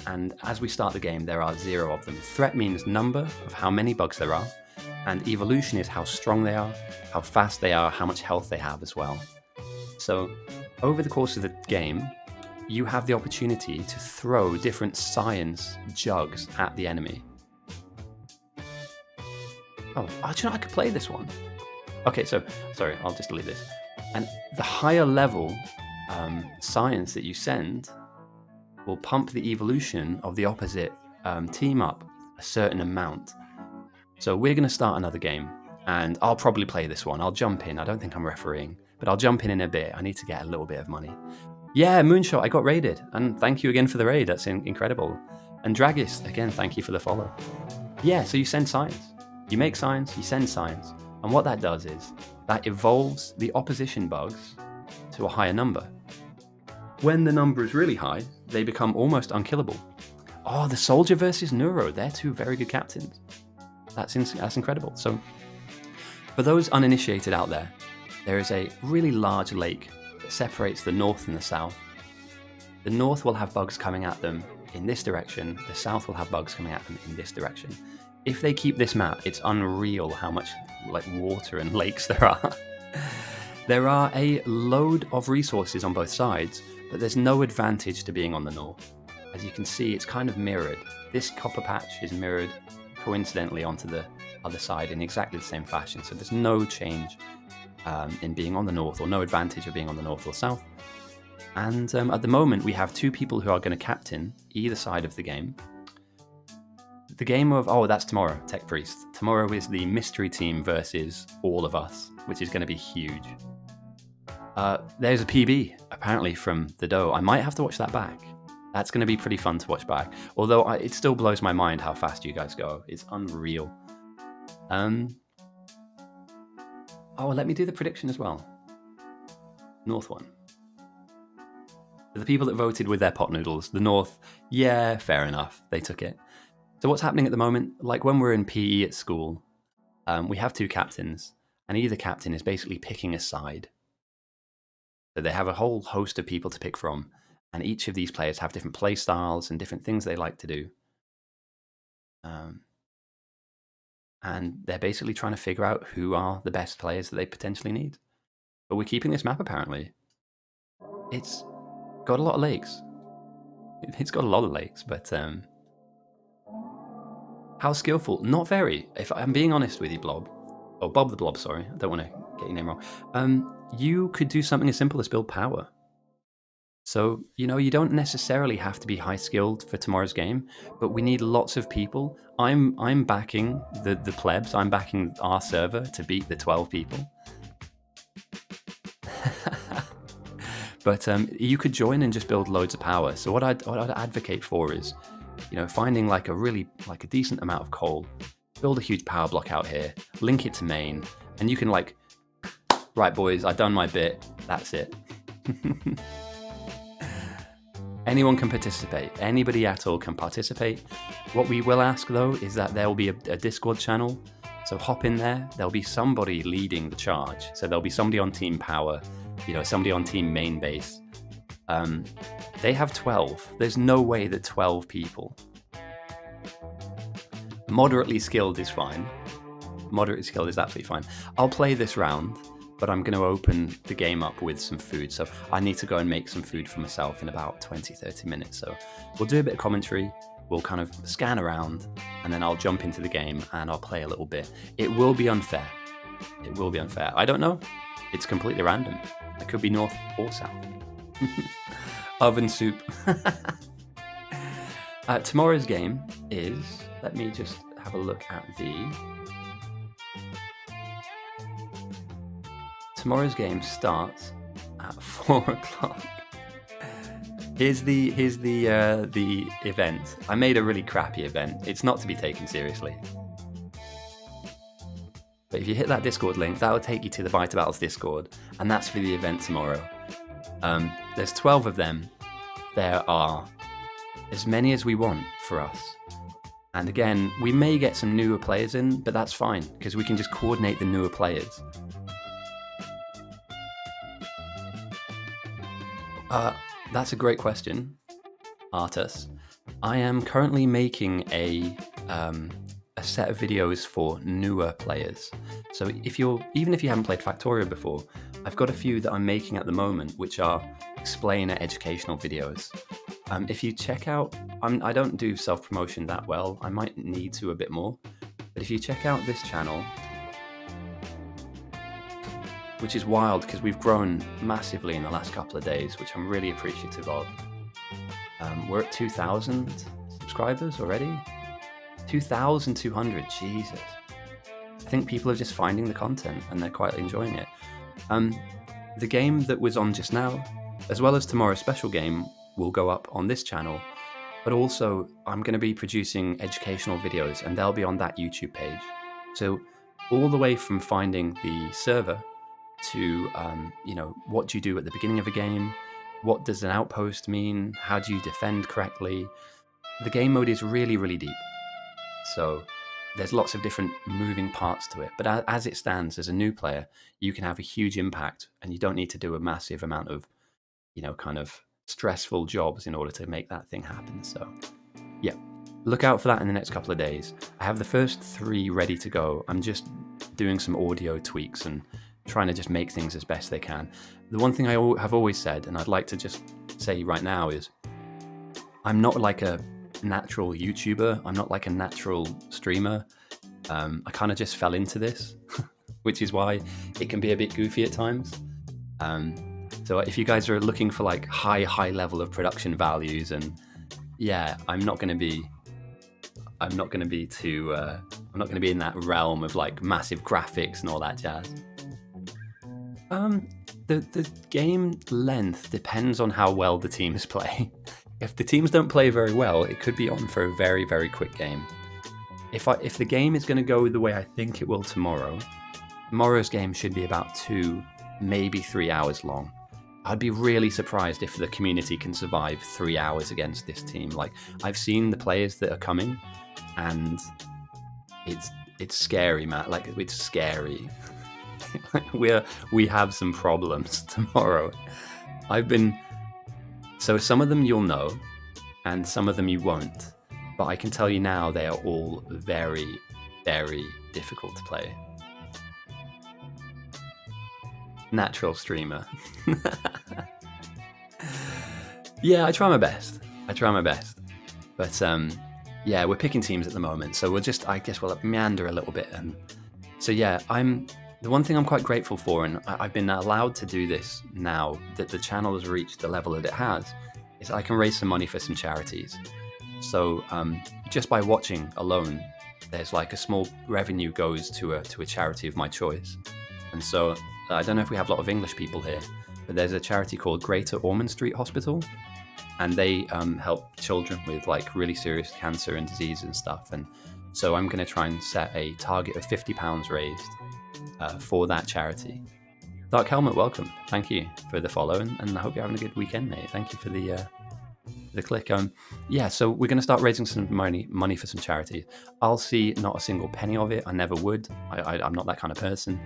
and as we start the game, there are 0 of them. Threat means number of how many bugs there are, and evolution is how strong they are, how fast they are, how much health they have as well. So over the course of the game, you have the opportunity to throw different science jugs at the enemy. Oh, actually, I could play this one. Okay, so, sorry, I'll just delete this. And the higher level science that you send will pump the evolution of the opposite team up a certain amount. So we're going to start another game, and I'll probably play this one. I'll jump in. I don't think I'm refereeing, but I'll jump in a bit. I need to get a little bit of money. Yeah, Moonshot, I got raided, and thank you again for the raid. That's incredible. And Dragis, again, thank you for the follow. Yeah, so you send science. You make science, you send science. And what that does is that evolves the opposition bugs to a higher number. When the number is really high, they become almost unkillable. Oh, the Soldier versus Neuro. They're 2 very good captains. That's incredible. So, for those uninitiated out there, there is a really large lake that separates the north and the south. The north will have bugs coming at them in this direction. The south will have bugs coming at them in this direction. If they keep this map, it's unreal how much water and lakes there are. There are a load of resources on both sides, but there's no advantage to being on the north. As you can see, it's kind of mirrored. This copper patch is mirrored coincidentally onto the other side in exactly the same fashion. So there's no change in being on the north, or no advantage of being on the north or south. And at the moment, we have 2 people who are going to captain either side of the game. The game of, that's tomorrow, Tech Priest. Tomorrow is the mystery team versus all of us, which is going to be huge. There's a PB, apparently, from the Doe. I might have to watch that back. That's going to be pretty fun to watch back. Although it still blows my mind how fast you guys go. It's unreal. Let me do the prediction as well. North one. The people that voted with their pot noodles, the North, yeah, fair enough. They took it. So what's happening at the moment, like when we're in PE at school, we have 2 captains, and either captain is basically picking a side. So they have a whole host of people to pick from, and each of these players have different play styles and different things they like to do. And they're basically trying to figure out who are the best players that they potentially need. But we're keeping this map, apparently. It's got a lot of lakes. It's got a lot of lakes, but how skillful? Not very. If I'm being honest with you, Blob. Oh, Bob the Blob, sorry. I don't want to get your name wrong. You could do something as simple as build power. So, you don't necessarily have to be high skilled for tomorrow's game, but we need lots of people. I'm backing the plebs. I'm backing our server to beat the 12 people. But you could join and just build loads of power. So what I'd advocate for is, finding a decent amount of coal, build a huge power block out here, link it to main, and you can right boys, I've done my bit, that's it. Anyone can participate. Anybody at all can participate. What we will ask though is that there will be a Discord channel. So hop in there. There'll be somebody leading the charge. So there'll be somebody on team power, somebody on team main base. They have 12. There's no way that 12 people. Moderately skilled is fine. Moderately skilled is absolutely fine. I'll play this round, but I'm going to open the game up with some food. So I need to go and make some food for myself in about 20-30 minutes. So we'll do a bit of commentary. We'll kind of scan around, and then I'll jump into the game and I'll play a little bit. It will be unfair. It will be unfair. I don't know. It's completely random. It could be north or south. Oven soup. Tomorrow's game is, let me just have a look at tomorrow's game starts at 4 o'clock. Here's the event. I made a really crappy event. It's not to be taken seriously. But if you hit that Discord link, that will take you to the Bite Battles Discord, and that's for the event tomorrow. There's 12 of them. There are as many as we want for us. And again, we may get some newer players in, but that's fine, because we can just coordinate the newer players. That's a great question, Artus. I am currently making a set of videos for newer players. So even if you haven't played Factorio before, I've got a few that I'm making at the moment, which are explainer educational videos. If you check out, I don't do self-promotion that well. I might need to a bit more. But if you check out this channel, which is wild because we've grown massively in the last couple of days, which I'm really appreciative of. We're at 2,000 subscribers already. 2,200, Jesus. I think people are just finding the content and they're quite enjoying it. The game that was on just now, as well as tomorrow's special game, will go up on this channel. But also, I'm going to be producing educational videos and they'll be on that YouTube page. So all the way from finding the server to, what do you do at the beginning of a game? What does an outpost mean? How do you defend correctly? The game mode is really, really deep. So there's lots of different moving parts to it. But as it stands, as a new player, you can have a huge impact and you don't need to do a massive amount of, kind of stressful jobs in order to make that thing happen. So yeah, look out for that in the next couple of days. I have the first 3 ready to go. I'm just doing some audio tweaks and trying to just make things as best they can. The one thing I have always said, and I'd like to just say right now, is I'm not like a natural YouTuber. I'm not like a natural streamer. I kind of just fell into this, which is why it can be a bit goofy at times. So if you guys are looking for like high level of production values, and yeah, I'm not going to be in that realm of like massive graphics and all that jazz. The game length depends on how well the teams play. If the teams don't play very well, it could be on for a very, very quick game. If the game is going to go the way I think it will tomorrow's game should be about 2, maybe 3 hours long. I'd be really surprised if the community can survive 3 hours against this team. Like, I've seen the players that are coming, and it's scary, Matt. Like, it's scary. we have some problems tomorrow. So some of them you'll know, and some of them you won't. But I can tell you now, they are all very, very difficult to play. Natural streamer. Yeah, I try my best. But yeah, we're picking teams at the moment, so I guess we'll meander a little bit. And so yeah, the one thing I'm quite grateful for, and I've been allowed to do this now that the channel has reached the level that it has, is I can raise some money for some charities. So just by watching alone, there's like a small revenue goes to a charity of my choice. And so I don't know if we have a lot of English people here, but there's a charity called Greater Ormond Street Hospital, and they help children with like really serious cancer and disease and stuff. And so I'm going to try and set a target of £50 raised for that charity. Dark Helmet, welcome. Thank you for the follow, and I hope you're having a good weekend, mate. Thank you for the click. Yeah, so we're going to start raising some money for some charities. I'll see not a single penny of it. I never would. I'm not that kind of person.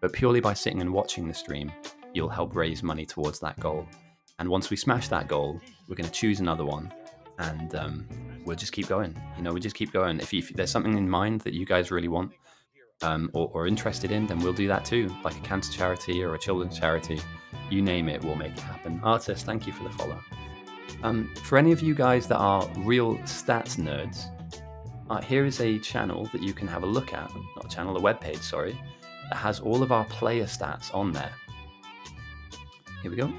But purely by sitting and watching the stream, you'll help raise money towards that goal. And once we smash that goal, we're going to choose another one, and we'll just keep going. We just keep going. If there's something in mind that you guys really want, or interested in, then we'll do that too, like a cancer charity or a children's charity. You name it, we'll make it happen. Artist, thank you for the follow. For any of you guys that are real stats nerds, here is a channel that you can have a look at. Not a channel, a webpage, sorry, that has all of our player stats on there. Here we go.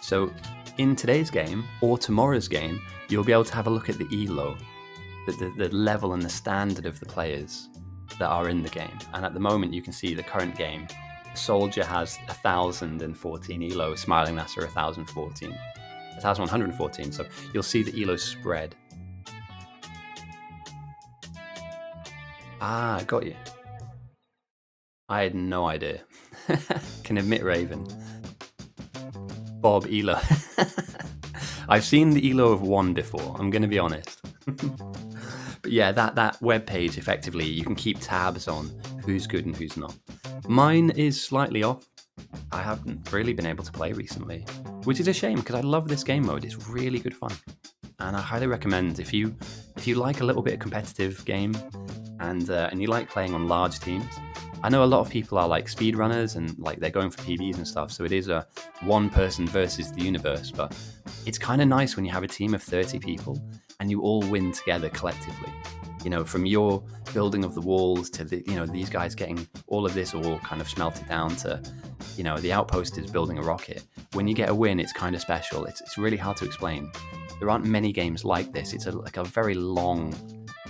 So in today's game, or tomorrow's game, you'll be able to have a look at the ELO, the level and the standard of the players that are in the game. And at the moment, you can see the current game. Soldier has 1,014 ELO, Smiling Nasser 1,014. 1,114. So you'll see the elos spread. Ah, got you. I had no idea. Can admit Raven. Bob Elo. I've seen the Elo of 1 before, I'm going to be honest. But yeah, that web page, effectively, you can keep tabs on who's good and who's not. Mine is slightly off. I haven't really been able to play recently, which is a shame because I love this game mode. It's really good fun. And I highly recommend if you like a little bit of competitive game and you like playing on large teams. I know a lot of people are like speedrunners and like they're going for PBs and stuff, so it is a one person versus the universe, but it's kind of nice when you have a team of 30 people and you all win together collectively. You know, from your building of the walls to the, you know, these guys getting all of this all kind of smelted down to, you know, the outpost is building a rocket. When you get a win, it's kind of special. It's really hard to explain. There aren't many games like this. It's like a very long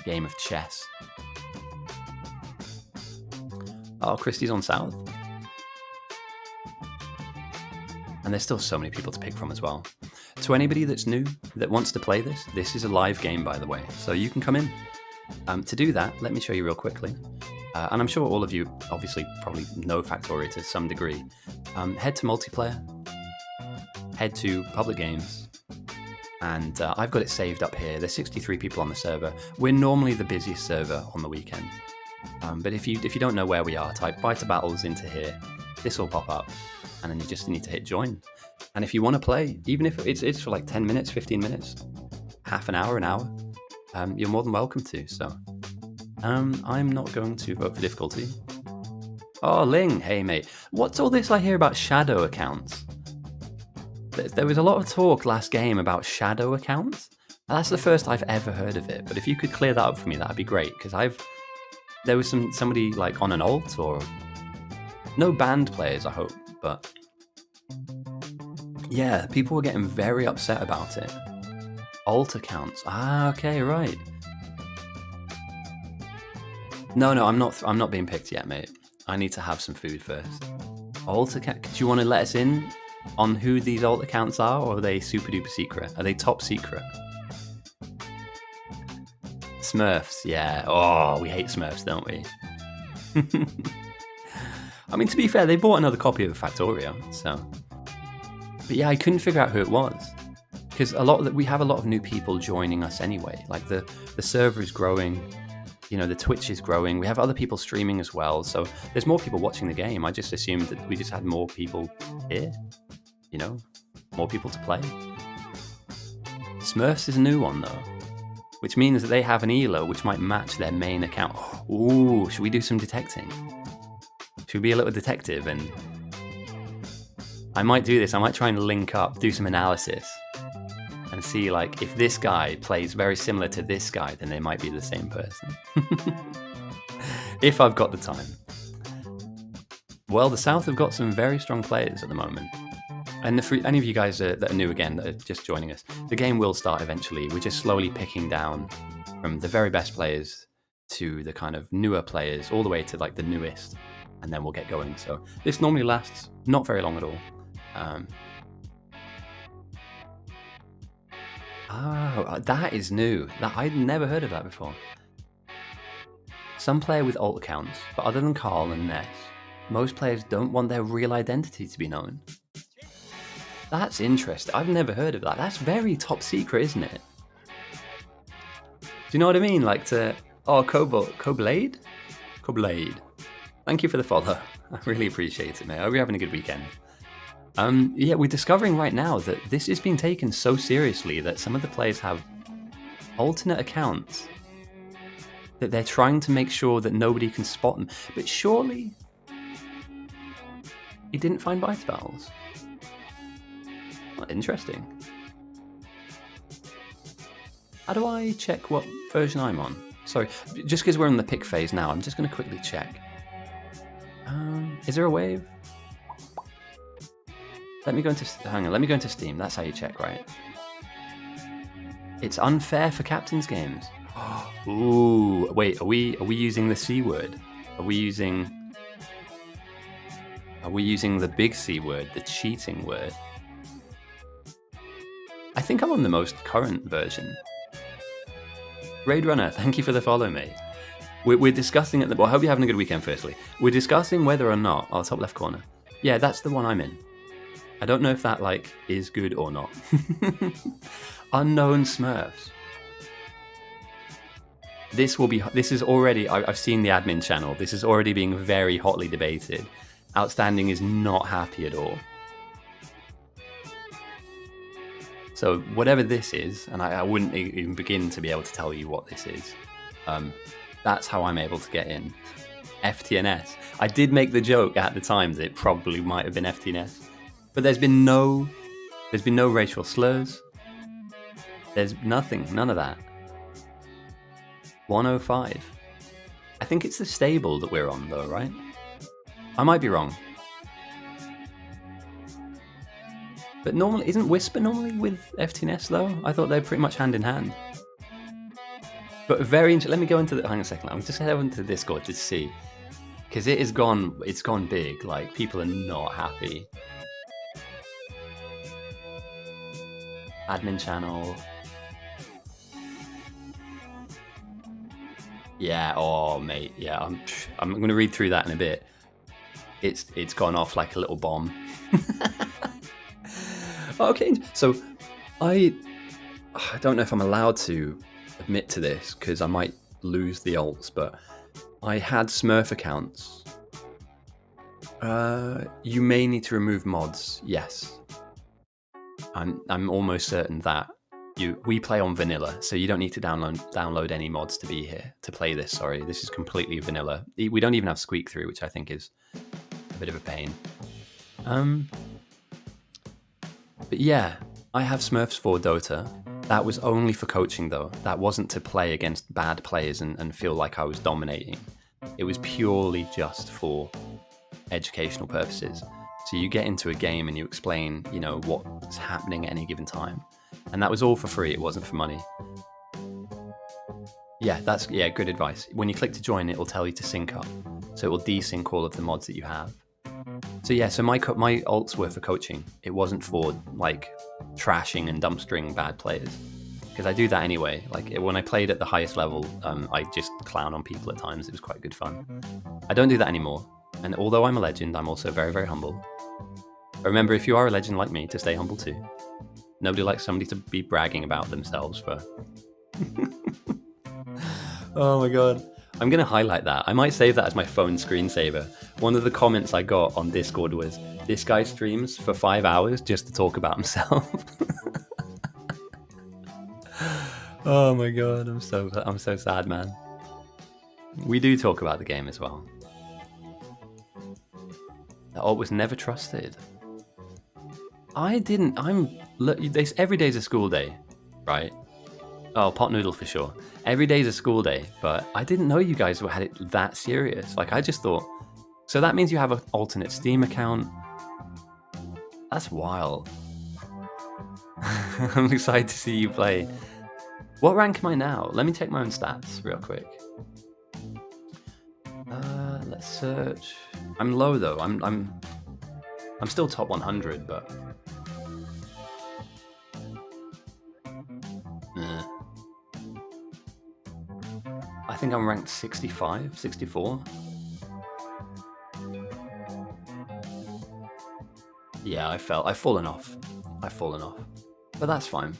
game of chess. Oh, Christie's on South. And there's still so many people to pick from as well. To anybody that's new, that wants to play this is a live game, by the way, so you can come in. To do that, let me show you real quickly. And I'm sure all of you obviously probably know Factorio to some degree. Head to multiplayer, head to public games, and I've got it saved up here. There's 63 people on the server. We're normally the busiest server on the weekend. But if you don't know where we are, type Bite of Battles into here. This will pop up, and then you just need to hit join. And if you want to play, even if it's for like 10 minutes, 15 minutes, half an hour, you're more than welcome to. So I'm not going to vote for difficulty. Oh, Ling, hey mate. What's all this I hear about shadow accounts? There was a lot of talk last game about shadow accounts. And that's the first I've ever heard of it. But if you could clear that up for me, that'd be great, because there was somebody like on an alt, or no banned players, I hope, but yeah, people were getting very upset about it. Alt accounts. Ah, okay, right. No, I'm not being picked yet, mate. I need to have some food first. Alt account. Do you want to let us in on who these alt accounts are, or are they super duper secret? Are they top secret? Smurfs, yeah. Oh, we hate Smurfs, don't we? I mean, to be fair, they bought another copy of Factorio, so. But yeah, I couldn't figure out who it was, because we have a lot of new people joining us anyway. Like the server is growing, you know, the Twitch is growing. We have other people streaming as well, so there's more people watching the game. I just assumed that we just had more people here, you know, more people to play. Smurfs is a new one though, which means that they have an elo which might match their main account. Ooh, should we do some detecting? Should we be a little detective? And I might do this. I might try and link up, do some analysis, and see like if this guy plays very similar to this guy, then they might be the same person. If I've got the time. Well, the South have got some very strong players at the moment. And for any of you guys that are new again, that are just joining us, the game will start eventually. We're just slowly picking down from the very best players to the kind of newer players, all the way to like the newest, and then we'll get going. So this normally lasts not very long at all. Oh, that is new. I'd never heard of that before. Some player with alt accounts, but other than Carl and Ness, most players don't want their real identity to be known. That's interesting. I've never heard of that. That's very top secret, isn't it? Do you know what I mean? Like Coblade? Thank you for the follow. I really appreciate it, mate. I hope you're having a good weekend. Yeah, we're discovering right now that this is being taken so seriously that some of the players have alternate accounts that they're trying to make sure that nobody can spot them. But surely he didn't find Bite Battles. Oh, interesting. How do I check what version I'm on? Sorry, just because we're in the pick phase now, I'm just going to quickly check. Is there a wave? Let me go into Steam. That's how you check, right? It's unfair for captain's games. Ooh, wait, are we using the C word? Are we using the big C word, the cheating word? I think I'm on the most current version. Raid Runner, thank you for the follow, mate. We're discussing at the... Well, I hope you're having a good weekend, firstly. We're discussing whether or not... Oh, top left corner. Yeah, that's the one I'm in. I don't know if that, like, is good or not. Unknown Smurfs. This is already... I've seen the admin channel. This is already being very hotly debated. Outstanding is not happy at all. So whatever this is, and I wouldn't even begin to be able to tell you what this is, that's how I'm able to get in. FTNS. I did make the joke at the time that it probably might have been FTNS, but there's been no racial slurs. There's nothing, none of that. 105. I think it's the stable that we're on though, right? I might be wrong. But normally, isn't Whisper normally with FTNS though? I thought they're pretty much hand in hand. But very interesting. Let me go into the... Hang on a second. I'm just head over into the Discord to see. Because it's gone big. Like, people are not happy. Admin channel. Yeah, oh mate, yeah. I'm going to read through that in a bit. It's gone off like a little bomb. Okay, so I don't know if I'm allowed to admit to this because I might lose the alts, but I had Smurf accounts. You may need to remove mods. Yes, I'm almost certain that we play on vanilla, so you don't need to download any mods to be here to play this. Sorry, this is completely vanilla. We don't even have squeak through, which I think is a bit of a pain. But yeah, I have Smurfs for Dota. That was only for coaching though. That wasn't to play against bad players and feel like I was dominating. It was purely just for educational purposes. So you get into a game and you explain, you know, what's happening at any given time. And that was all for free, it wasn't for money. Yeah, good advice. When you click to join, it will tell you to sync up. So it will desync all of the mods that you have. So yeah, so my alts were for coaching. It wasn't for like trashing and dumpstering bad players, because I do that anyway. Like when I played at the highest level, I just clown on people at times. It was quite good fun. I don't do that anymore. And although I'm a legend, I'm also very, very humble. But remember, if you are a legend like me, to stay humble too. Nobody likes somebody to be bragging about themselves for... Oh my god. I'm going to highlight that. I might save that as my phone screensaver. One of the comments I got on Discord was, this guy streams for 5 hours just to talk about himself. Oh my god, I'm so sad, man. We do talk about the game as well. The ult was never trusted. Every day's a school day, right? Oh, pot noodle for sure. Every day's a school day, but I didn't know you guys had it that serious. Like, I just thought... So that means you have an alternate Steam account? That's wild. I'm excited to see you play. What rank am I now? Let me check my own stats real quick. Let's search. I'm low though. I'm still top 100, but... I think I'm ranked 65, 64. Yeah, I've fallen off. But that's fine.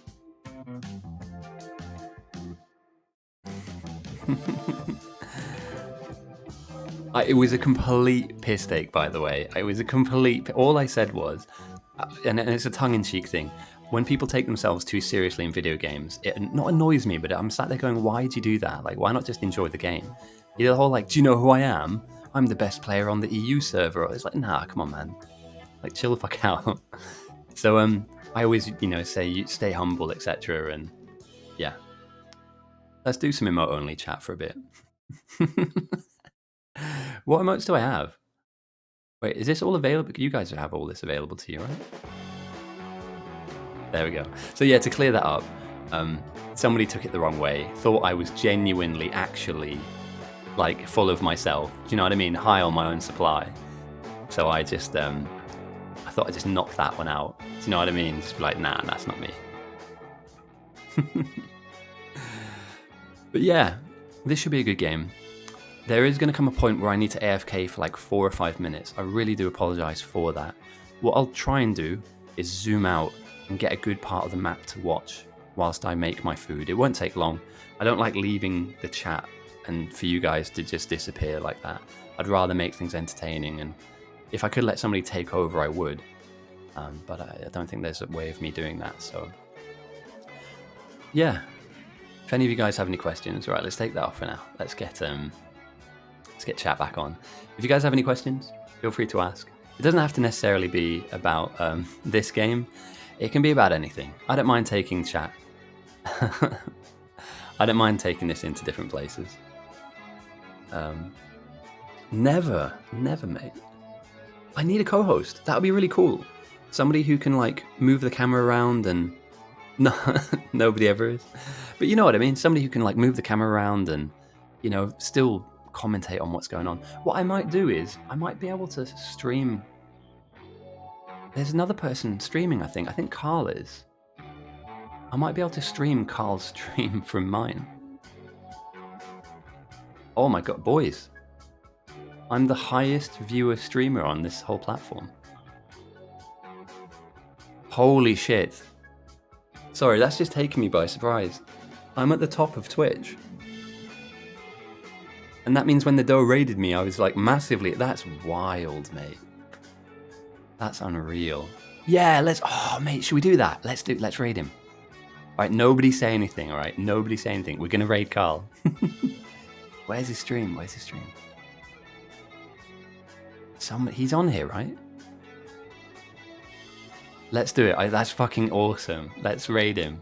It was a complete piss take, by the way. It was a complete... All I said was, and it's a tongue-in-cheek thing, when people take themselves too seriously in video games, it not annoys me, but I'm sat there going, why do you do that? Like, why not just enjoy the game? You know, the whole, like, do you know who I am? I'm the best player on the EU server. It's like, nah, come on, man. Like, chill the fuck out. So, I always, say, you stay humble, etc. And, yeah. Let's do some emote-only chat for a bit. What emotes do I have? Wait, is this all available? You guys have all this available to you, right? There we go. So yeah, to clear that up, somebody took it the wrong way, thought I was genuinely, actually, like, full of myself. Do you know what I mean? High on my own supply. So I just, I thought I'd just knock that one out. Do you know what I mean? Just be like, nah, that's not me. But yeah, this should be a good game. There is going to come a point where I need to AFK for like 4 or 5 minutes. I really do apologise for that. What I'll try and do is zoom out and get a good part of the map to watch whilst I make my food. It won't take long. I don't like leaving the chat and for you guys to just disappear like that. I'd rather make things entertaining, and if I could let somebody take over, I would. But I don't think there's a way of me doing that. So yeah, if any of you guys have any questions, right, let's take that off for now. Let's get chat back on. If you guys have any questions, feel free to ask. It doesn't have to necessarily be about this game. It can be about anything. I don't mind taking chat. I don't mind taking this into different places. Never, mate. I need a co-host. That would be really cool. Somebody who can like move the camera around and no, nobody ever is. But you know what I mean? Somebody who can like move the camera around and, you know, still commentate on what's going on. What I might do is I might be able to stream. There's another person streaming, I think. I think Carl is. I might be able to stream Carl's stream from mine. Oh my god, boys. I'm the highest viewer streamer on this whole platform. Holy shit. Sorry, that's just taken me by surprise. I'm at the top of Twitch. And that means when the dough raided me, I was like massively. That's wild, mate. That's unreal. Yeah, oh, mate, should we do that? Let's raid him. All right, nobody say anything, all right? Nobody say anything. We're going to raid Carl. Where's his stream? He's on here, right? Let's do it. That's fucking awesome. Let's raid him.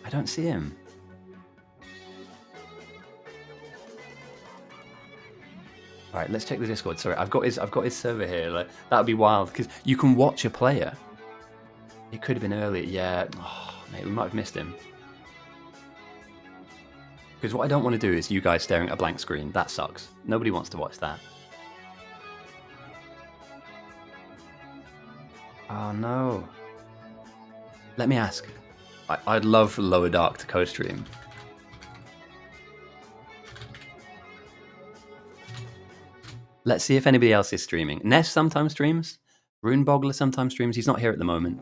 I don't see him. All right, let's check the Discord. Sorry, I've got his server here. Like, that would be wild because you can watch a player. It could have been earlier. Yeah, oh, mate, we might have missed him. Because what I don't want to do is you guys staring at a blank screen. That sucks. Nobody wants to watch that. Oh no. Let me ask. I'd love for Lower Dark to co-stream. Let's see if anybody else is streaming. Ness sometimes streams. Runebogler sometimes streams. He's not here at the moment.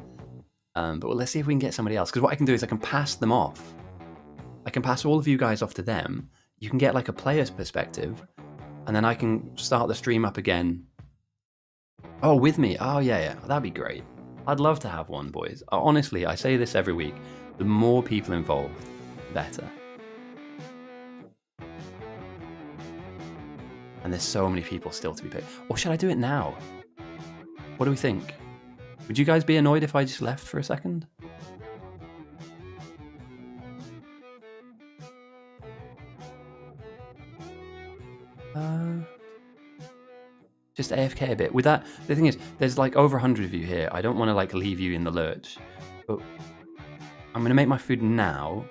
But let's see if we can get somebody else. Because what I can do is I can pass them off. I can pass all of you guys off to them. You can get like a player's perspective. And then I can start the stream up again. Oh, with me? Oh, yeah. That'd be great. I'd love to have one, boys. Honestly, I say this every week. The more people involved, the better. And there's so many people still to be picked. Or should I do it now? What do we think? Would you guys be annoyed if I just left for a second? Just AFK a bit. With that, the thing is, there's like over 100 of you here. I don't want to like leave you in the lurch. But I'm going to make my food now.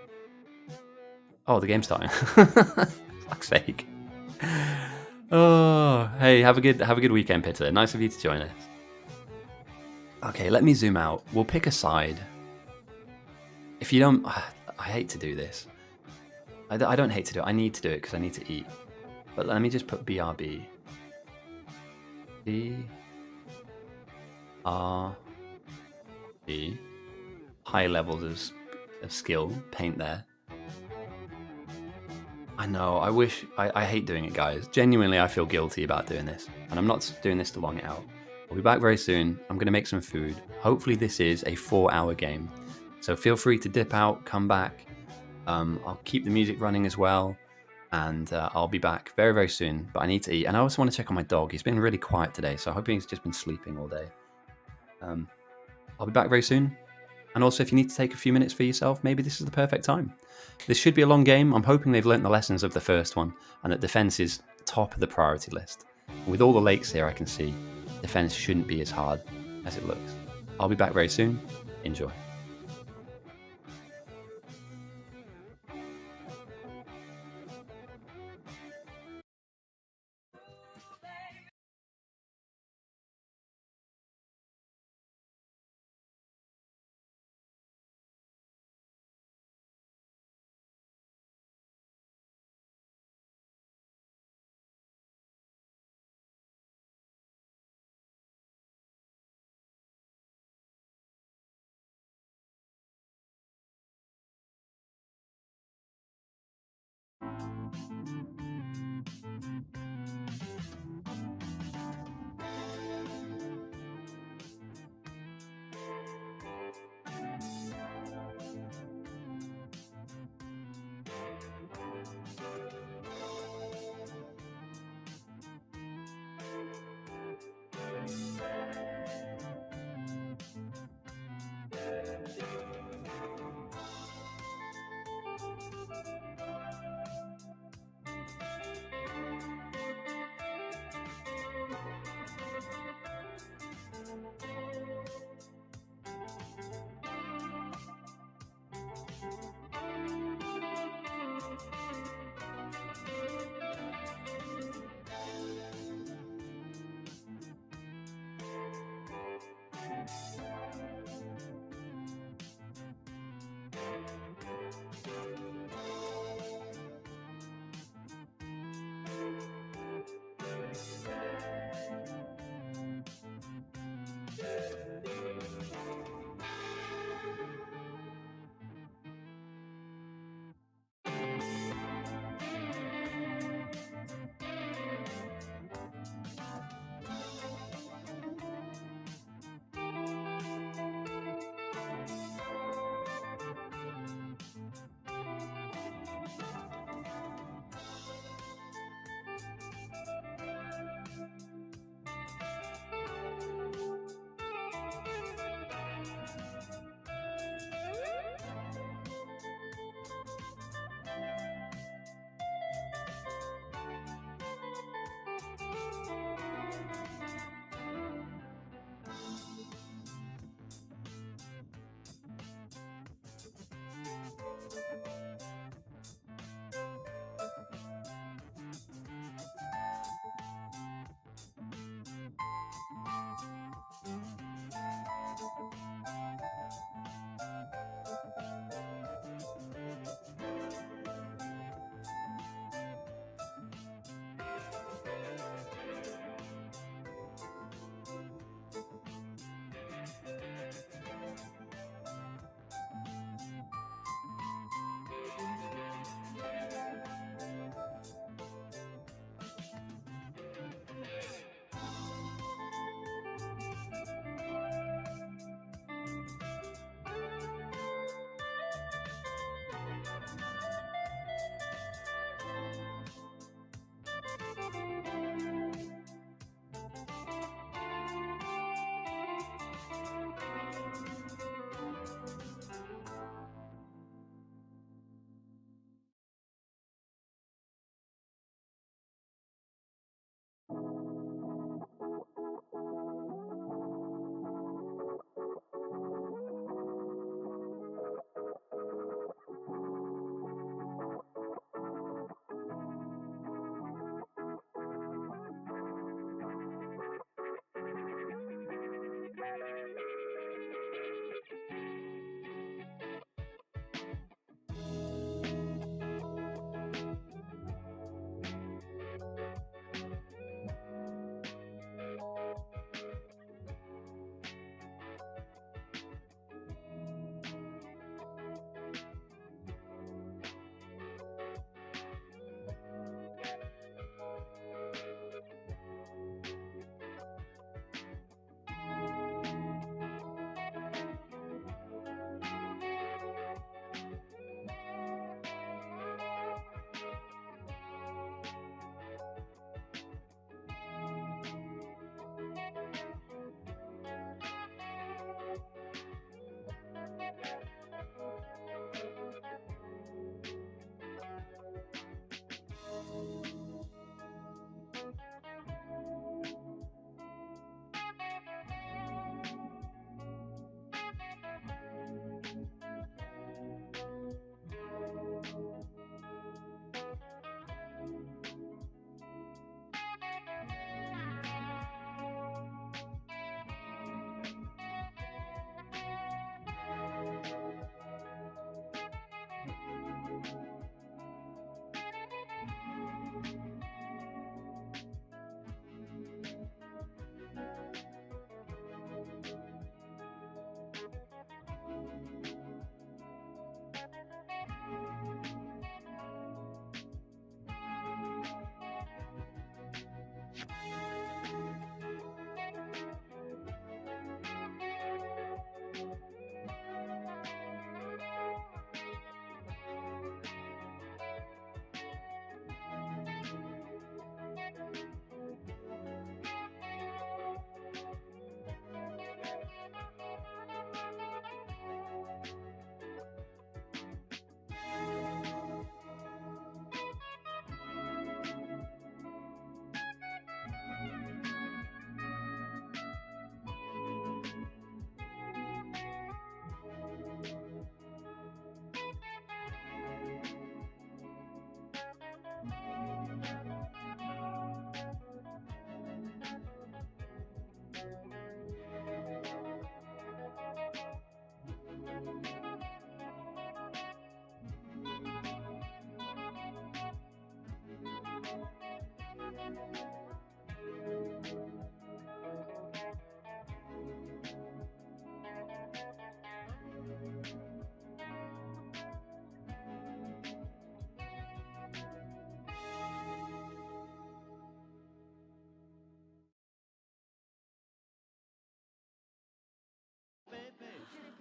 Oh, the game's starting. Fuck's sake. Oh, hey, have a good weekend, Pitter. Nice of you to join us. Okay, let me zoom out. We'll pick a side. If you don't, I hate to do this. I don't hate to do it. I need to do it because I need to eat. But let me just put BRB. BRB. High levels of skill. Paint there. I know. I hate doing it, guys. Genuinely, I feel guilty about doing this. And I'm not doing this to long it out. I'll be back very soon. I'm going to make some food. Hopefully this is a 4-hour game. So feel free to dip out, come back. I'll keep the music running as well. And I'll be back very, very soon. But I need to eat. And I also want to check on my dog. He's been really quiet today. So I hope he's just been sleeping all day. I'll be back very soon. And also, if you need to take a few minutes for yourself, maybe this is the perfect time. This should be a long game. I'm hoping they've learnt the lessons of the first one and that defense is top of the priority list. And with all the lakes here, I can see defense shouldn't be as hard as it looks. I'll be back very soon. Enjoy.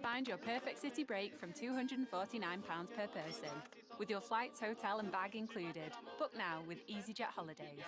Find your perfect city break from £249 per person, with your flights, hotel and bag included. Book now with EasyJet Holidays.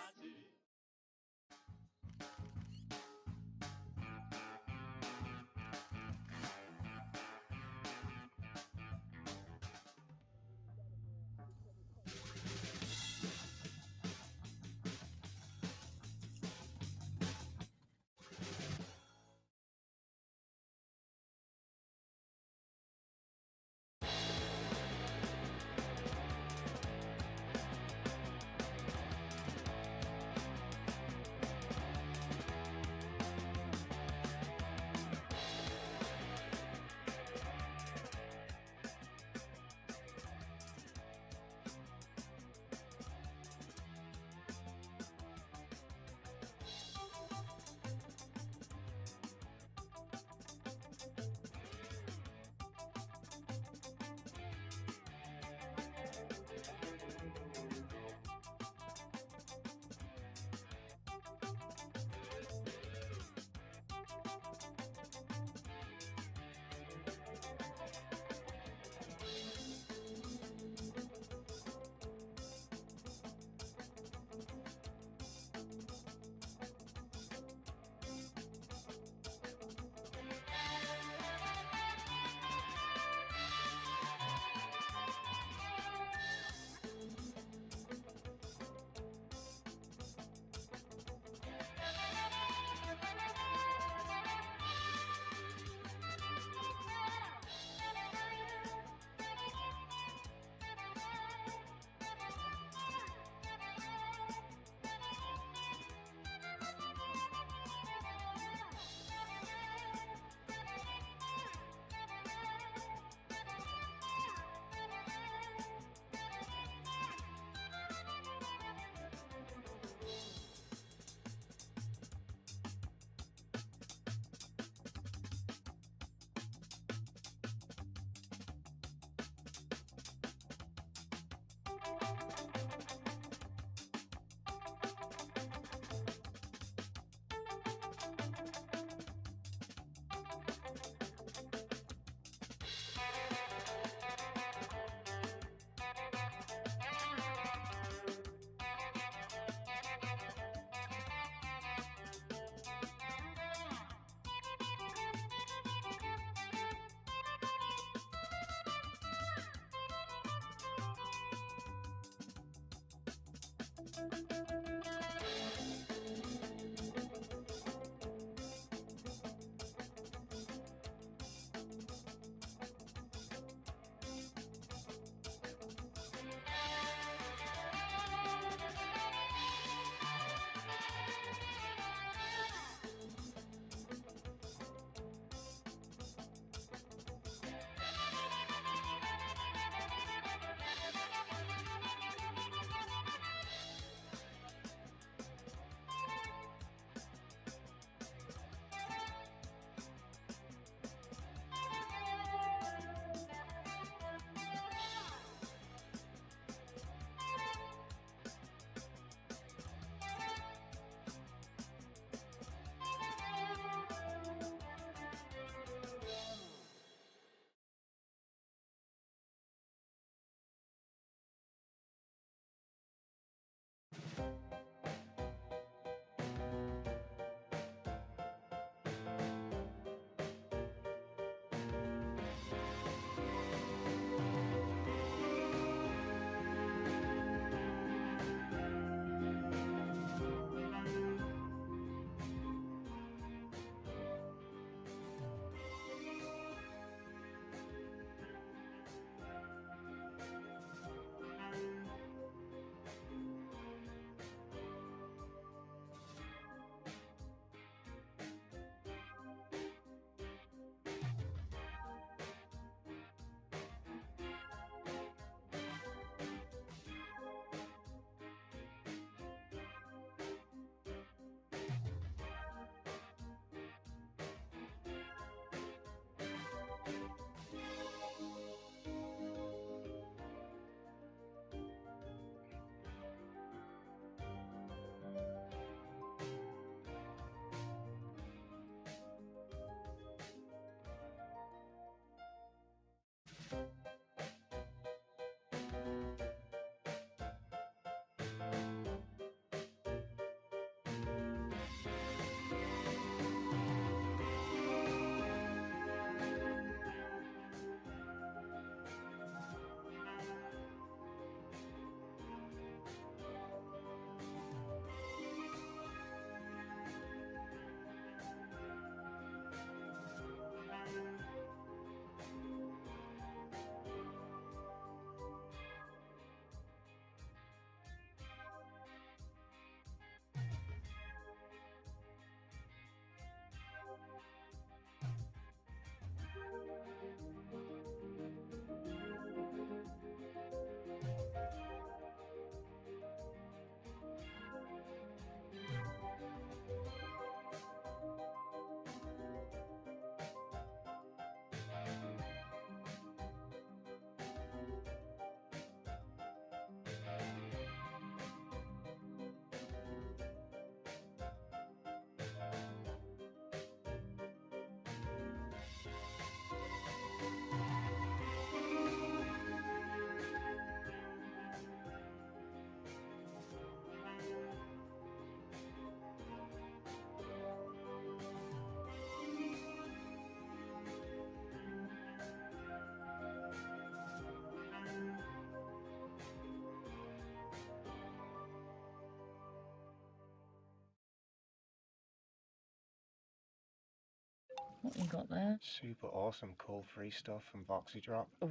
What you got there? Super awesome cool free stuff from Boxy Drop. Oh.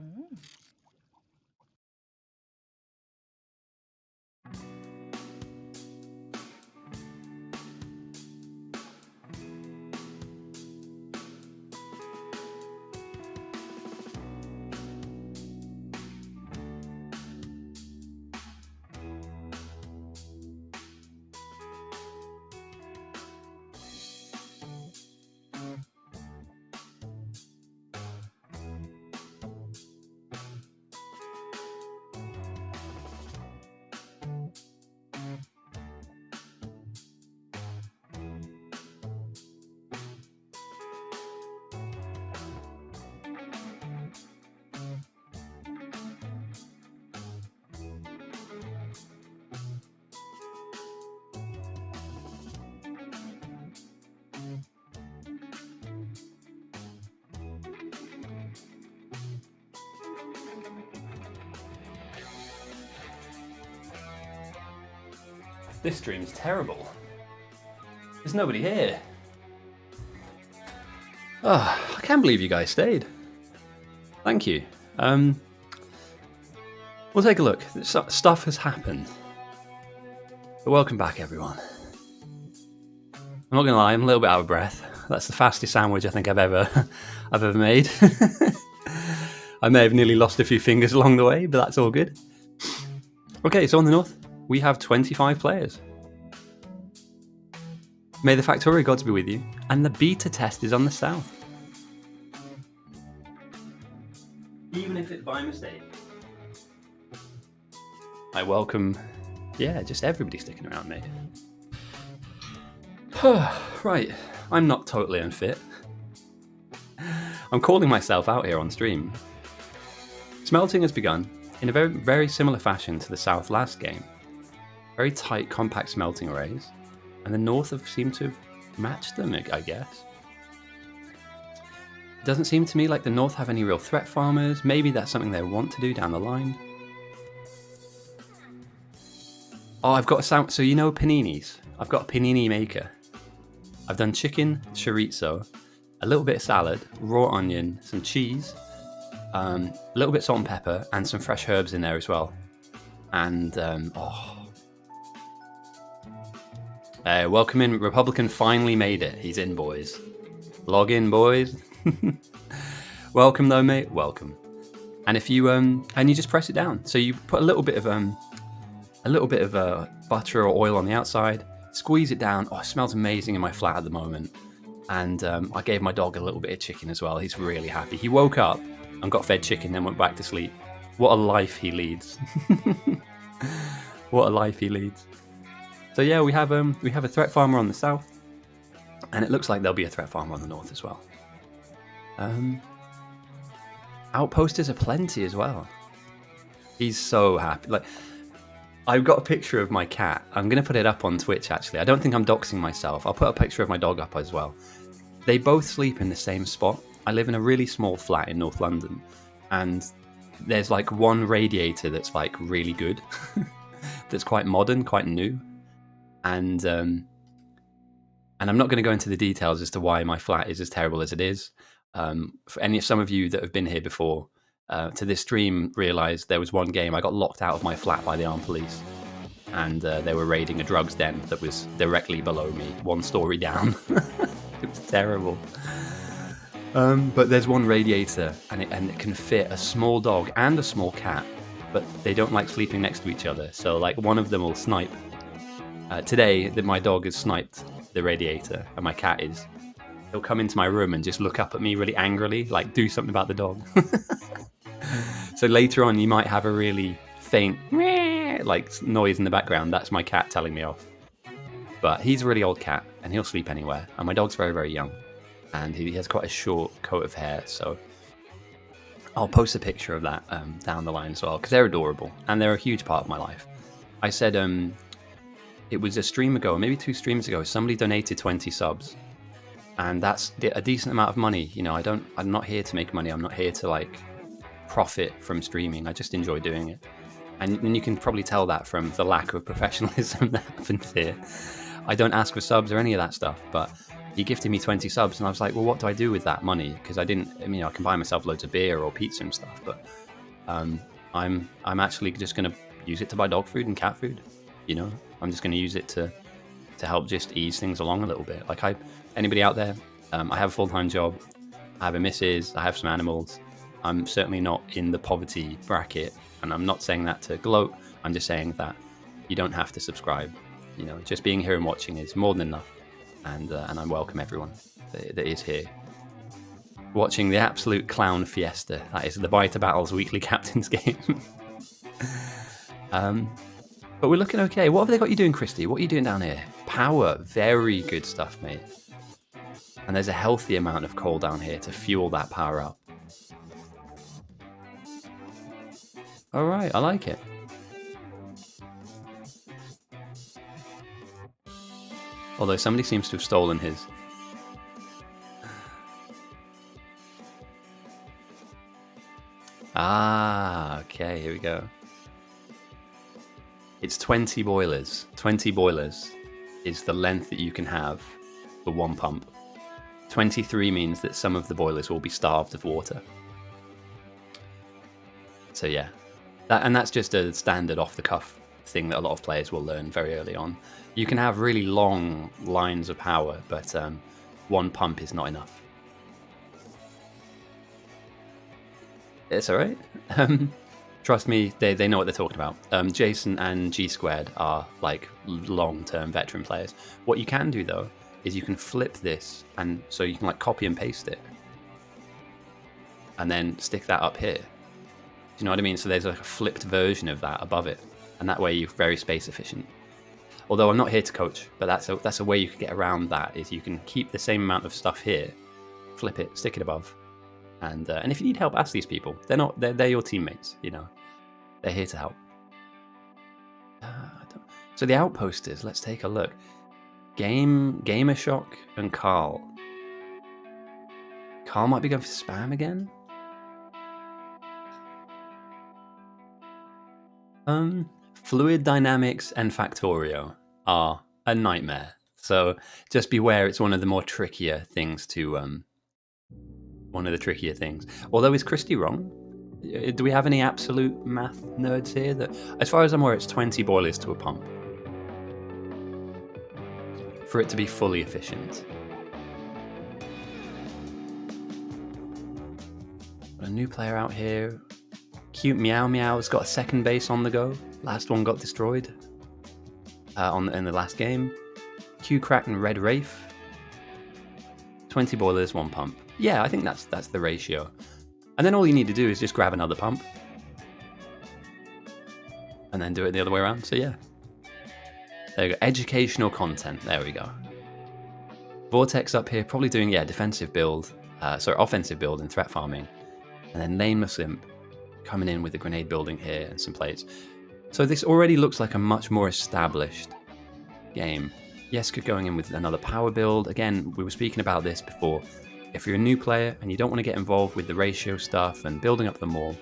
This stream is terrible. There's nobody here. Oh, I can't believe you guys stayed. Thank you. We'll take a look. Stuff has happened. But welcome back, everyone. I'm not gonna lie, I'm a little bit out of breath. That's the fastest sandwich I think I've ever made. I may have nearly lost a few fingers along the way, but that's all good. Okay, so on the north, we have 25 players. May the Factorio gods be with you, and the beta test is on the south. Even if it's by mistake. I welcome, just everybody sticking around, mate. Right, I'm not totally unfit. I'm calling myself out here on stream. Smelting has begun in a very, very similar fashion to the south last game. Very tight, compact smelting arrays, and the north have seemed to have matched them, I guess. It doesn't seem to me like the north have any real threat farmers. Maybe that's something they want to do down the line. Oh, I've got a sound. So you know paninis? I've got a panini maker. I've done chicken, chorizo, a little bit of salad, raw onion, some cheese, a little bit of salt and pepper, and some fresh herbs in there as well. And, welcome in. Republican finally made it. He's in, boys. Log in, boys. Welcome, though, mate. Welcome. And if you, and you just press it down. So you put a little bit of butter or oil on the outside, squeeze it down. Oh, it smells amazing in my flat at the moment. And I gave my dog a little bit of chicken as well. He's really happy. He woke up and got fed chicken, then went back to sleep. What a life he leads. What a life he leads. So yeah, we have a threat farmer on the south, and it looks like there'll be a threat farmer on the north as well. Outposters are plenty as well. He's so happy. Like, I've got a picture of my cat. I'm going to put it up on Twitch, actually. I don't think I'm doxing myself. I'll put a picture of my dog up as well. They both sleep in the same spot. I live in a really small flat in North London, and there's like one radiator that's like really good, that's quite modern, quite new. And I'm not going to go into the details as to why my flat is as terrible as it is. Some of you that have been here before to this stream realised there was one game I got locked out of my flat by the armed police, and they were raiding a drugs den that was directly below me, one story down. It was terrible. But there's one radiator, and it can fit a small dog and a small cat, but they don't like sleeping next to each other. So like one of them will snipe. Today, my dog has sniped the radiator, and my cat is. He'll come into my room and just look up at me really angrily, like do something about the dog. So later on, you might have a really faint like noise in the background. That's my cat telling me off. But he's a really old cat, and he'll sleep anywhere. And my dog's very, very young, and he has quite a short coat of hair. So I'll post a picture of that down the line as well, because they're adorable, and they're a huge part of my life. I said it was a stream ago, maybe 2 streams ago, somebody donated 20 subs. And that's a decent amount of money. You know, I'm not here to make money. I'm not here to like profit from streaming. I just enjoy doing it. And you can probably tell that from the lack of professionalism that happens here. I don't ask for subs or any of that stuff, but he gifted me 20 subs, and I was like, well, what do I do with that money? Because I didn't, I mean, I can buy myself loads of beer or pizza and stuff, but I'm actually just going to use it to buy dog food and cat food. You know, I'm just going to use it to help just ease things along a little bit. Like, anybody out there, I have a full-time job, I have a missus, I have some animals. I'm certainly not in the poverty bracket, and I'm not saying that to gloat. I'm just saying that you don't have to subscribe. You know, just being here and watching is more than enough, and I welcome everyone that is here watching the absolute clown fiesta. That is the Biter Battles weekly captain's game. But we're looking okay. What have they got you doing, Christy? What are you doing down here? Power. Very good stuff, mate. And there's a healthy amount of coal down here to fuel that power up. All right, I like it. Although somebody seems to have stolen his. Ah, okay, here we go. It's 20 boilers. 20 boilers is the length that you can have for one pump. 23 means that some of the boilers will be starved of water. So yeah, that's just a standard off-the-cuff thing that a lot of players will learn very early on. You can have really long lines of power, but one pump is not enough. It's all right. Trust me, they know what they're talking about. Jason and G Squared are like long-term veteran players. What you can do though is you can flip this, and so you can like copy and paste it, and then stick that up here. Do you know what I mean? So there's like a flipped version of that above it, and that way you're very space efficient. Although I'm not here to coach, but that's a way you could get around that. Is you can keep the same amount of stuff here, flip it, stick it above. And if you need help, ask these people. They're your teammates, you know. They're here to help. So the outposters, let's take a look. Gamershock and Carl. Carl might be going for spam again. Fluid Dynamics and Factorio are a nightmare. So just beware, it's one of the more trickier things to one of the trickier things. Although, is Christy wrong? Do we have any absolute math nerds here? That, as far as I'm aware, it's 20 boilers to a pump for it to be fully efficient. Got a new player out here. Cute Meow Meow's got a second base on the go. Last one got destroyed in the last game. Q Crack and Red Wraith. 20 boilers, one pump. Yeah, I think that's the ratio. And then all you need to do is just grab another pump. And then do it the other way around. So yeah. There you go. Educational content. There we go. Vortex up here, probably doing, defensive build. Offensive build and threat farming. And then Lane Muslimp coming in with the grenade building here and some plates. So this already looks like a much more established game. Yeska going in with another power build. Again, we were speaking about this before. If you're a new player and you don't want to get involved with the ratio stuff and building up the mall,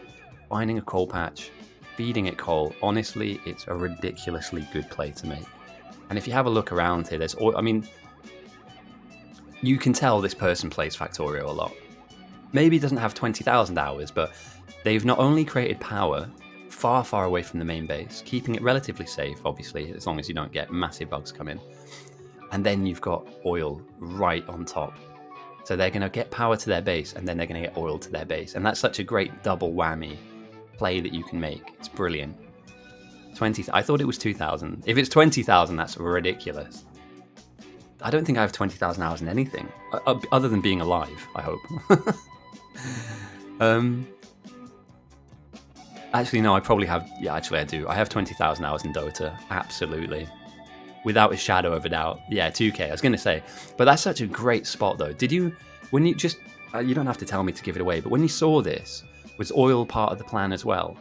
finding a coal patch, feeding it coal, honestly, it's a ridiculously good play to make. And if you have a look around here, you can tell this person plays Factorio a lot. Maybe he doesn't have 20,000 hours, but they've not only created power far, far away from the main base, keeping it relatively safe, obviously, as long as you don't get massive bugs come in. And then you've got oil right on top. So they're going to get power to their base, and then they're going to get oil to their base. And that's such a great double whammy play that you can make. It's brilliant. I thought it was 2,000. If it's 20,000, that's ridiculous. I don't think I have 20,000 hours in anything, other than being alive, I hope. Actually, no, I probably have... Yeah, actually, I do. I have 20,000 hours in Dota. Absolutely. Without a shadow of a doubt. Yeah, 2K, I was going to say. But that's such a great spot, though. Did you... When you just... you don't have to tell me to give it away, but when you saw this, was oil part of the plan as well?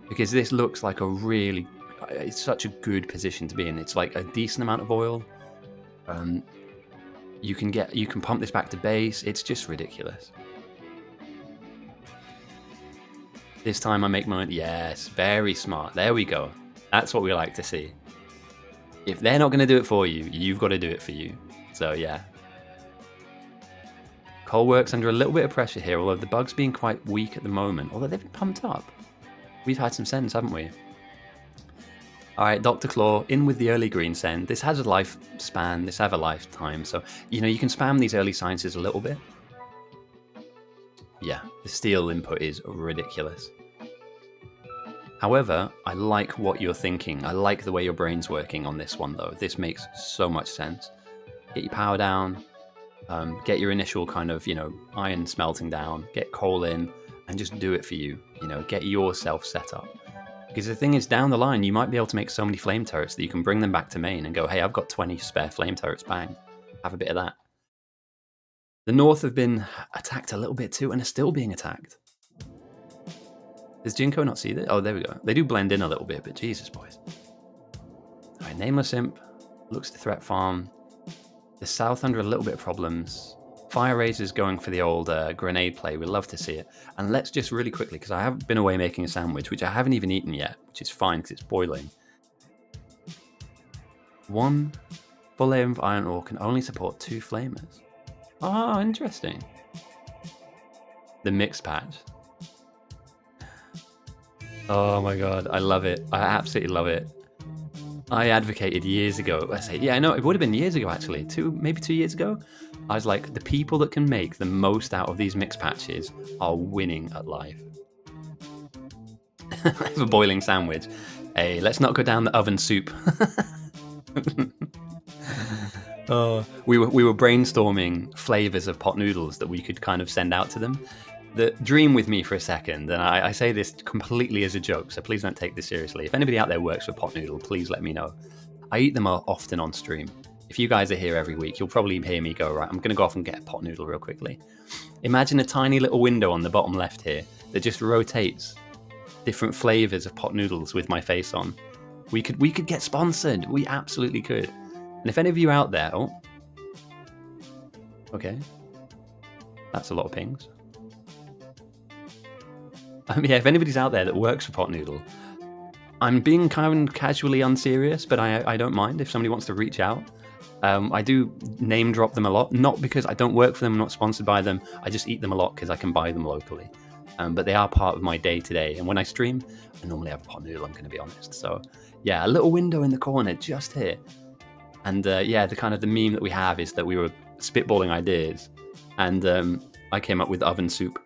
Because this looks like a really... It's such a good position to be in. It's like a decent amount of oil. You can pump this back to base. It's just ridiculous. This time I make mine. Yes, very smart. There we go. That's what we like to see. If they're not going to do it for you, you've got to do it for you. So yeah, Coal works under a little bit of pressure here, although the bug's being quite weak at the moment. Although they've been pumped up. We've had some sense, haven't we? Alright, Dr. Claw, in with the early green send. This has a lifespan, this has a lifetime, so, you know, you can spam these early sciences a little bit. Yeah, the steel input is ridiculous. However, I like what you're thinking. I like the way your brain's working on this one, though. This makes so much sense. Get your power down, get your initial kind of, you know, iron smelting down, get coal in, and just do it for you. You know, get yourself set up. Because the thing is, down the line, you might be able to make so many flame turrets that you can bring them back to main and go, hey, I've got 20 spare flame turrets, bang. Have a bit of that. The North have been attacked a little bit too, and are still being attacked. Does Jinko not see this? Oh, there we go. They do blend in a little bit, but Jesus, boys. Alright, Nameless Imp looks to threat farm. The South under a little bit of problems. Fire Razor's going for the old grenade play. We'd love to see it. And let's just really quickly, because I have been away making a sandwich, which I haven't even eaten yet, which is fine because it's boiling. One full aim of Iron Ore can only support 2 flamers. Oh, interesting. The mix patch. Oh my god, I love it. I absolutely love it. I advocated years ago. I say, yeah, I know it would have been years ago actually. Maybe 2 years ago. I was like, the people that can make the most out of these mix patches are winning at life. I have a boiling sandwich. Hey, let's not go down the oven soup. We were brainstorming flavors of pot noodles that we could kind of send out to them. Dream with me for a second, and I say this completely as a joke, so please don't take this seriously. If anybody out there works for pot noodle, please let me know. I eat them often on stream. If you guys are here every week, you'll probably hear me go, right, I'm going to go off and get a pot noodle real quickly. Imagine a tiny little window on the bottom left here that just rotates different flavors of pot noodles with my face on. We could get sponsored. We absolutely could. And if any of you out there... Oh. Okay. That's a lot of pings. Yeah, if anybody's out there that works for pot noodle, I'm being kind of casually unserious, but I don't mind if somebody wants to reach out. I do name drop them a lot, not because I don't work for them, I'm not sponsored by them. I just eat them a lot because I can buy them locally. But they are part of my day-to-day. And when I stream, I normally have a pot noodle, I'm going to be honest. So yeah, a little window in the corner just here. And yeah, the kind of the meme that we have is that we were spitballing ideas. And I came up with oven soup.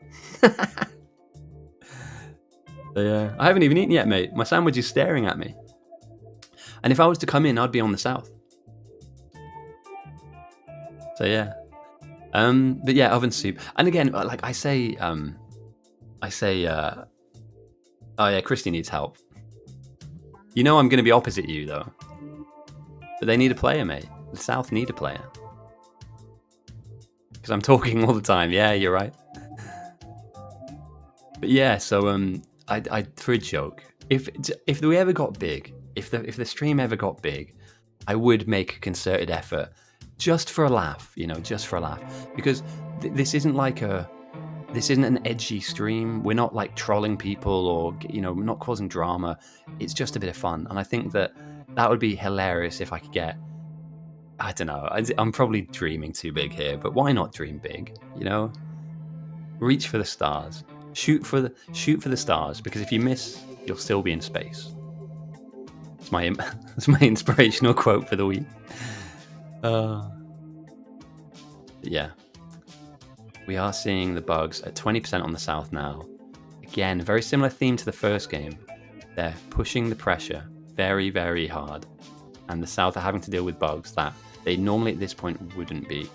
Yeah, I haven't even eaten yet, mate. My sandwich is staring at me. And if I was to come in, I'd be on the south. So yeah. But yeah, oven soup. And again, like I say, oh yeah, Christy needs help. You know I'm going to be opposite you, though. But they need a player, mate. The south need a player. Because I'm talking all the time. Yeah, you're right. But yeah, so I for a joke, if we ever got big, if the stream ever got big, I would make a concerted effort, just for a laugh, you know, just for a laugh, because this isn't an edgy stream. We're not like trolling people or, you know, not causing drama. It's just a bit of fun, and I think that would be hilarious if I could get. I don't know. I'm probably dreaming too big here, but why not dream big? You know, reach for the stars. Shoot for the stars, because if you miss, you'll still be in space. It's my inspirational quote for the week. Yeah. We are seeing the bugs at 20% on the south now. Again, very similar theme to the first game. They're pushing the pressure very, very hard. And the south are having to deal with bugs that they normally at this point wouldn't be.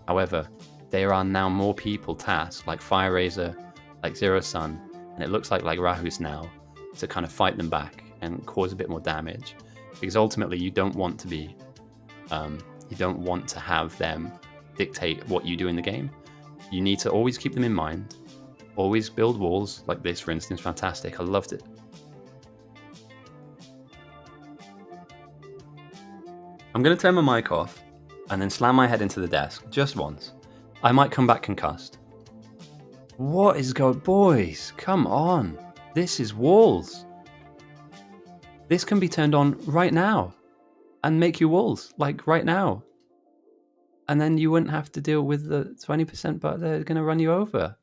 However, there are now more people tasked, like Fire Razor, like Zero Sun, and it looks like Rahus now, to kind of fight them back and cause a bit more damage. Because ultimately you don't want to be, you don't want to have them dictate what you do in the game. You need to always keep them in mind. Always build walls, like this for instance, fantastic, I loved it. I'm going to turn my mic off and then slam my head into the desk, just once. I might come back concussed. What is going... Boys, come on. This is walls. This can be turned on right now and make you walls, like right now. and then you wouldn't have to deal with the 20%, but they're going to run you over.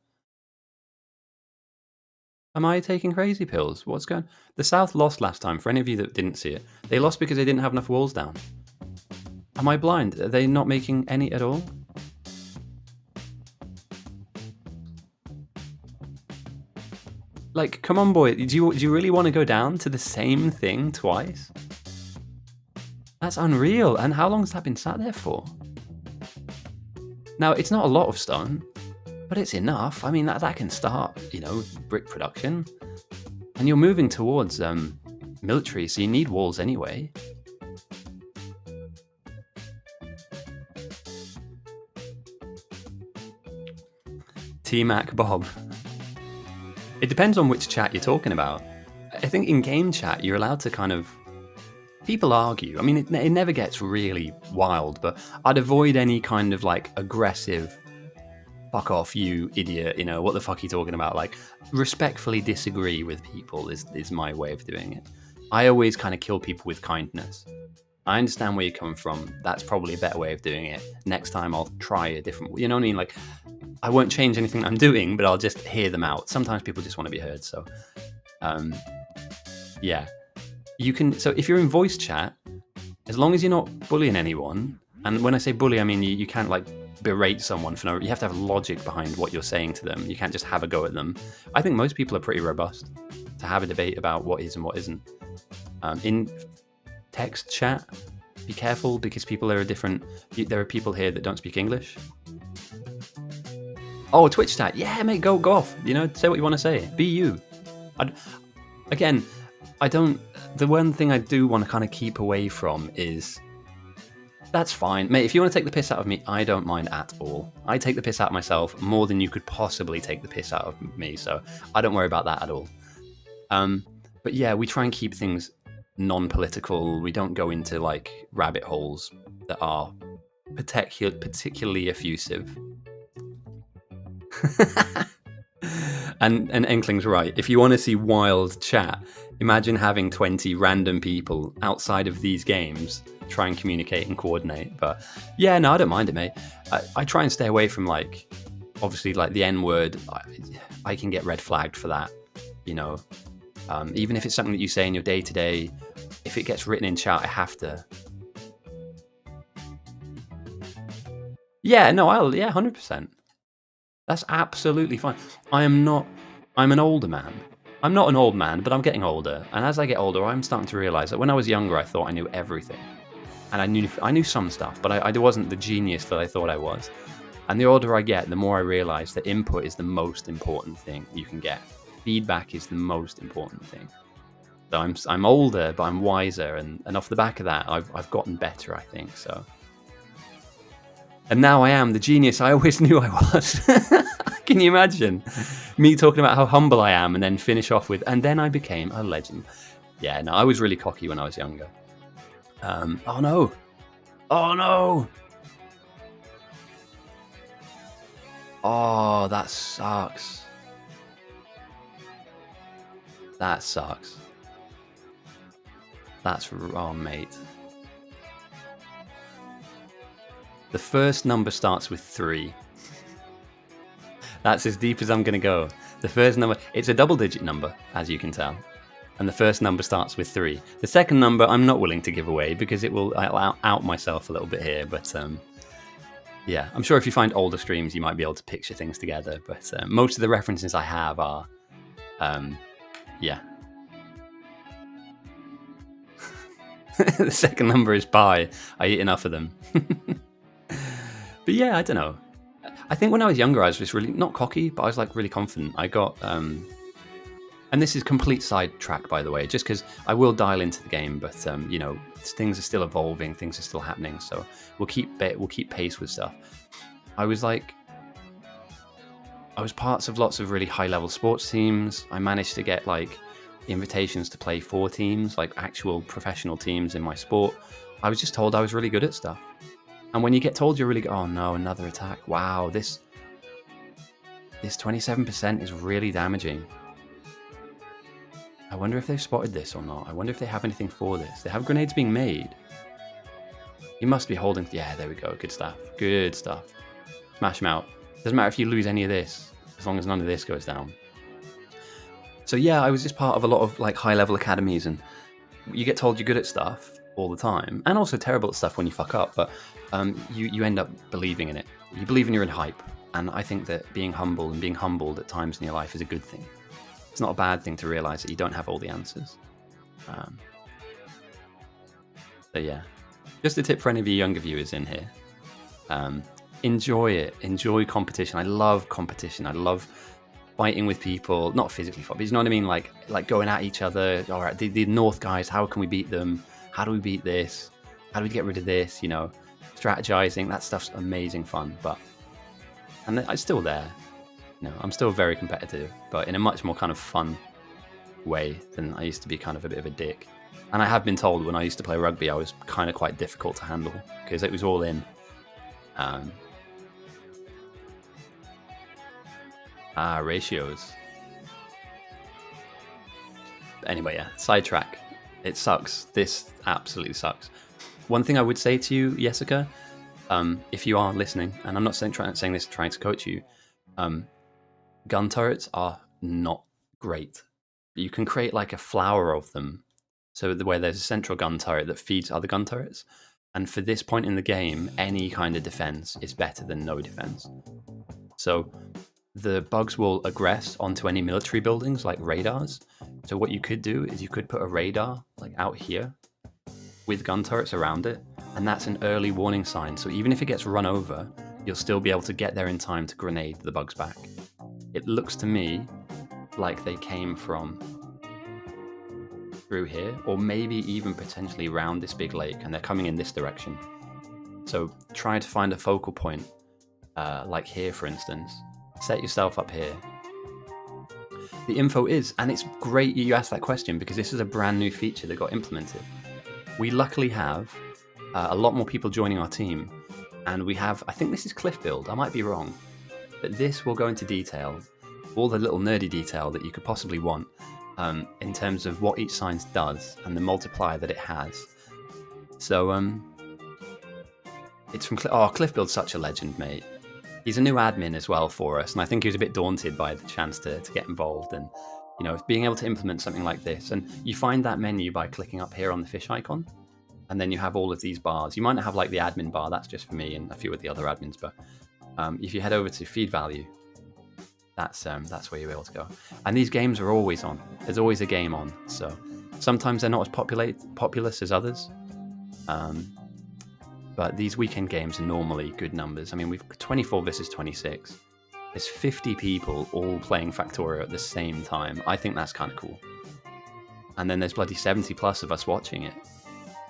Am I taking crazy pills? What's going on? The South lost last time. For any of you that didn't see it, they lost because they didn't have enough walls down. Am I blind? Are they not making any at all? Like, come on, boy. Do you really want to go down to the same thing twice? That's unreal. And how long has that been sat there for? Now, it's not a lot of stone, but it's enough. I mean, that can start, brick production. And you're moving towards military, so you need walls anyway. T-Mac Bob. It depends on which chat you're talking about. I think in game chat, you're allowed to kind of... People argue. I mean, it never gets really wild, but I'd avoid any kind of like aggressive, fuck off, you idiot, what the fuck are you talking about? Like, respectfully disagree with people is my way of doing it. I always kind of kill people with kindness. I understand where you're coming from. That's probably a better way of doing it. Next time I'll try a different way. You know what I mean? Like, I won't change anything I'm doing, but I'll just hear them out. Sometimes people just want to be heard. So, yeah. You can, so if you're in voice chat, as long as you're not bullying anyone, and when I say bully, I mean you can't like berate someone for no, you have to have logic behind what you're saying to them. You can't just have a go at them. I think most people are pretty robust to have a debate about what is and what isn't. In text chat, be careful because people are there are people here that don't speak English. Oh, Twitch chat, yeah, mate, go off. Say what you want to say. Be you. The one thing I do want to kind of keep away from is, that's fine. Mate, if you want to take the piss out of me, I don't mind at all. I take the piss out of myself more than you could possibly take the piss out of me, so I don't worry about that at all. But yeah, we try and keep things non-political. We don't go into like rabbit holes that are particularly effusive. And Enkling's right. If you want to see wild chat, imagine having 20 random people outside of these games try and communicate and coordinate. But yeah, no, I don't mind it, mate. I try and stay away from like, obviously, like the N-word. I can get red flagged for that, even if it's something that you say in your day-to-day. If it gets written in chat, I have to. Yeah, no, 100%. That's absolutely fine. I'm an older man. I'm not an old man, but I'm getting older. And as I get older, I'm starting to realize that when I was younger, I thought I knew everything. And I knew some stuff, but I wasn't the genius that I thought I was. And the older I get, the more I realize that input is the most important thing you can get. Feedback is the most important thing. So I'm older, but I'm wiser. And off the back of that, I've gotten better, I think, so. And now I am the genius I always knew I was. Can you imagine me talking about how humble I am and then finish off with, and then I became a legend. Yeah, no, I was really cocky when I was younger. Oh no. Oh, that sucks. That's, mate. The first number starts with 3. That's as deep as I'm going to go. The first number, it's a double-digit number, as you can tell. And the first number starts with 3. The second number, I'm not willing to give away because I'll out myself a little bit here. But yeah, I'm sure if you find older streams, you might be able to picture things together. But most of the references I have are, yeah. The second number is pi. I eat enough of them. But yeah, I don't know. I think when I was younger, I was just really, not cocky, but I was like really confident. I got, and this is complete sidetrack, by the way, just because I will dial into the game, but things are still evolving, things are still happening, so we'll keep pace with stuff. I was parts of lots of really high-level sports teams. I managed to get like invitations to play for teams, like actual professional teams in my sport. I was just told I was really good at stuff. And when you get told you're really good, oh no, another attack. Wow, this 27% is really damaging. I wonder if they've spotted this or not. I wonder if they have anything for this. They have grenades being made. You must be holding. Yeah, there we go. Good stuff. Good stuff. Smash them out. Doesn't matter if you lose any of this, as long as none of this goes down. So yeah, I was just part of a lot of like high-level academies, and you get told you're good at stuff all the time, and also terrible at stuff when you fuck up. But you end up believing in it. You believe in your own hype, and I think that being humble and being humbled at times in your life is a good thing. It's not a bad thing to realize that you don't have all the answers. So yeah, just a tip for any of you younger viewers in here. Enjoy it. Enjoy competition. I love competition. I love fighting with people, not physically fight, but you know what I mean? Like going at each other. All right, the North guys, how can we beat them? How do we beat this? How do we get rid of this? You know, strategizing, that stuff's amazing fun. And I'm still there. You know, I'm still very competitive, but in a much more kind of fun way than I used to be kind of a bit of a dick. And I have been told when I used to play rugby, I was kind of quite difficult to handle because it was all in. Ratios. But anyway, yeah, sidetrack. It sucks. This absolutely sucks. One thing I would say to you, Jessica, if you are listening, and I'm not saying this trying to coach you, gun turrets are not great. You can create like a flower of them, so where there's a central gun turret that feeds other gun turrets. And for this point in the game, any kind of defense is better than no defense. So the bugs will aggress onto any military buildings like radars. So what you could do is you could put a radar like out here with gun turrets around it, and that's an early warning sign. So even if it gets run over, you'll still be able to get there in time to grenade the bugs back. It looks to me like they came from through here, or maybe even potentially around this big lake, and they're coming in this direction. So try to find a focal point, like here, for instance. Set yourself up here. The info is, and it's great you asked that question because this is a brand new feature that got implemented. We luckily have a lot more people joining our team, and we have, I think this is Cliff Build, I might be wrong, but this will go into detail, all the little nerdy detail that you could possibly want in terms of what each sign does and the multiplier that it has. So it's from Cliff Build's such a legend, mate. He's a new admin as well for us, and I think he was a bit daunted by the chance to get involved and, you know, being able to implement something like this. And you find that menu by clicking up here on the fish icon, and then you have all of these bars. You might not have like the admin bar, that's just for me and a few of the other admins, but if you head over to feed value, that's where you're able to go. And these games are always on. There's always a game on. So sometimes they're not as populous as others. But these weekend games are normally good numbers. I mean, we've 24 versus 26. There's 50 people all playing Factorio at the same time. I think that's kind of cool. And then there's bloody 70 plus of us watching it.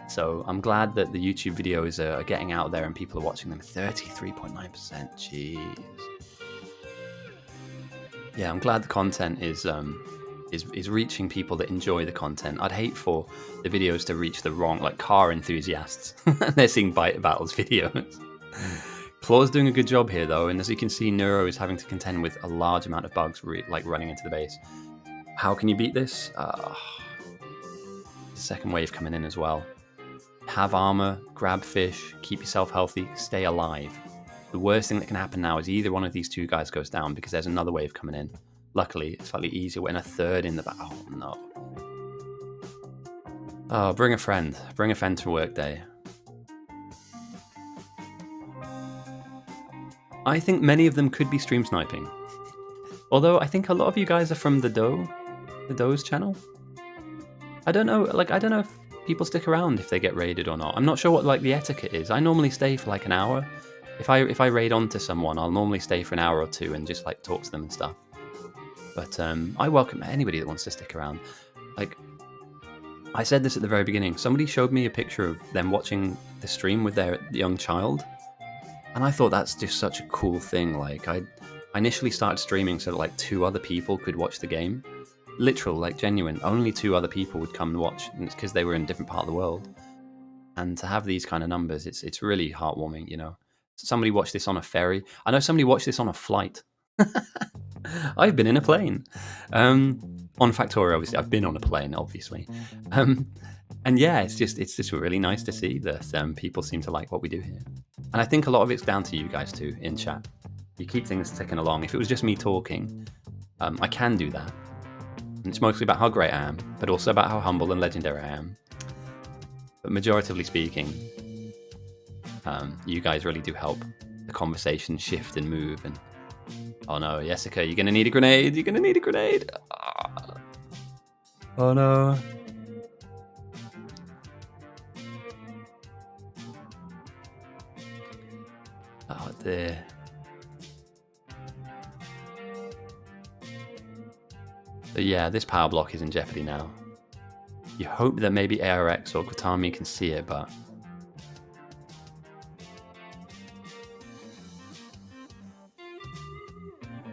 So I'm glad that the YouTube videos are getting out there and people are watching them. 33.9%. Jeez. Yeah, I'm glad the content is reaching people that enjoy the content. I'd hate for the videos to reach the wrong, like car enthusiasts. They're seeing Bite Battles videos. Claw's doing a good job here though, and as you can see, Neuro is having to contend with a large amount of bugs like running into the base. How can you beat this? Second wave coming in as well. Have armor, grab fish, keep yourself healthy, stay alive. The worst thing that can happen now is either one of these two guys goes down because there's another wave coming in. Luckily, it's slightly easier when a third in the back. Oh, no. Oh, bring a friend. Bring a friend to work day. I think many of them could be stream sniping. Although, I think a lot of you guys are from the Doe's channel. I don't know if people stick around if they get raided or not. I'm not sure what like the etiquette is. I normally stay for like an hour. If I raid onto someone, I'll normally stay for an hour or two and just like talk to them and stuff. But I welcome anybody that wants to stick around. Like, I said this at the very beginning. Somebody showed me a picture of them watching the stream with their young child. And I thought that's just such a cool thing. Like, I initially started streaming so that like 2 other people could watch the game. Literal, like genuine. Only 2 other people would come and watch. And it's because they were in a different part of the world. And to have these kind of numbers, it's really heartwarming, you know. Somebody watched this on a ferry. I know somebody watched this on a flight. I've been in a plane. On Factorio, obviously. I've been on a plane, obviously. And yeah, it's just really nice to see that people seem to like what we do here. And I think a lot of it's down to you guys too in chat. You keep things ticking along. If it was just me talking, I can do that. And it's mostly about how great I am, but also about how humble and legendary I am. But majoritively speaking, you guys really do help the conversation shift and move. And oh no, Jessica, you're gonna need a grenade. You're gonna need a grenade. Oh no. Oh dear. So yeah, this power block is in jeopardy now. You hope that maybe ARX or Kutami can see it, but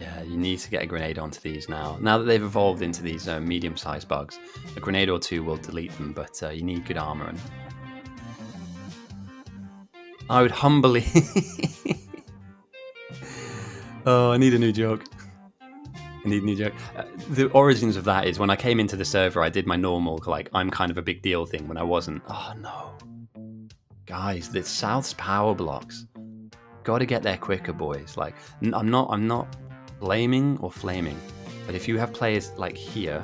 yeah, you need to get a grenade onto these now. Now that they've evolved into these medium-sized bugs, a grenade or two will delete them, but you need good armor. And I would humbly... Oh, I need a new joke. I need a new joke. The origins of that is when I came into the server, I did my normal, like, I'm kind of a big deal thing when I wasn't. Oh, no. Guys, the South's power blocks. Got to get there quicker, boys. Like, I'm not blaming or flaming, but if you have players like here,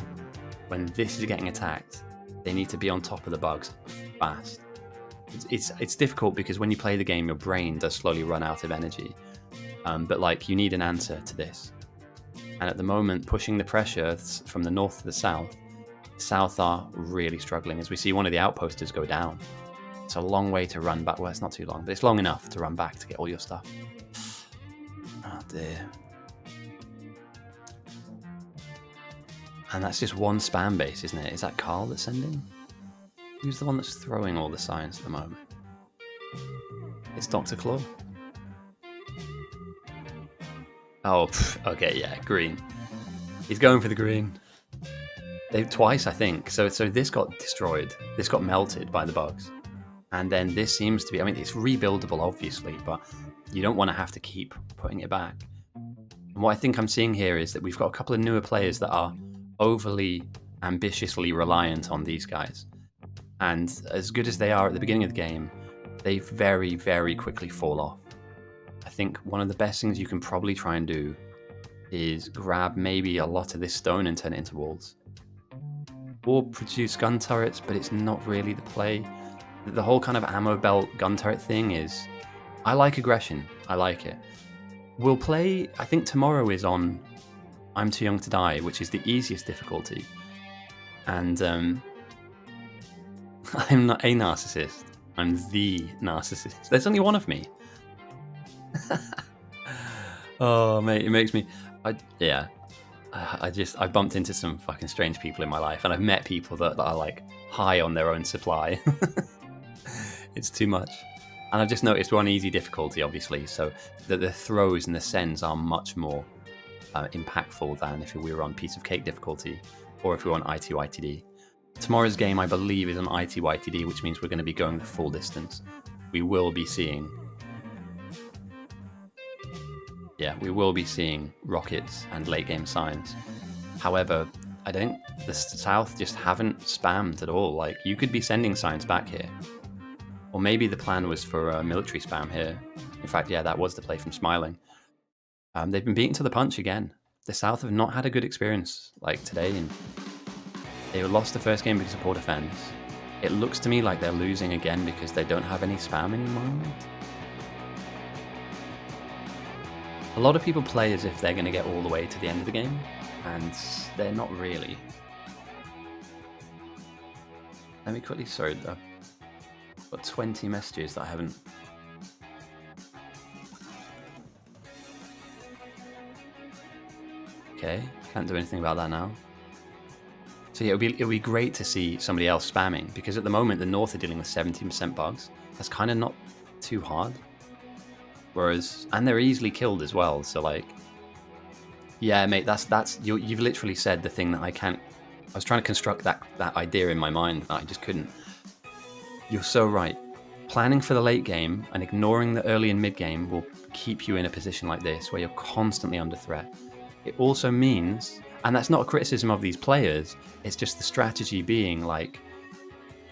when this is getting attacked, they need to be on top of the bugs fast. It's difficult because when you play the game, your brain does slowly run out of energy. But like, you need an answer to this. And at the moment, pushing the pressure from the north to the south are really struggling as we see one of the outposters go down. It's a long way to run back. Well, it's not too long, but it's long enough to run back to get all your stuff. Oh dear. And that's just one spam base, isn't it? Is that Carl that's sending? Who's the one that's throwing all the signs at the moment? It's Dr. Claw. Oh, okay, yeah, green. He's going for the green. Twice, I think. So this got destroyed. This got melted by the bugs. And then this seems to be, I mean, it's rebuildable, obviously, but you don't want to have to keep putting it back. And what I think I'm seeing here is that we've got a couple of newer players that are overly ambitiously reliant on these guys. And as good as they are at the beginning of the game, they very, very quickly fall off. I think one of the best things you can probably try and do is grab maybe a lot of this stone and turn it into walls. Or produce gun turrets, but it's not really the play. The whole kind of ammo belt gun turret thing is... I like aggression. I like it. We'll play... I think tomorrow is on I'm Too Young to Die, which is the easiest difficulty. And I'm not a narcissist. I'm the narcissist. There's only one of me. Oh mate, it makes me I bumped into some fucking strange people in my life, and I've met people that are like high on their own supply. It's too much. And I've just noticed we're on easy difficulty, obviously, so that the throws and the sends are much more impactful than if we were on piece of cake difficulty or if we were on ITYTD. Tomorrow's game, I believe, is on ITYTD, which means we're going to be going the full distance. We will be seeing rockets and late game signs. However, the South just haven't spammed at all. Like, you could be sending signs back here. Or maybe the plan was for military spam here. In fact, yeah, that was the play from Smiling. They've been beaten to the punch again. The South have not had a good experience like today, and they lost the first game because of poor defense. It looks to me like they're losing again because they don't have any spam anymore. A lot of people play as if they're going to get all the way to the end of the game, and they're not really. Let me quickly, sorry, I've got 20 messages that I haven't... Okay, can't do anything about that now. So yeah, it'll be great to see somebody else spamming, because at the moment the North are dealing with 17% bugs. That's kind of not too hard. Whereas, and they're easily killed as well, so like, yeah, mate, you've literally said the thing that I was trying to construct that idea in my mind, but I just couldn't. You're so right. Planning for the late game and ignoring the early and mid game will keep you in a position like this, where you're constantly under threat. It also means, and that's not a criticism of these players, it's just the strategy being like,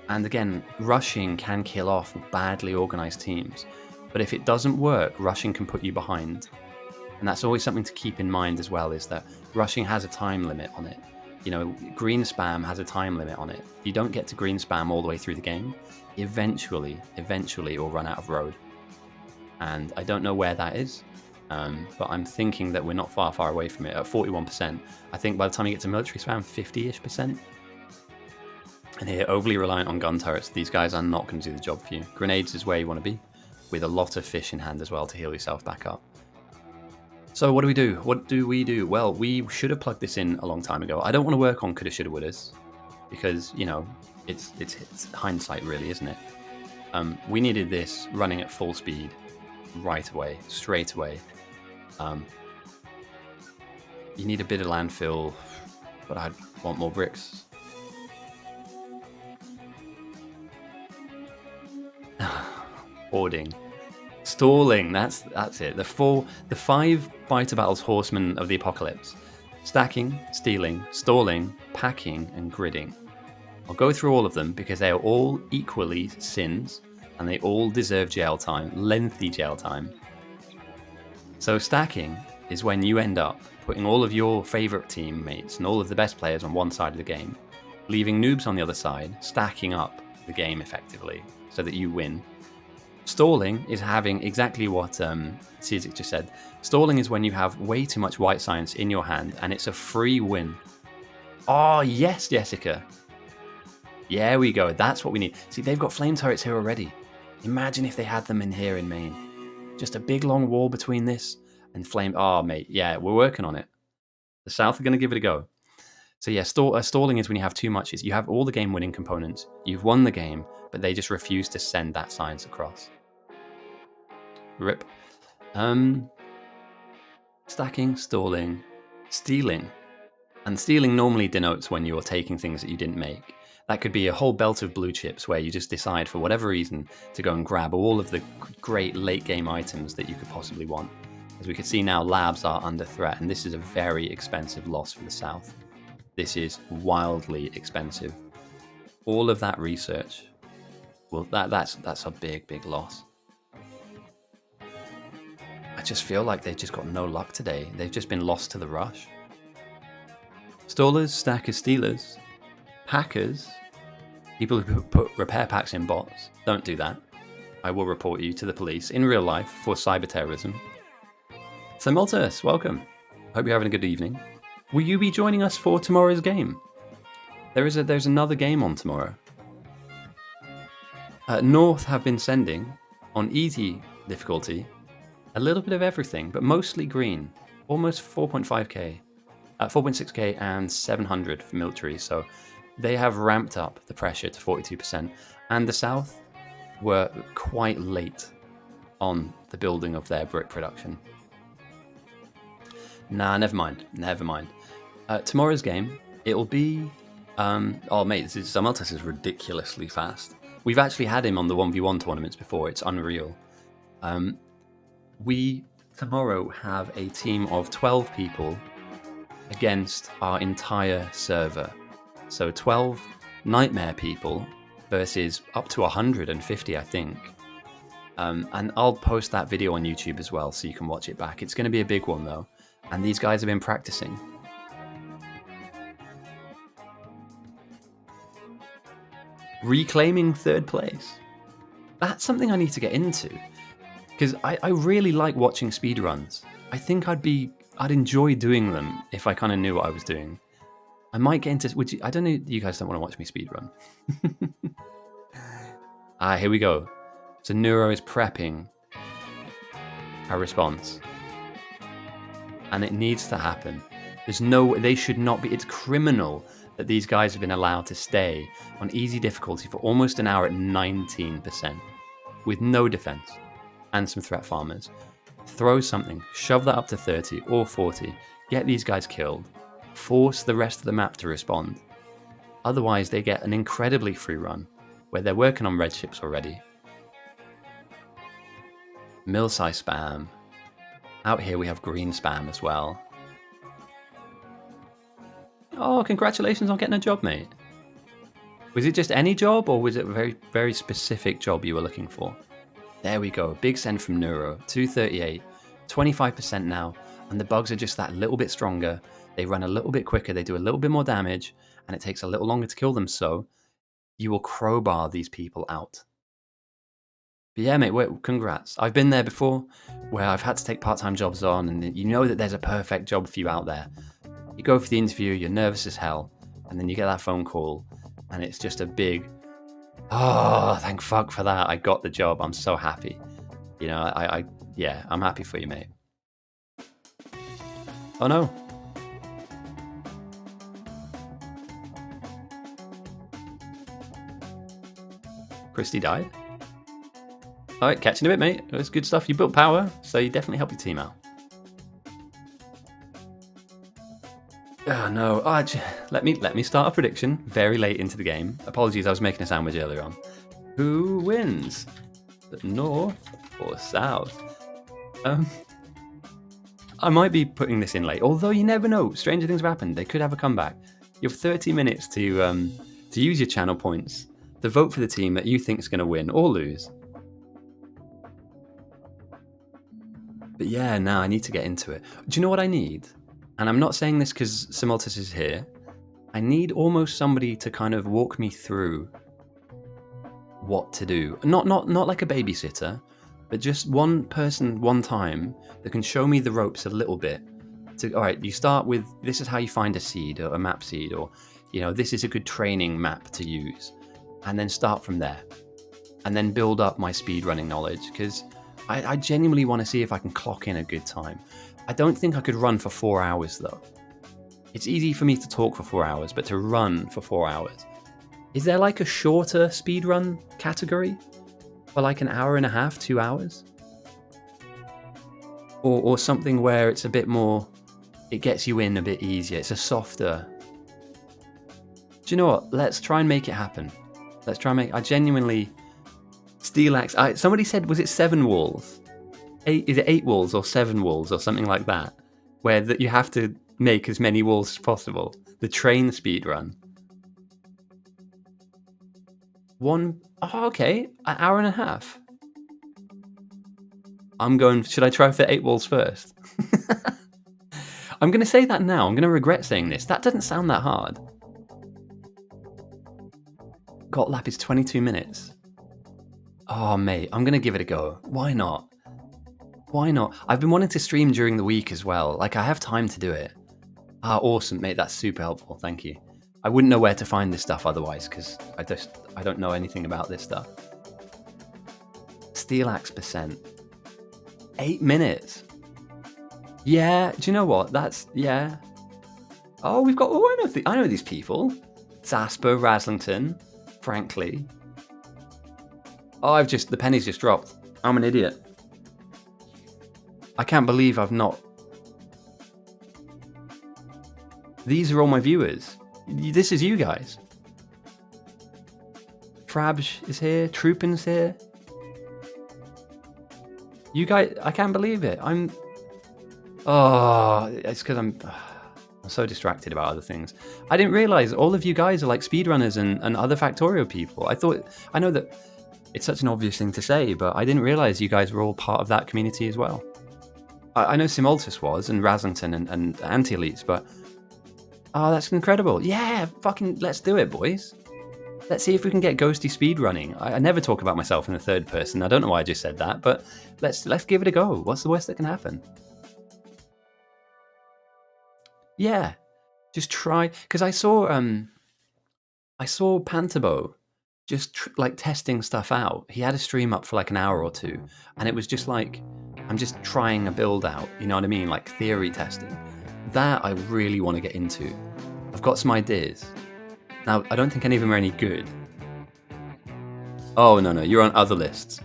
And again, rushing can kill off badly organized teams. But if it doesn't work, rushing can put you behind. And that's always something to keep in mind as well, is that rushing has a time limit on it. You know, green spam has a time limit on it. If you don't get to green spam all the way through the game, eventually it will run out of road. And I don't know where that is, but I'm thinking that we're not far away from it at 41%. I think by the time you get to military spam, 50-ish%. And here, overly reliant on gun turrets, these guys are not going to do the job for you. Grenades is where you want to be, with a lot of fish in hand as well to heal yourself back up. So what do we do? What do we do? Well, we should have plugged this in a long time ago. I don't want to work on coulda, shoulda, wouldas, because, you know, it's hindsight really, isn't it? We needed this running at full speed right away, straight away. You need a bit of landfill, but I'd want more bricks. Hoarding. Stalling, that's it. The 5 Biter Battles Horsemen of the Apocalypse. Stacking, stealing, stalling, packing, and gridding. I'll go through all of them because they are all equally sins, and they all deserve jail time, lengthy jail time. So stacking is when you end up putting all of your favourite teammates and all of the best players on one side of the game, leaving noobs on the other side, stacking up the game effectively so that you win. Stalling is having exactly what Cizik just said. Stalling is when you have way too much white science in your hand and it's a free win. Oh, yes, Jessica. Yeah, we go. That's what we need. See, they've got flame turrets here already. Imagine if they had them in here in Maine. Just a big long wall between this and flame. Oh, mate. Yeah, we're working on it. The South are going to give it a go. So yeah, stalling is when you have too much. You have all the game-winning components. You've won the game, but they just refuse to send that science across. Rip. Stacking, stalling, stealing. And stealing normally denotes when you're taking things that you didn't make. That could be a whole belt of blue chips where you just decide for whatever reason to go and grab all of the great late game items that you could possibly want. As we can see now, labs are under threat, and this is a very expensive loss for the South. This is wildly expensive. All of that research, well, that's a big loss. I just feel like they've just got no luck today. They've just been lost to the rush. Stallers, stackers, stealers, hackers, people who put repair packs in bots. Don't do that. I will report you to the police in real life for cyber terrorism. So Maltus, welcome. Hope you're having a good evening. Will you be joining us for tomorrow's game? There's another game on tomorrow. North have been sending, on easy difficulty, a little bit of everything, but mostly green. Almost 4.5k, 4.6k and 700 for military. So they have ramped up the pressure to 42%. And the South were quite late on the building of their brick production. Nah, never mind. Tomorrow's game, it'll be... oh, mate, Samaltas is ridiculously fast. We've actually had him on the 1v1 tournaments before. It's unreal. We, tomorrow, have a team of 12 people against our entire server. So 12 Nightmare people versus up to 150, I think. And I'll post that video on YouTube as well, so you can watch it back. It's going to be a big one, though. And these guys have been practicing. Reclaiming third place. That's something I need to get into. Because I really like watching speedruns. I think I'd enjoy doing them if I kind of knew what I was doing. I might get into... I don't know, you guys don't want to watch me speedrun. Here we go. So Neuro is prepping a response. And it needs to happen. They should not be... It's criminal that these guys have been allowed to stay on easy difficulty for almost an hour at 19%. With no defense. And some threat farmers. Throw something. Shove that up to 30 or 40. Get these guys killed. Force the rest of the map to respond. Otherwise, they get an incredibly free run, where they're working on red ships already. Mill-size spam. Out here we have green spam as well. Oh, congratulations on getting a job, mate. Was it just any job, or was it a very, very specific job you were looking for? There we go. Big send from Neuro. 238, 25% now, and the bugs are just that little bit stronger. They run a little bit quicker. They do a little bit more damage, and it takes a little longer to kill them. So you will crowbar these people out. But yeah, mate, congrats. I've been there before, where I've had to take part-time jobs on, and you know that there's a perfect job for you out there. You go for the interview, you're nervous as hell, and then you get that phone call, and it's just a big, oh, thank fuck for that. I got the job. I'm so happy. You know, yeah, I'm happy for you, mate. Oh no. Christy died. All right, catching a bit, mate. It was good stuff. You built power, so you definitely helped your team out. Oh no! Let me start a prediction very late into the game. Apologies, I was making a sandwich earlier on. Who wins? North or south? I might be putting this in late, although you never know. Stranger things have happened. They could have a comeback. You have 30 minutes to use your channel points to vote for the team that you think is going to win or lose. But yeah, now I need to get into it. Do you know what I need? And I'm not saying this because Simultus is here. I need almost somebody to kind of walk me through what to do. Not like a babysitter, but just one person, one time, that can show me the ropes a little bit. All right, you start with, this is how you find a seed, or a map seed, or, you know, this is a good training map to use. And then start from there. And then build up my speedrunning knowledge, because I genuinely want to see if I can clock in a good time. I don't think I could run for 4 hours, though. It's easy for me to talk for 4 hours, but to run for 4 hours. Is there like a shorter speedrun category? For like an hour and a half, 2 hours? Or something where it's a bit more, it gets you in a bit easier. It's a softer. Do you know what? Let's try and make it happen. Let's try and I genuinely, Steel Axe, somebody said, was it 7 walls? Is it 8 walls or 7 walls or something like that? Where that you have to make as many walls as possible. The train speedrun. Okay, an hour and a half. Should I try for 8 walls first? I'm going to say that now. I'm going to regret saying this. That doesn't sound that hard. Got lap is 22 minutes. Oh, mate, I'm going to give it a go. Why not? Why not? I've been wanting to stream during the week as well. Like, I have time to do it. Awesome, mate. That's super helpful. Thank you. I wouldn't know where to find this stuff otherwise, because I don't know anything about this stuff. Steel Axe %. 8 minutes. Yeah, do you know what? Yeah. Oh, we've got, I know these people. Zasper, Raslington, Frankly. Oh, the penny's just dropped. I'm an idiot. I can't believe I've not. These are all my viewers. This is you guys. Frabj is here. Troopin's here. You guys, I can't believe it. It's because I'm so distracted about other things. I didn't realize all of you guys are like speedrunners and other Factorio people. I know that it's such an obvious thing to say, but I didn't realize you guys were all part of that community as well. I know Simultus was, and Raslington and Anti-Elites, but that's incredible. Yeah, fucking let's do it, boys. Let's see if we can get ghosty speedrunning. I never talk about myself in the third person. I don't know why I just said that, but let's give it a go. What's the worst that can happen? Yeah, just try. Because I saw Pantabo just like testing stuff out. He had a stream up for like an hour or two, and it was just like, I'm just trying a build out. You know what I mean? Like theory testing. That I really want to get into. I've got some ideas. Now, I don't think any of them are any good. Oh, no, you're on other lists.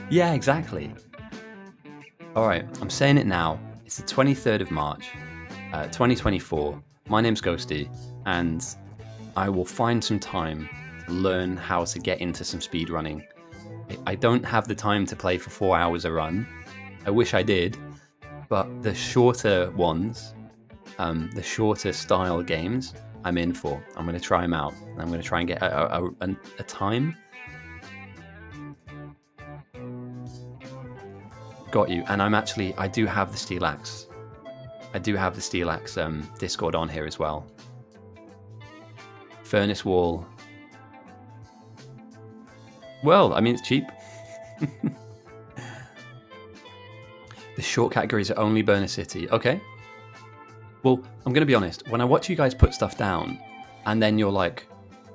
Yeah, exactly. All right, I'm saying it now. It's the 23rd of March, 2024. My name's Ghosty, and I will find some time to learn how to get into some speedrunning. I don't have the time to play for 4 hours a run. I wish I did, but the shorter ones, the shorter style games, I'm in for. I'm going to try him out. I'm going to try and get a time. Got you. And I do have the Steel Axe. I do have the Steel Axe Discord on here as well. Furnace Wall. Well, I mean, it's cheap. The short categories are only Burner City. Okay. Well, I'm going to be honest. When I watch you guys put stuff down, and then you're like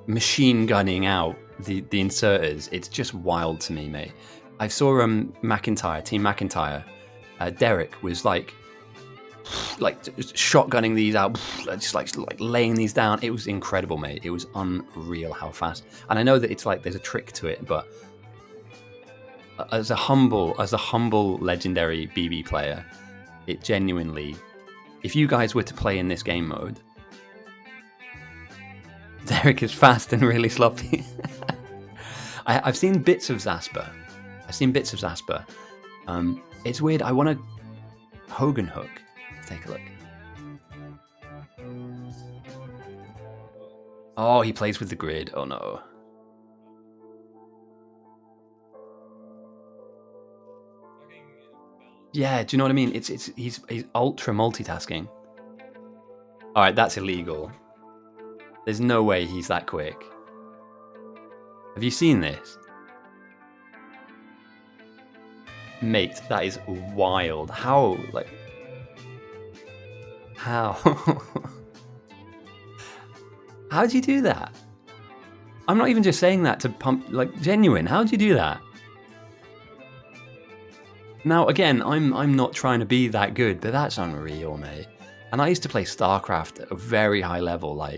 machine gunning out the inserters, it's just wild to me, mate. I saw McIntyre, Team McIntyre. Derek was like shotgunning these out, just like laying these down. It was incredible, mate. It was unreal how fast. And I know that it's like there's a trick to it, but as a humble legendary BB player, it genuinely, if you guys were to play in this game mode, Derek is fast and really sloppy. I've seen bits of Zasper. It's weird. I want a Hogan hook. Let's take a look. Oh, he plays with the grid. Oh no. Yeah, do you know what I mean? He's ultra multitasking. All right, that's illegal. There's no way he's that quick. Have you seen this? Mate, that is wild. How? How'd you do that? I'm not even just saying that to pump, genuine. How'd you do that? Now, again, I'm not trying to be that good, but that's unreal, mate. And I used to play StarCraft at a very high level.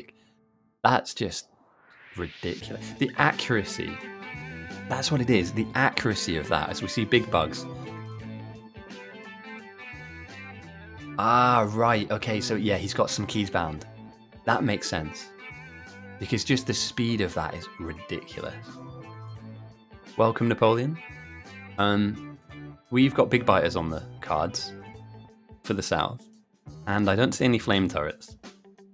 That's just ridiculous. The accuracy. That's what it is. The accuracy of that, as we see big bugs. Ah, right. Okay, so yeah, he's got some keys bound. That makes sense. Because just the speed of that is ridiculous. Welcome, Napoleon. We've got big biters on the cards for the south, and I don't see any flame turrets.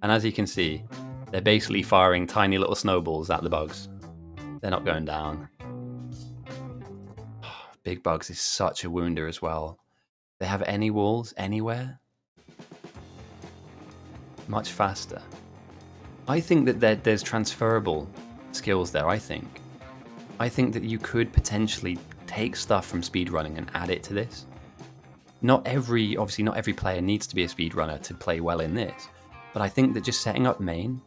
And as you can see, they're basically firing tiny little snowballs at the bugs. They're not going down. Big bugs is such a wounder as well. They have any walls anywhere? Much faster. I think that there's transferable skills there, I think that you could potentially take stuff from speedrunning and add it to this. Obviously not every player needs to be a speedrunner to play well in this, but I think that just setting up main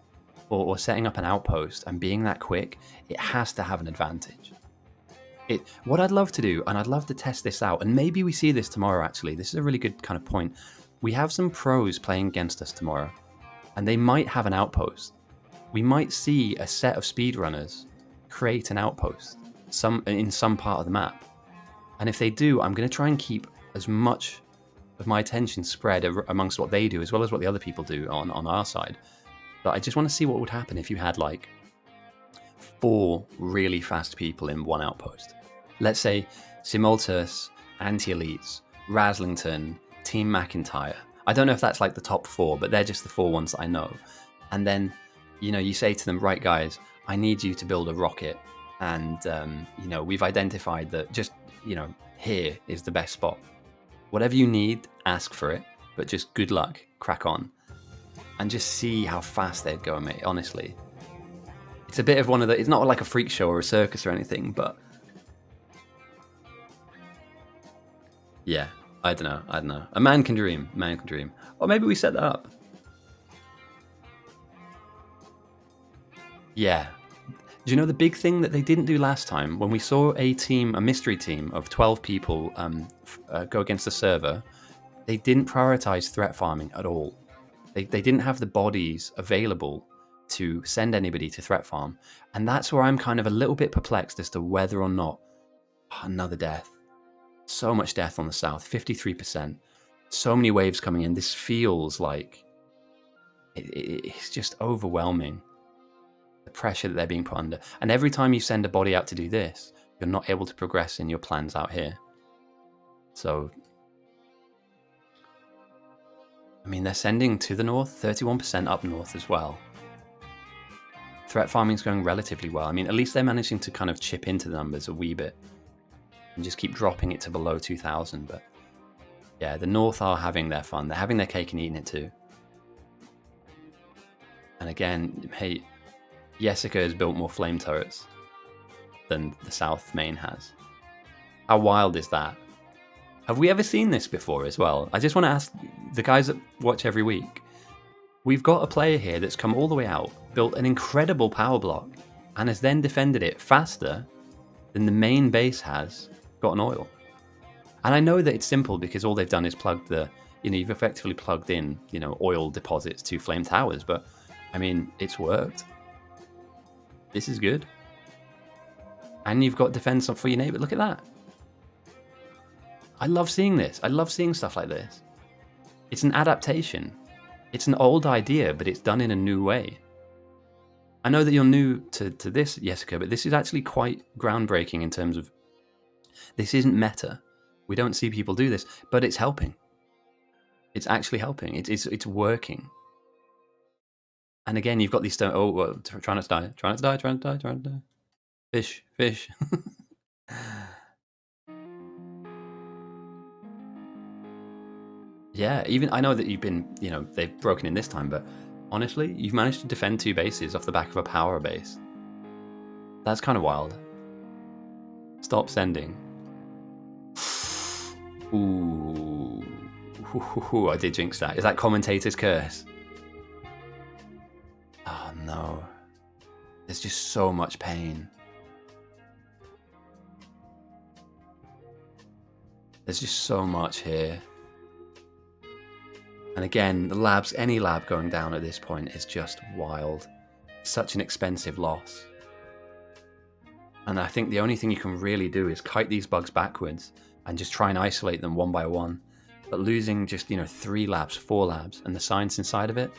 or setting up an outpost and being that quick, it has to have an advantage. What I'd love to do, and I'd love to test this out, and maybe we see this tomorrow actually, this is a really good kind of point. We have some pros playing against us tomorrow, and they might have an outpost. We might see a set of speedrunners create an outpost in some part of the map. And if they do, I'm going to try and keep as much of my attention spread amongst what they do as well as what the other people do on our side. But I just want to see what would happen if you had 4 really fast people in one outpost. Let's say Simultus, Anti-Elites, Raslington, Team McIntyre. I don't know if that's the top 4, but they're just the 4 ones that I know. And then, you say to them, right guys, I need you to build a rocket. And, we've identified that just, here is the best spot. Whatever you need, ask for it, but just good luck, crack on. And just see how fast they'd go, mate, honestly. It's a bit of it's not like a freak show or a circus or anything, but yeah, I don't know. A man can dream. Or maybe we set that up. Yeah. Do you know the big thing that they didn't do last time? When we saw a mystery team of 12 people go against the server, they didn't prioritize threat farming at all. They didn't have the bodies available to send anybody to threat farm. And that's where I'm kind of a little bit perplexed as to whether or not another death. So much death on the south, 53%. So many waves coming in. This feels like it's just overwhelming. The pressure that they're being put under. And every time you send a body out to do this, you're not able to progress in your plans out here. So, I mean, they're sending to the north, 31% up north as well. threat farming's going relatively well. I mean, at least they're managing to kind of chip into the numbers a wee bit and just keep dropping it to below 2,000. But yeah, the North are having their fun. They're having their cake and eating it too. And again, hey, Jessica has built more flame turrets than the South main has. How wild is that? Have we ever seen this before as well? I just want to ask the guys that watch every week. We've got a player here that's come all the way out, built an incredible power block, and has then defended it faster than the main base has gotten oil. And I know that it's simple because all they've done is plug you've effectively plugged in, oil deposits to flame towers, but I mean, it's worked. This is good. And you've got defense for your neighbor. Look at that. I love seeing this. I love seeing stuff like this. It's an adaptation. It's an old idea, but it's done in a new way. I know that you're new to this, Jessica, but this is actually quite groundbreaking in terms of this isn't meta. We don't see people do this, but it's helping. It's actually helping. It's working. And again, you've got these stones. Oh, well, try not to die. Try not to die. Try not to die. Try not to die. Fish. Yeah, even I know that you've been, they've broken in this time, but honestly, you've managed to defend 2 bases off the back of a power base. That's kind of wild. Stop sending. Ooh, I did jinx that. Is that commentator's curse? Oh no. There's just so much pain. There's just so much here. And again, any lab going down at this point is just wild. Such an expensive loss. And I think the only thing you can really do is kite these bugs backwards and just try and isolate them one by one. But losing just, 3 labs, 4 labs, and the science inside of it,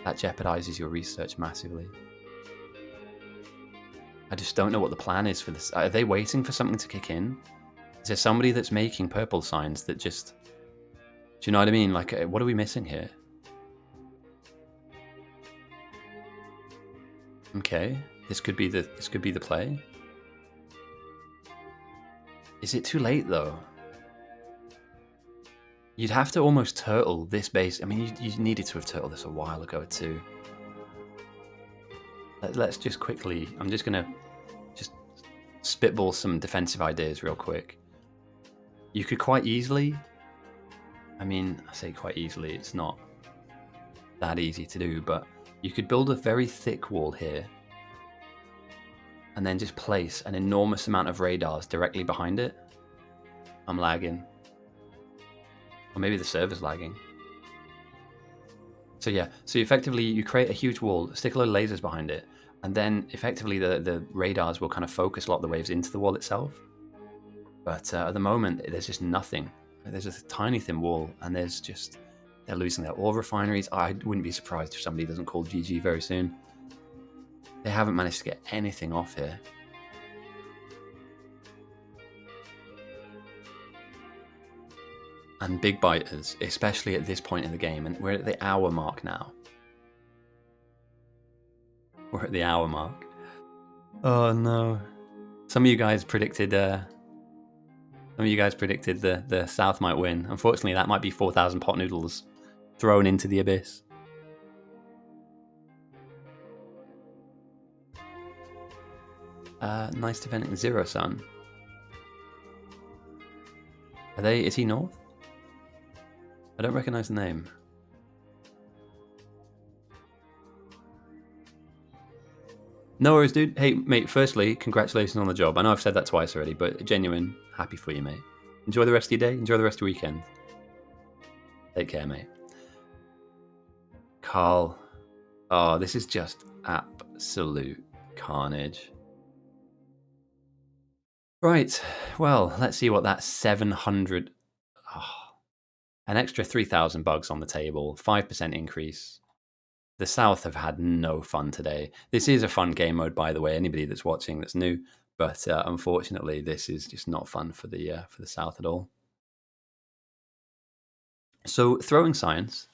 that jeopardizes your research massively. I just don't know what the plan is for this. Are they waiting for something to kick in? Is there somebody that's making purple signs that just... Do you know what I mean? Like, what are we missing here? Okay, this could be the play. Is it too late though? You'd have to almost turtle this base. I mean, you needed to have turtled this a while ago too. Let's just quickly. I'm just gonna spitball some defensive ideas real quick. You could quite easily. I mean, I say quite easily. It's not that easy to do, but you could build a very thick wall here, and then just place an enormous amount of radars directly behind it. I'm lagging. Or maybe the server's lagging. So yeah, so effectively you create a huge wall, stick a load of lasers behind it, and then effectively the radars will kind of focus a lot of the waves into the wall itself. But at the moment, there's just nothing. There's a tiny thin wall, and they're losing their ore refineries. I wouldn't be surprised if somebody doesn't call GG very soon. They haven't managed to get anything off here. And big biters, especially at this point in the game, and we're at the hour mark now. We're at the hour mark. Oh no! Some of you guys predicted. The South might win. Unfortunately, that might be 4,000 pot noodles thrown into the abyss. Nice defending Zero Sun. Is he North? I don't recognize the name. No worries, dude. Hey, mate, firstly, congratulations on the job. I know I've said that twice already, but genuine, happy for you, mate. Enjoy the rest of your day. Enjoy the rest of your weekend. Take care, mate. Carl. Oh, this is just absolute carnage. Right. Well, let's see what that 700... an extra 3,000 bugs on the table. 5% increase. The South have had no fun today. This is a fun game mode, by the way. Anybody that's watching that's new, but unfortunately, this is just not fun for the South at all. So throwing science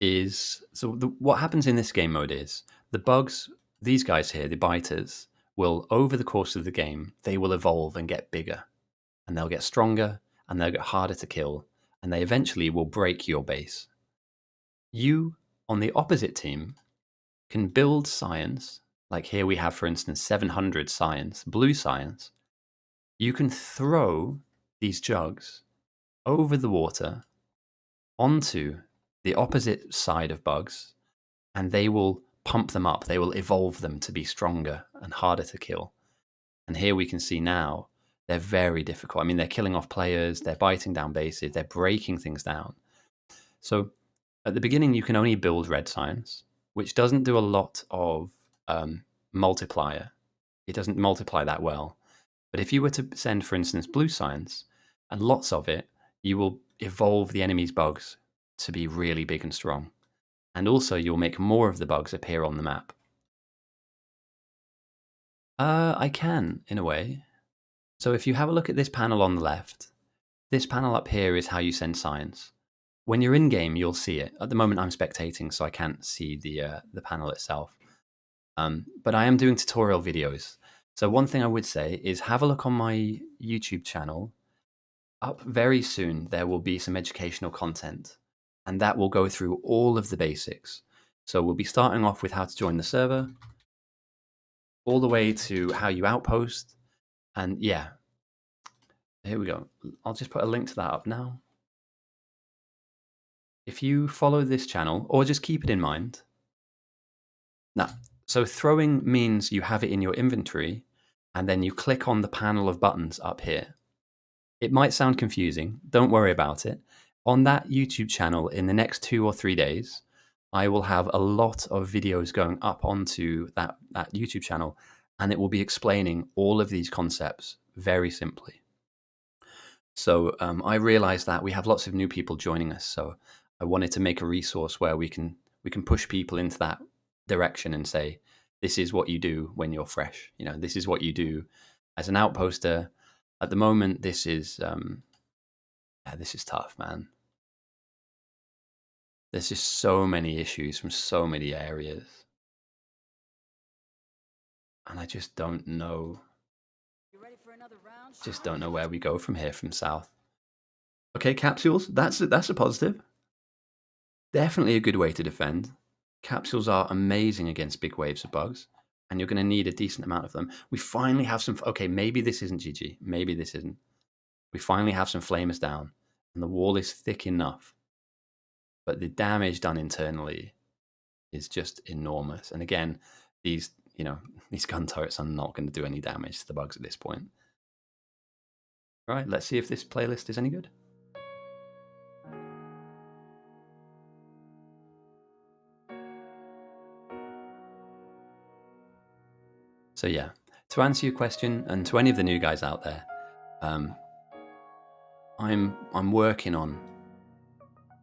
is what happens in this game mode is the bugs these guys here, the biters, will, over the course of the game, they will evolve and get bigger. And they'll get stronger, and they'll get harder to kill, and they eventually will break your base. You, on the opposite team, can build science. Like here we have, for instance, 700 science, blue science. You can throw these jugs over the water onto the opposite side of bugs, and they will pump them up. They will evolve them to be stronger and harder to kill. And here we can see now they're very difficult. I mean, they're killing off players, they're biting down bases, they're breaking things down. So at the beginning, you can only build red science, which doesn't do a lot of multiplier. It doesn't multiply that well. But if you were to send, for instance, blue science and lots of it, you will evolve the enemy's bugs to be really big and strong. And also, you'll make more of the bugs appear on the map. I can, in a way. So if you have a look at this panel on the left, this panel up here is how you send science. When you're in game, you'll see it. At the moment, I'm spectating, so I can't see the panel itself. But I am doing tutorial videos. So one thing I would say is have a look on my YouTube channel. Up very soon, there will be some educational content, and that will go through all of the basics. So we'll be starting off with how to join the server, all the way to how you outpost, and yeah, here we go. I'll just put a link to that up now. If you follow this channel, or just keep it in mind. Now, so throwing means you have it in your inventory, and then you click on the panel of buttons up here. It might sound confusing, don't worry about it. On that YouTube channel in the next 2 or 3 days, I will have a lot of videos going up onto that YouTube channel, and it will be explaining all of these concepts very simply. So I realized that we have lots of new people joining us, so I wanted to make a resource where we can push people into that direction and say, this is what you do when you're fresh. You know, this is what you do as an outposter. At the moment, this is tough, man. There's just so many issues from so many areas. And I just don't know. Just don't know where we go from here from south. Okay, capsules. That's a positive. Definitely a good way to defend. Capsules are amazing against big waves of bugs, and you're going to need a decent amount of them. We finally have some... Okay, maybe this isn't GG. Maybe this isn't. We finally have some flamers down, and the wall is thick enough. But the damage done internally is just enormous. And again, these gun turrets are not going to do any damage to the bugs at this point. All right, let's see if this playlist is any good. So yeah, to answer your question, and to any of the new guys out there, I'm working on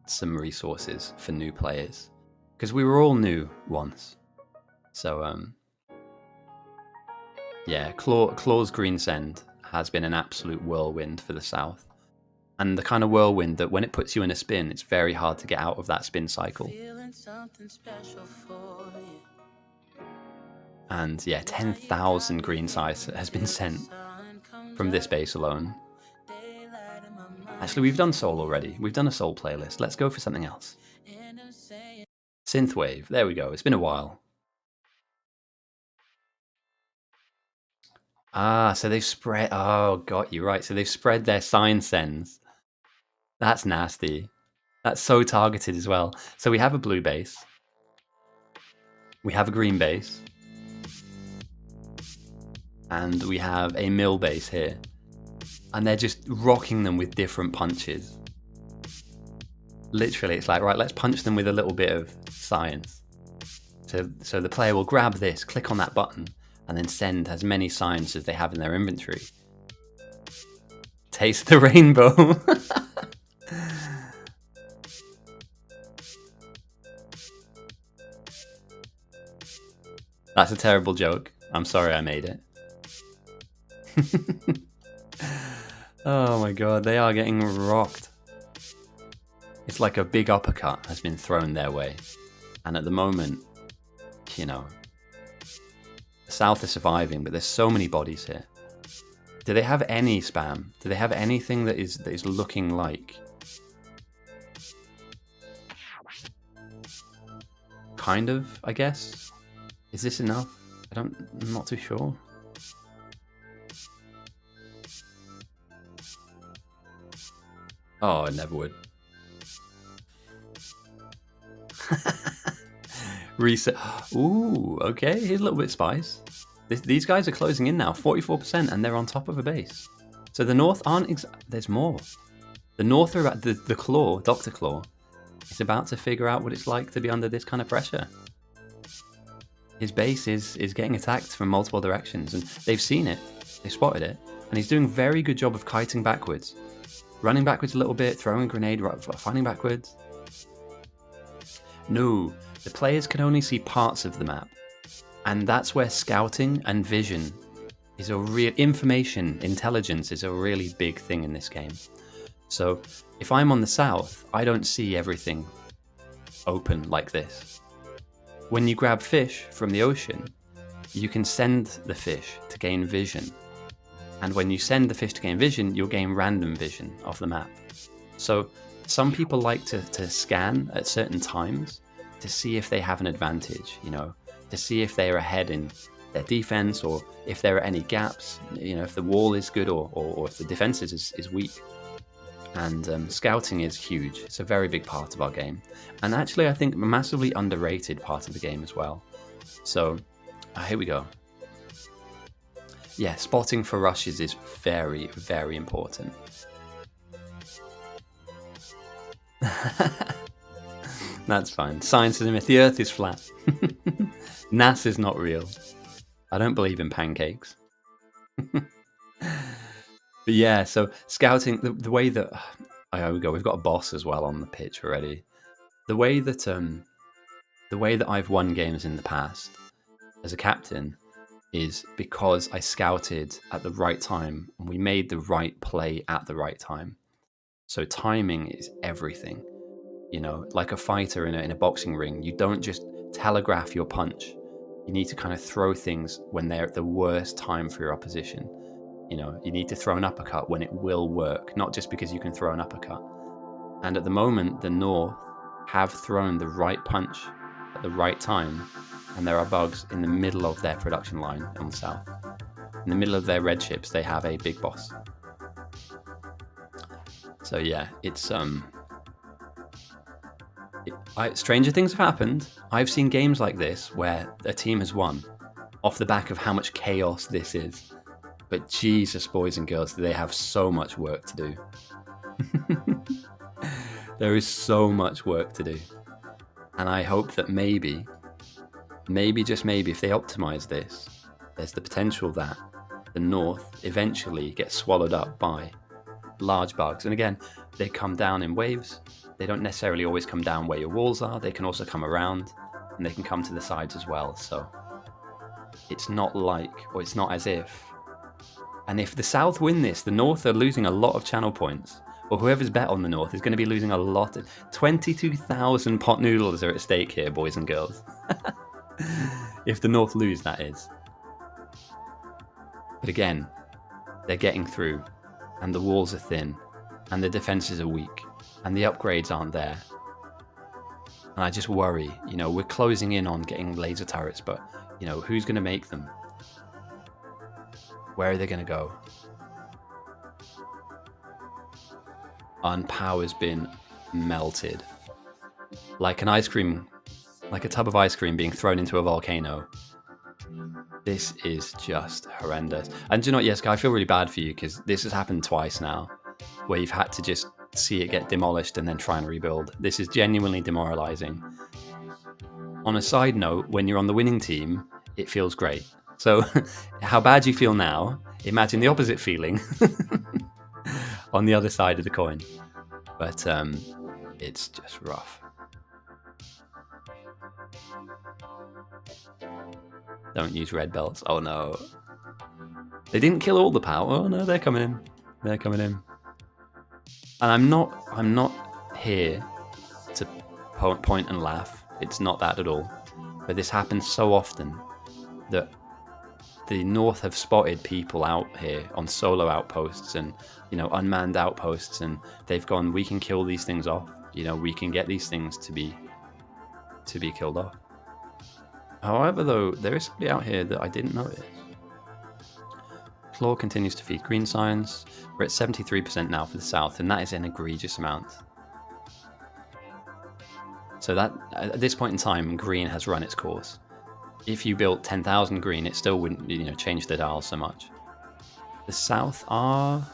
some resources for new players, because we were all new once. So yeah, Claw's Green Send has been an absolute whirlwind for the south, and the kind of whirlwind that when it puts you in a spin, it's very hard to get out of that spin cycle. And yeah, 10,000 green size has been sent from this base alone. Actually, we've done Soul already. We've done a Soul playlist. Let's go for something else. Synthwave. There we go. It's been a while. Ah, so they've spread... Oh, got you right. So they've spread their sign sends. That's nasty. That's so targeted as well. So we have a blue base. We have a green base. And we have a mill base here. And they're just rocking them with different punches. Literally, it's like, right, let's punch them with a little bit of science. So the player will grab this, click on that button, and then send as many signs as they have in their inventory. Taste the rainbow. That's a terrible joke. I'm sorry I made it. Oh my god, they are getting rocked. It's like a big uppercut has been thrown their way. And at the moment, you know, South are surviving, but there's so many bodies here. Do they have any spam? Do they have anything that is looking like? Kind of, I guess. Is this enough? I'm not too sure. Oh, I never would. Reset. Ooh, okay. Here's a little bit of spice. These guys are closing in now, 44%, and they're on top of a base. So the North aren't. There's more. The North are at the Claw, Dr. Claw, is about to figure out what it's like to be under this kind of pressure. His base is getting attacked from multiple directions, and they've seen it. They've spotted it, and he's doing a very good job of kiting backwards. Running backwards a little bit, throwing a grenade, finding backwards. No, the players can only see parts of the map. And that's where scouting and vision is a real... Information, intelligence is a really big thing in this game. So if I'm on the south, I don't see everything open like this. When you grab fish from the ocean, you can send the fish to gain vision. And when you send the fish to gain vision, you'll gain random vision of the map. So some people like to scan at certain times to see if they have an advantage, you know, to see if they're ahead in their defense or if there are any gaps, you know, if the wall is good or if the defense is weak. And scouting is huge. It's a very big part of our game. And actually, I think a massively underrated part of the game as well. So here we go. Yeah, spotting for rushes is very, very important. That's fine. Science is a myth. The Earth is flat. NASA is not real. I don't believe in pancakes. But yeah, so scouting, the way that... here we go. We've got a boss as well on the pitch already. The way that I've won games in the past as a captain is because I scouted at the right time and we made the right play at the right time. So timing is everything. You know, like a fighter in a boxing ring, you don't just telegraph your punch. You need to kind of throw things when they're at the worst time for your opposition. You know, you need to throw an uppercut when it will work, not just because you can throw an uppercut. And at the moment, the North have thrown the right punch at the right time, and there are bugs in the middle of their production line on the South. In the middle of their red ships, they have a big boss. So yeah, it's stranger things have happened. I've seen games like this where a team has won off the back of how much chaos this is. But Jesus, boys and girls, they have so much work to do. There is so much work to do. And I hope that maybe, just maybe, if they optimize this, there's the potential that the North eventually gets swallowed up by large bugs. And again, they come down in waves. They don't necessarily always come down where your walls are. They can also come around, and they can come to the sides as well. So it's not like, or it's not as if. And if the South win this, the North are losing a lot of channel points. Or whoever's bet on the North is going to be losing a lot. 22,000 pot noodles are at stake here, boys and girls. If the North lose, that is. But again, they're getting through, and the walls are thin, and the defenses are weak, and the upgrades aren't there. And I just worry, you know, we're closing in on getting laser turrets, but, you know, who's going to make them? Where are they going to go? And power's been melted. Like an ice cream, like a tub of ice cream being thrown into a volcano. This is just horrendous. And do you know what, Jessica, I feel really bad for you because this has happened twice now, where you've had to just see it get demolished and then try and rebuild. This is genuinely demoralizing. On a side note, when you're on the winning team, it feels great. So how bad you feel now, imagine the opposite feeling on the other side of the coin. But it's just rough. Don't use red belts. Oh no. They didn't kill all the power. Oh no, they're coming in. They're coming in. And I'm not here to point and laugh. It's not that at all. But this happens so often that the North have spotted people out here on solo outposts and, you know, unmanned outposts, and they've gone, we can kill these things off. You know, we can get these things to be killed off. However, though, there is somebody out here that I didn't notice. Claw continues to feed green signs. We're at 73% now for the south, and that is an egregious amount. So that, at this point in time, green has run its course. If you built 10,000 green, it still wouldn't, you know, change the dial so much. The south are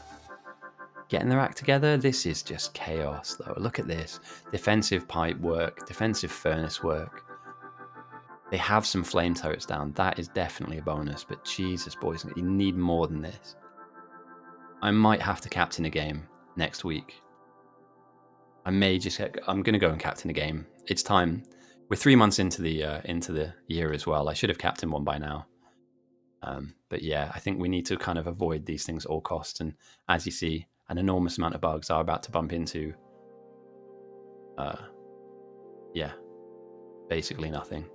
getting their act together. This is just chaos, though. Look at this. Defensive pipe work, defensive furnace work. They have some flame turrets down. That is definitely a bonus, but Jesus, boys, you need more than this. I might have to captain a game next week. I'm going to go and captain a game. It's time. We're 3 months into the year as well. I should have captained one by now. But yeah, I think we need to kind of avoid these things at all costs. And as you see, an enormous amount of bugs are about to bump into, basically nothing.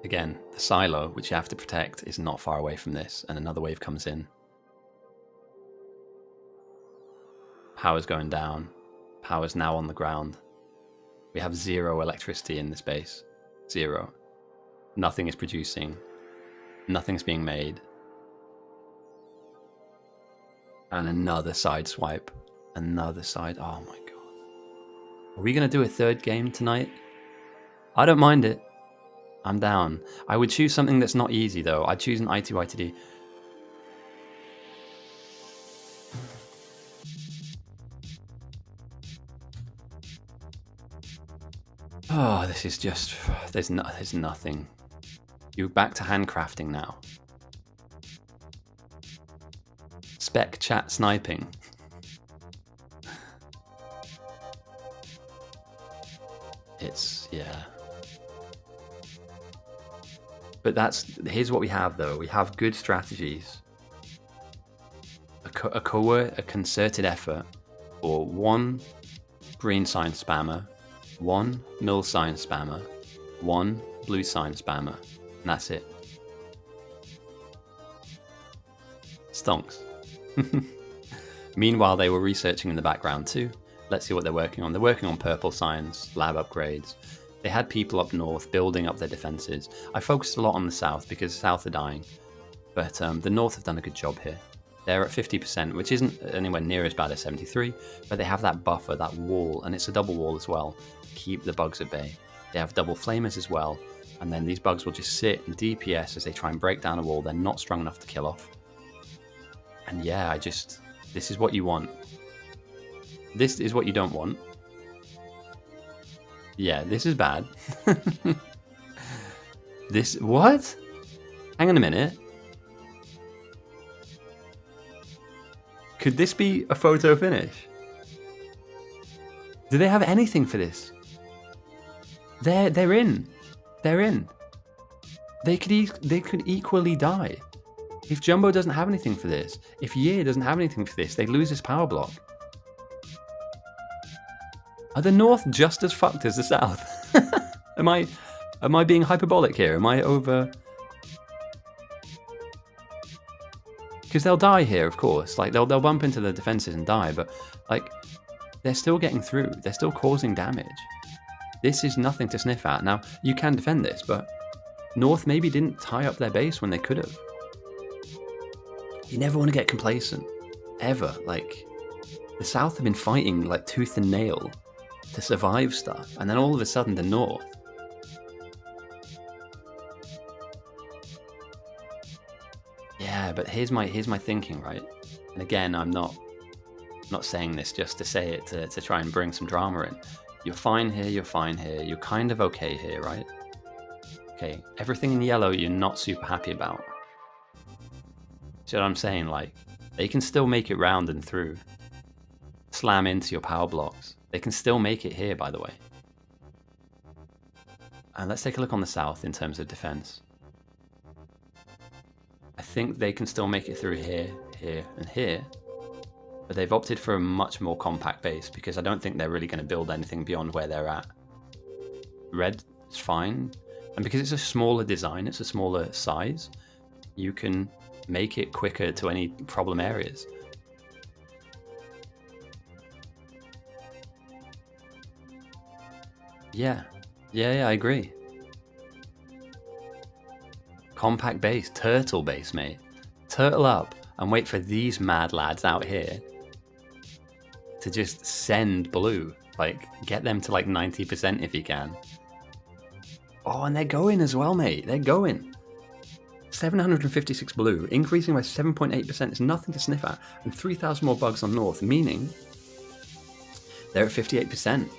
Again, the silo, which you have to protect, is not far away from this, and another wave comes in. Power's going down. Power's now on the ground. We have 0 electricity in this base. 0. Nothing is producing. Nothing's being made. And another side swipe. Another side. Oh my god. Are we going to do a third game tonight? I don't mind it. I'm down. I would choose something that's not easy, though. I'd choose an I2I2D. Oh, this is just... There's nothing. You're back to handcrafting now. Spec chat sniping. It's... yeah. But here's what we have, though. We have good strategies. A concerted effort for 1 green sign spammer, 1 mill sign spammer, 1 blue sign spammer, and that's it. Stonks. Meanwhile, they were researching in the background too. Let's see what they're working on. They're working on purple signs, lab upgrades. They had people up north building up their defenses. I focused a lot on the south because the south are dying. But the north have done a good job here. They're at 50%, which isn't anywhere near as bad as 73, but they have that buffer, that wall, and it's a double wall as well. Keep the bugs at bay. They have double flamers as well, and then these bugs will just sit and DPS as they try and break down a wall they're not strong enough to kill off. And yeah, this is what you want. This is what you don't want. Yeah, this is bad. What? Hang on a minute. Could this be a photo finish? Do they have anything for this? They're in. They're in. They could equally die. If Jumbo doesn't have anything for this, if Year doesn't have anything for this, they lose this power block. Are the North just as fucked as the South? Am I being hyperbolic here? Am I over? Because they'll die here, of course. Like they'll bump into the defenses and die, but like they're still getting through. They're still causing damage. This is nothing to sniff at. Now you can defend this, but North maybe didn't tie up their base when they could have. You never want to get complacent, ever. Like the South have been fighting like tooth and nail to survive stuff, and then all of a sudden the North. Yeah, but here's my thinking, right? And again, I'm not saying this just to say it to try and bring some drama in. You're fine here, you're fine here, you're kind of okay here, right? Okay, everything in yellow you're not super happy about. See what I'm saying? Like, they can still make it round and through. Slam into your power blocks. They can still make it here, by the way. And let's take a look on the south in terms of defense. I think they can still make it through here, here, and here. But they've opted for a much more compact base because I don't think they're really going to build anything beyond where they're at. Red is fine. And because it's a smaller design, it's a smaller size, you can make it quicker to any problem areas. Yeah, I agree. Compact base, turtle base, mate. Turtle up and wait for these mad lads out here to just send blue. Like, get them to like 90% if you can. Oh, and they're going as well, mate. They're going. 756 blue, increasing by 7.8%. It's nothing to sniff at. And 3,000 more bugs on north, meaning they're at 58%.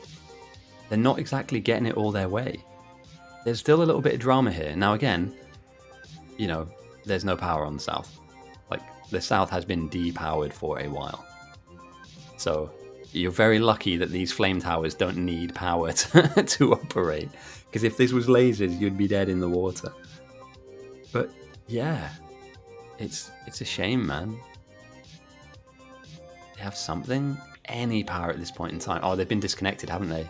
They're not exactly getting it all their way. There's still a little bit of drama here. Now, again, you know, there's no power on the south. Like, the south has been depowered for a while. So you're very lucky that these flame towers don't need power to operate. Because if this was lasers, you'd be dead in the water. But yeah, it's a shame, man. They have something, any power at this point in time. Oh, they've been disconnected, haven't they?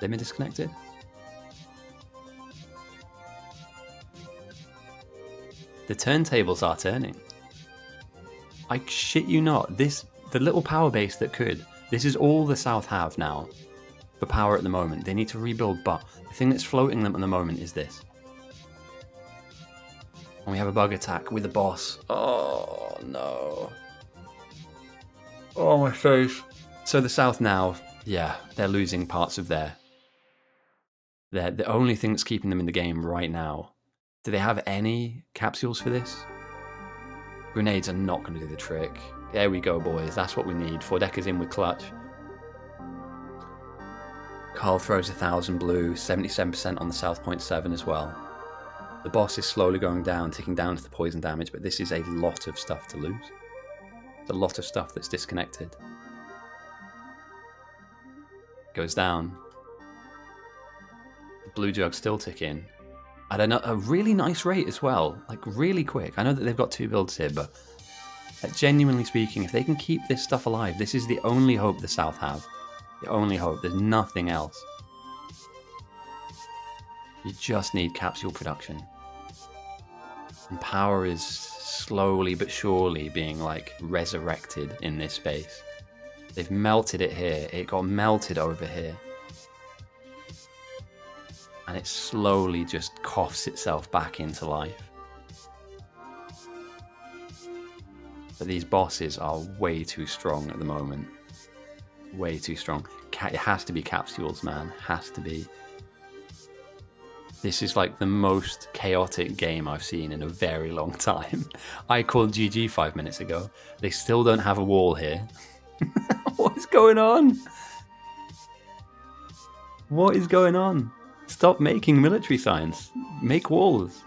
They've been disconnected. The turntables are turning. I shit you not. The little power base that could. This is all the South have now for power at the moment. They need to rebuild, but the thing that's floating them at the moment is this. And we have a bug attack with the boss. Oh no. Oh my face. So the South now, yeah, they're losing parts of the only thing that's keeping them in the game right now. Do they have any capsules for this? Grenades are not going to do the trick. There we go, boys. That's what we need. Fordecker's in with clutch. Carl throws 1,000 blue, 77% on the South Point 7 as well. The boss is slowly going down, ticking down to the poison damage, but this is a lot of stuff to lose. It's a lot of stuff that's disconnected. Goes down. The blue jug's still ticking. At a really nice rate as well, like really quick. I know that they've got 2 builds here, but genuinely speaking, if they can keep this stuff alive, this is the only hope the South have. The only hope. There's nothing else. You just need capsule production. And power is slowly but surely being like resurrected in this space. They've melted it here. It got melted over here. And it slowly just coughs itself back into life. But these bosses are way too strong at the moment. Way too strong. It has to be capsules, man. Has to be. This is like the most chaotic game I've seen in a very long time. I called GG 5 minutes ago. They still don't have a wall here. What is going on? What is going on? Stop making military signs. Make walls.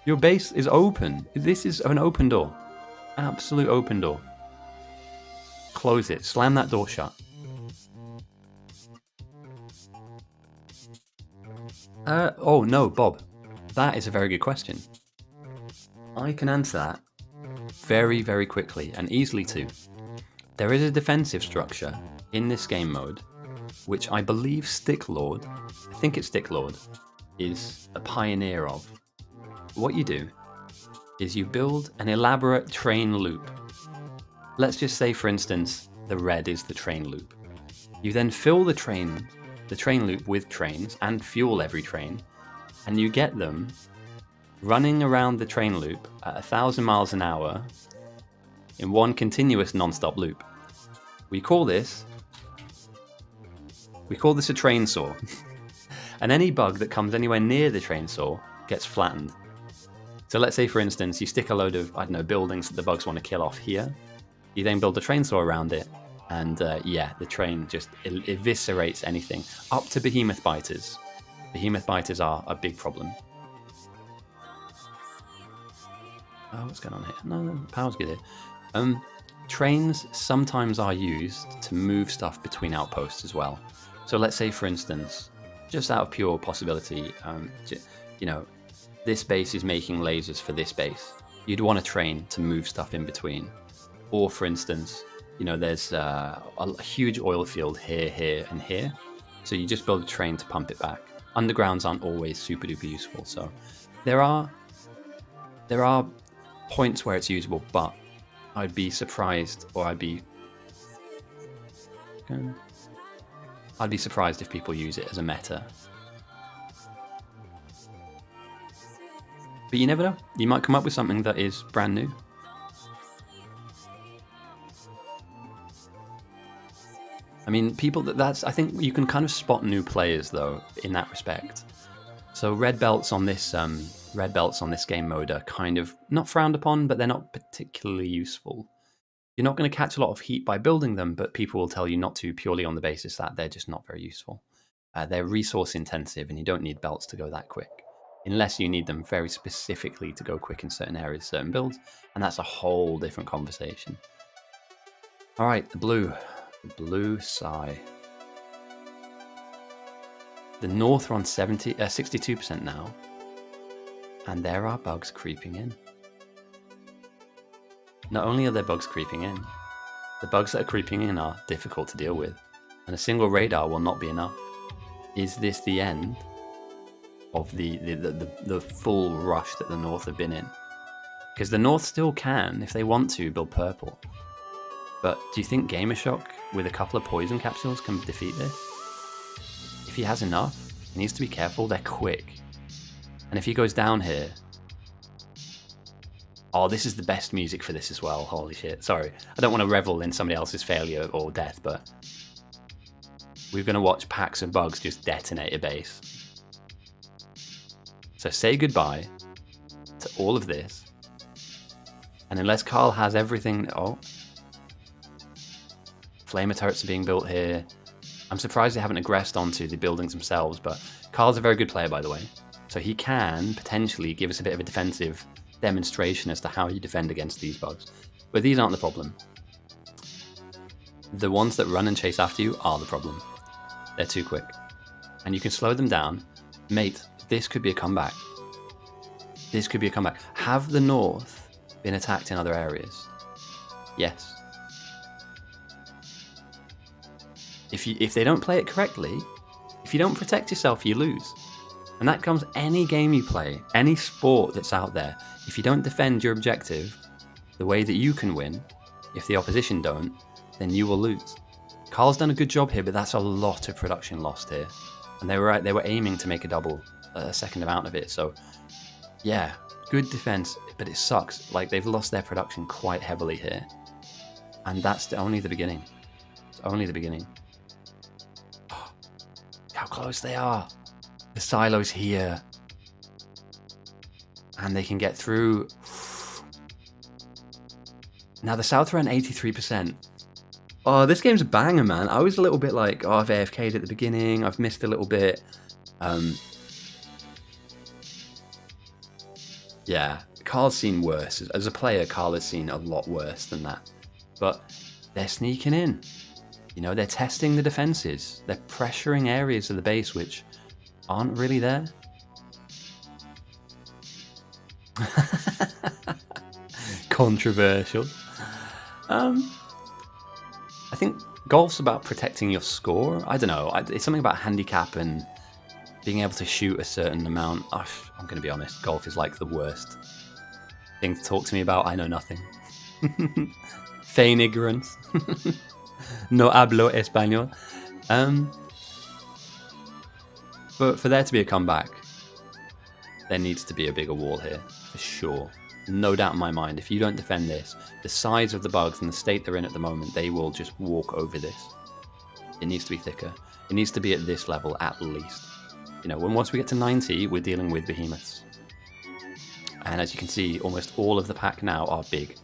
Your base is open. This is an open door. Absolute open door. Close it. Slam that door shut. Oh no, Bob. That is a very good question. I can answer that very, very quickly and easily too. There is a defensive structure in this game mode, which I believe Sticklord, I think it's Sticklord, is a pioneer of. What you do is you build an elaborate train loop. Let's just say, for instance, the red is the train loop. You then fill the train loop with trains and fuel every train, and you get them running around the train loop at 1,000 miles an hour in one continuous non-stop loop. We call this a train saw. And any bug that comes anywhere near the train saw gets flattened. So let's say, for instance, you stick a load of, I don't know, buildings that the bugs want to kill off here. You then build a train saw around it, and yeah, the train just eviscerates anything. Up to behemoth biters. Behemoth biters are a big problem. Oh, what's going on here? No, power's good here. Trains sometimes are used to move stuff between outposts as well. So let's say, for instance, just out of pure possibility, you know, this base is making lasers for this base. You'd want a train to move stuff in between. Or, for instance, you know, there's a huge oil field here, here, and here. So you just build a train to pump it back. Undergrounds aren't always super duper useful, so there are points where it's usable, but I'd be surprised, or I'd be surprised if people use it as a meta. But you never know. You might come up with something that is brand new. I mean, I think you can kind of spot new players though in that respect. So red belts on this game mode are kind of not frowned upon, but they're not particularly useful. You're not going to catch a lot of heat by building them, but people will tell you not to purely on the basis that they're just not very useful. They're resource intensive, and you don't need belts to go that quick, unless you need them very specifically to go quick in certain areas, certain builds, and that's a whole different conversation. All right, the blue Psy. The North are on 62% now, and there are bugs creeping in. Not only are there bugs creeping in, the bugs that are creeping in are difficult to deal with, and a single radar will not be enough. Is this the end of the full rush that the North have been in? Because the North still can, if they want to, build purple. But do you think Gamershock with a couple of poison capsules can defeat this? If he has enough, he needs to be careful. They're quick. And if he goes down here... Oh, this is the best music for this as well. Holy shit. Sorry. I don't want to revel in somebody else's failure or death, but... we're going to watch packs of bugs just detonate a base. So say goodbye to all of this. And unless Carl has everything... Oh... Flamer turrets are being built here. I'm surprised they haven't aggressed onto the buildings themselves, but Carl's a very good player, by the way. So he can potentially give us a bit of a defensive demonstration as to how you defend against these bugs. But these aren't the problem. The ones that run and chase after you are the problem. They're too quick. And you can slow them down. Mate, this could be a comeback. This could be a comeback. Have the North been attacked in other areas? Yes. If they don't play it correctly, if you don't protect yourself, you lose. And that comes any game you play, any sport that's out there. If you don't defend your objective the way that you can win, if the opposition don't, then you will lose. Carl's done a good job here, but that's a lot of production lost here. And they were aiming to make a second amount of it. So yeah, good defense, but it sucks. Like, they've lost their production quite heavily here. And that's only the beginning. It's only the beginning. How close they are. The silo's here. And they can get through. Now the South are on 83%. Oh, this game's a banger, man. I was a little bit like, oh, I've AFK'd at the beginning. I've missed a little bit. Yeah, Carl's seen worse. As a player, Carl has seen a lot worse than that. But they're sneaking in. You know, they're testing the defenses. They're pressuring areas of the base which aren't really there. Controversial. I think golf's about protecting your score. I don't know. It's something about handicap and being able to shoot a certain amount. I'm going to be honest. Golf is like the worst thing to talk to me about. I know nothing. Feign ignorance. No hablo español. But for there to be a comeback, there needs to be a bigger wall here, for sure. No doubt in my mind, if you don't defend this, the size of the bugs and the state they're in at the moment, they will just walk over this. It needs to be thicker. It needs to be at this level, at least. You know, once we get to 90, we're dealing with behemoths. And as you can see, almost all of the pack now are big.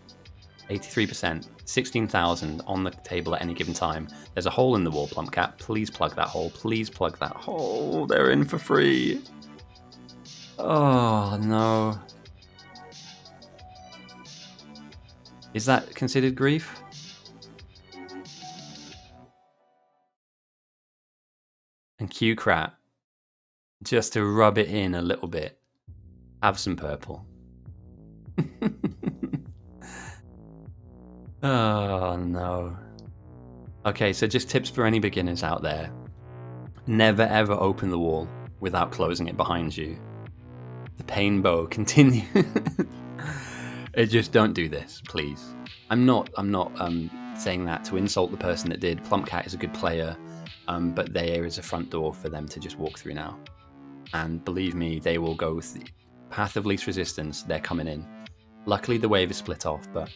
83%, 16,000 on the table at any given time. There's a hole in the wall, Plumpcat. Please plug that hole. Please plug that hole. They're in for free. Oh, no. Is that considered grief? And Q-Crat, just to rub it in a little bit, have some purple. Oh, no. Okay, so just tips for any beginners out there. Never ever open the wall without closing it behind you. The pain bow continue. Just don't do this, please. I'm not saying that to insult the person that did. Plumpcat is a good player, but there is a front door for them to just walk through now. And believe me, they will go with the path of least resistance. They're coming in. Luckily, the wave is split off, but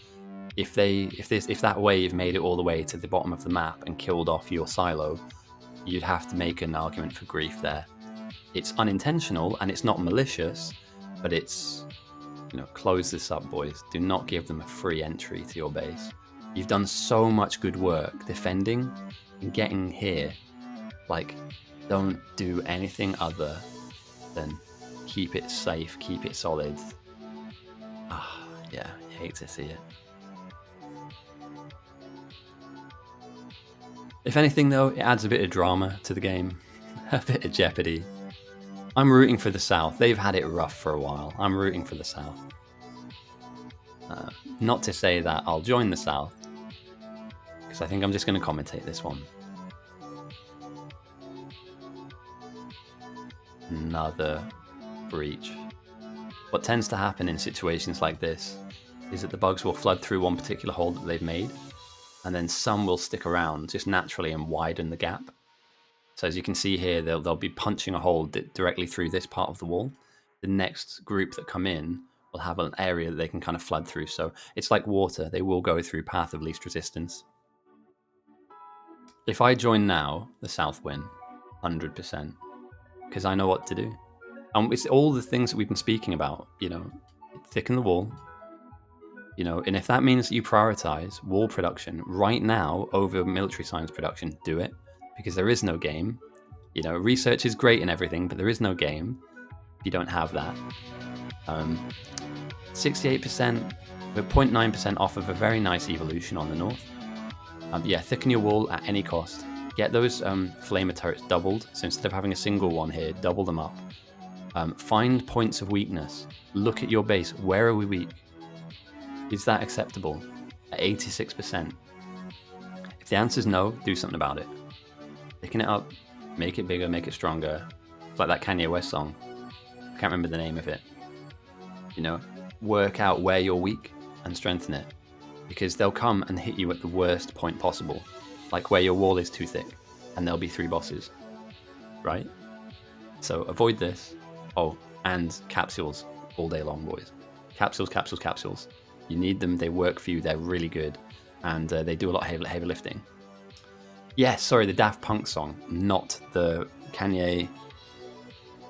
if that wave made it all the way to the bottom of the map and killed off your silo, you'd have to make an argument for grief there. It's unintentional and it's not malicious, but it's, close this up, boys. Do not give them a free entry to your base. You've done so much good work defending and getting here. Don't do anything other than keep it safe, keep it solid. Yeah, you hate to see it. If anything, though, it adds a bit of drama to the game, a bit of jeopardy. I'm rooting for the South. They've had it rough for a while. I'm rooting for the South. Not to say that I'll join the South, because I think I'm just going to commentate this one. Another breach. What tends to happen in situations like this is that the bugs will flood through one particular hole that they've made, and then some will stick around just naturally and widen the gap. So as you can see here, they'll be punching a hole directly through this part of the wall. The next group that come in will have an area that they can kind of flood through. So it's like water. They will go through path of least resistance. If I join now, the South win, 100%, because I know what to do. And it's all the things that we've been speaking about, thicken the wall, and if that means that you prioritize wall production right now over military science production, do it, because there is no game. Research is great and everything, but there is no game if you don't have that. 68%, we're 0.9% off of a very nice evolution on the north. Thicken your wall at any cost. Get those flamer turrets doubled, so instead of having a single one here, double them up. Find points of weakness. Look at your base. Where are we weak? Is that acceptable? At 86%. If the answer is no, do something about it. Thicken it up, make it bigger, make it stronger. It's like that Kanye West song. I can't remember the name of it. Work out where you're weak and strengthen it. Because they'll come and hit you at the worst point possible. Like where your wall is too thick, and there'll be 3 bosses. Right? So avoid this. Oh, and capsules all day long, boys. Capsules, capsules, capsules. You need them, they work for you, they're really good. And they do a lot of heavy lifting. Yes, sorry, the Daft Punk song, not the Kanye.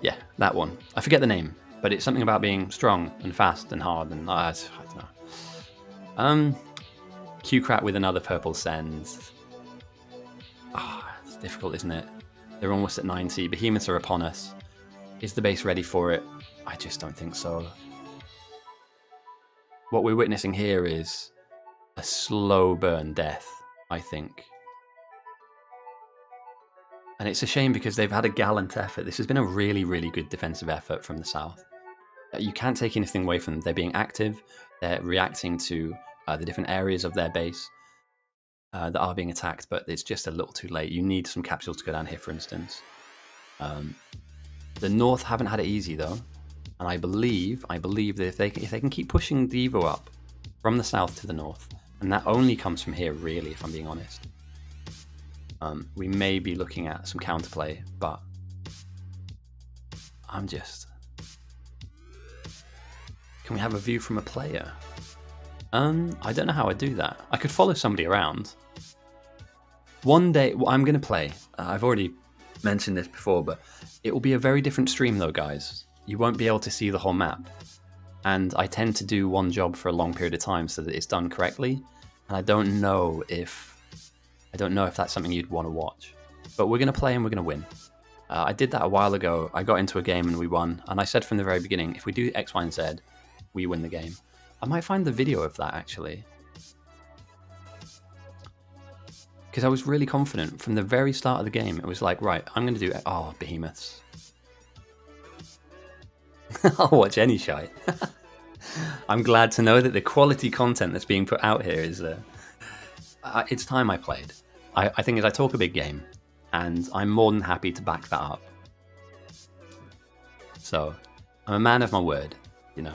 Yeah, that one. I forget the name, but it's something about being strong and fast and hard and I don't know. Q-Crat with another purple sends. It's difficult, isn't it? They're almost at 90. Behemoths are upon us. Is the base ready for it? I just don't think so. What we're witnessing here is a slow burn death, I think. And it's a shame because they've had a gallant effort. This has been a really, really good defensive effort from the South. You can't take anything away from them. They're being active. They're reacting to the different areas of their base that are being attacked, but it's just a little too late. You need some capsules to go down here, for instance. The North haven't had it easy, though. And I believe that if they can keep pushing the Evo up from the South to the North, and that only comes from here, really, if I'm being honest, we may be looking at some counterplay, but can we have a view from a player? I don't know how I'd do that. I could follow somebody around. One day, I'm going to play. I've already mentioned this before, but it will be a very different stream though, guys. You won't be able to see the whole map. And I tend to do one job for a long period of time so that it's done correctly. And I don't know if that's something you'd want to watch. But we're going to play and we're going to win. I did that a while ago. I got into a game and we won. And I said from the very beginning, if we do X, Y, and Z, we win the game. I might find the video of that, actually. Because I was really confident from the very start of the game. It was like, right, I'm going to do... Oh, behemoths. I'll watch any shite. I'm glad to know that the quality content that's being put out here is... it's time I played. I think as I talk a big game, and I'm more than happy to back that up. So, I'm a man of my word, you know.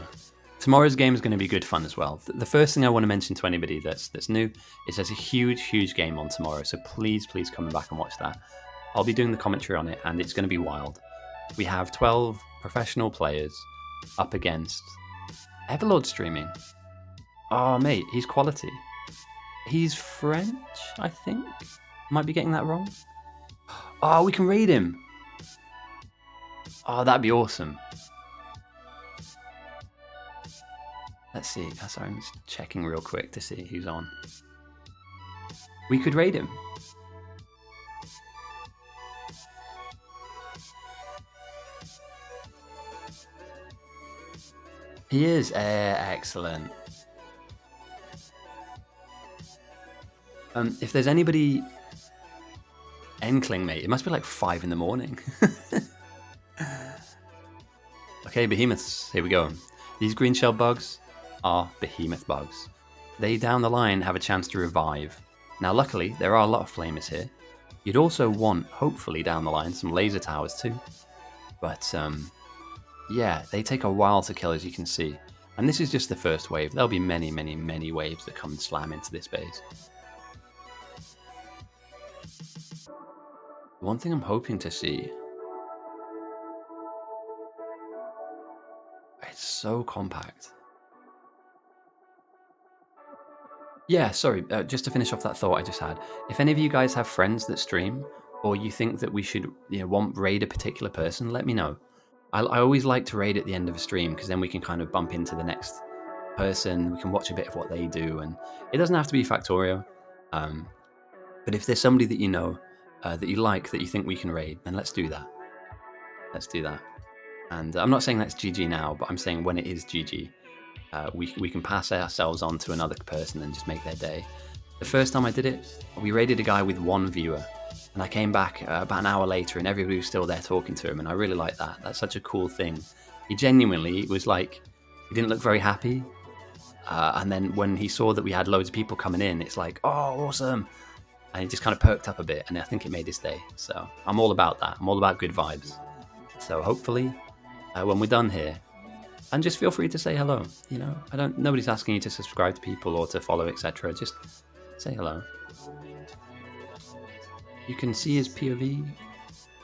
Tomorrow's game is going to be good fun as well. The first thing I want to mention to anybody that's new is there's a huge game on tomorrow, so please come back and watch that. I'll be doing the commentary on it, and it's going to be wild. We have 12 professional players up against Everlord streaming. Oh, mate, he's quality. He's French, I think. Might be getting that wrong. Oh, we can raid him. Oh, that'd be awesome. Let's see. Sorry, I'm just checking real quick to see who's on. We could raid him. He is excellent. If there's anybody... Enkling, mate. It must be like 5 in the morning. Okay, behemoths. Here we go. These green shell bugs are behemoth bugs. They, down the line, have a chance to revive. Now, luckily, there are a lot of flamers here. You'd also want, hopefully, down the line, some laser towers too. But, yeah, they take a while to kill, as you can see. And this is just the first wave. There'll be many waves that come and slam into this base. One thing I'm hoping to see... It's so compact. Yeah, sorry, just to finish off that thought I just had. If any of you guys have friends that stream, or you think that we should raid a particular person, let me know. I always like to raid at the end of a stream, because then we can kind of bump into the next person, we can watch a bit of what they do, and it doesn't have to be Factorio. But if there's somebody that you know, that you like, that you think we can raid, then let's do that. Let's do that. And I'm not saying that's GG now, but I'm saying when it is GG, we can pass ourselves on to another person and just make their day. The first time I did it, we raided a guy with 1 viewer, and I came back about an hour later and everybody was still there talking to him, and I really like that. That's such a cool thing. He genuinely was like, he didn't look very happy, and then when he saw that we had loads of people coming in, it's like, oh, awesome. And he just kind of perked up a bit, and I think it made his day. So I'm all about that. I'm all about good vibes. So hopefully, when we're done here, and just feel free to say hello. You know, nobody's asking you to subscribe to people or to follow, etc. Just say hello. You can see his POV.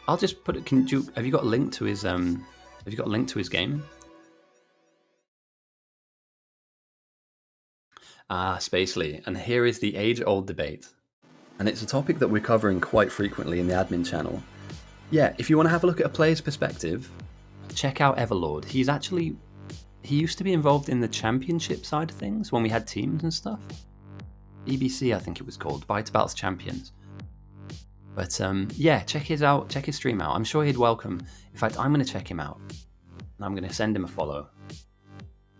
I'll just put it. Have you got a link to his? Have you got a link to his game? Spacely. And here is the age-old debate. And it's a topic that we're covering quite frequently in the admin channel. Yeah, if you want to have a look at a player's perspective, check out Everlord. He used to be involved in the championship side of things when we had teams and stuff. EBC, I think it was called, Bite Battles Champions. But yeah, check his stream out. I'm sure he'd welcome. In fact, I'm going to check him out. And I'm going to send him a follow.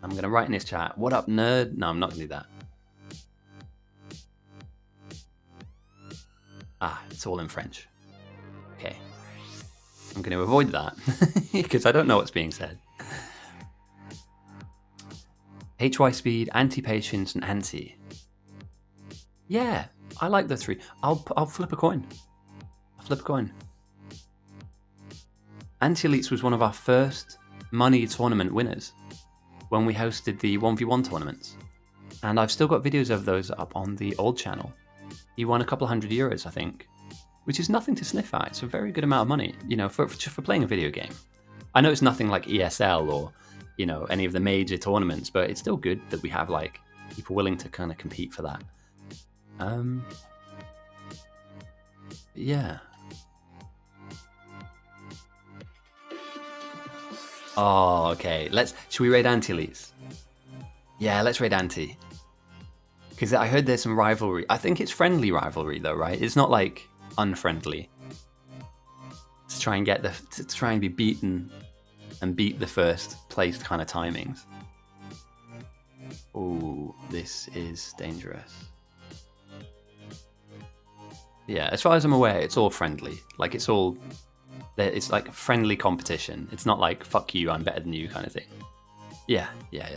I'm going to write in his chat, what up, nerd? No, I'm not going to do that. It's all in French. Okay. I'm going to avoid that because I don't know what's being said. HY speed, anti-patience, and anti. Yeah, I like the 3. I'll flip a coin. Anti-elites was one of our first money tournament winners when we hosted the 1v1 tournaments. And I've still got videos of those up on the old channel. He won a couple €100, I think, which is nothing to sniff at. It's a very good amount of money, you know, for playing a video game. I know it's nothing like ESL or, you know, any of the major tournaments, but it's still good that we have like people willing to kind of compete for that. Yeah. Oh, okay. Should we raid anti-elites? Yeah, let's raid anti. Because I heard there's some rivalry. I think it's friendly rivalry though, right? It's not like unfriendly. To try and be beaten and beat the first place kind of timings. Ooh, this is dangerous. Yeah, as far as I'm aware, it's all friendly. Like it's like friendly competition. It's not like fuck you, I'm better than you kind of thing. Yeah,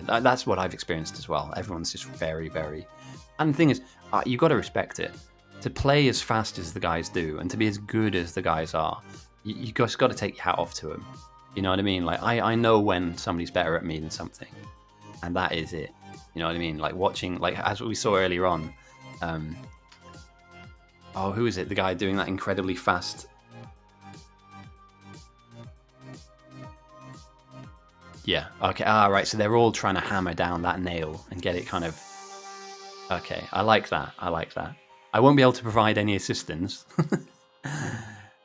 that's what I've experienced as well. Everyone's just very, very... And the thing is, you got to respect it. to play as fast as the guys do and to be as good as the guys are, you just got to take your hat off to them. You know what I mean? Like, I know when somebody's better at me than something, and that is it. You know what I mean? Like, watching, like, as we saw earlier on, who is it? The guy doing that incredibly fast. Yeah, okay, right, so they're all trying to hammer down that nail and get it kind of... Okay, I like that. I won't be able to provide any assistance.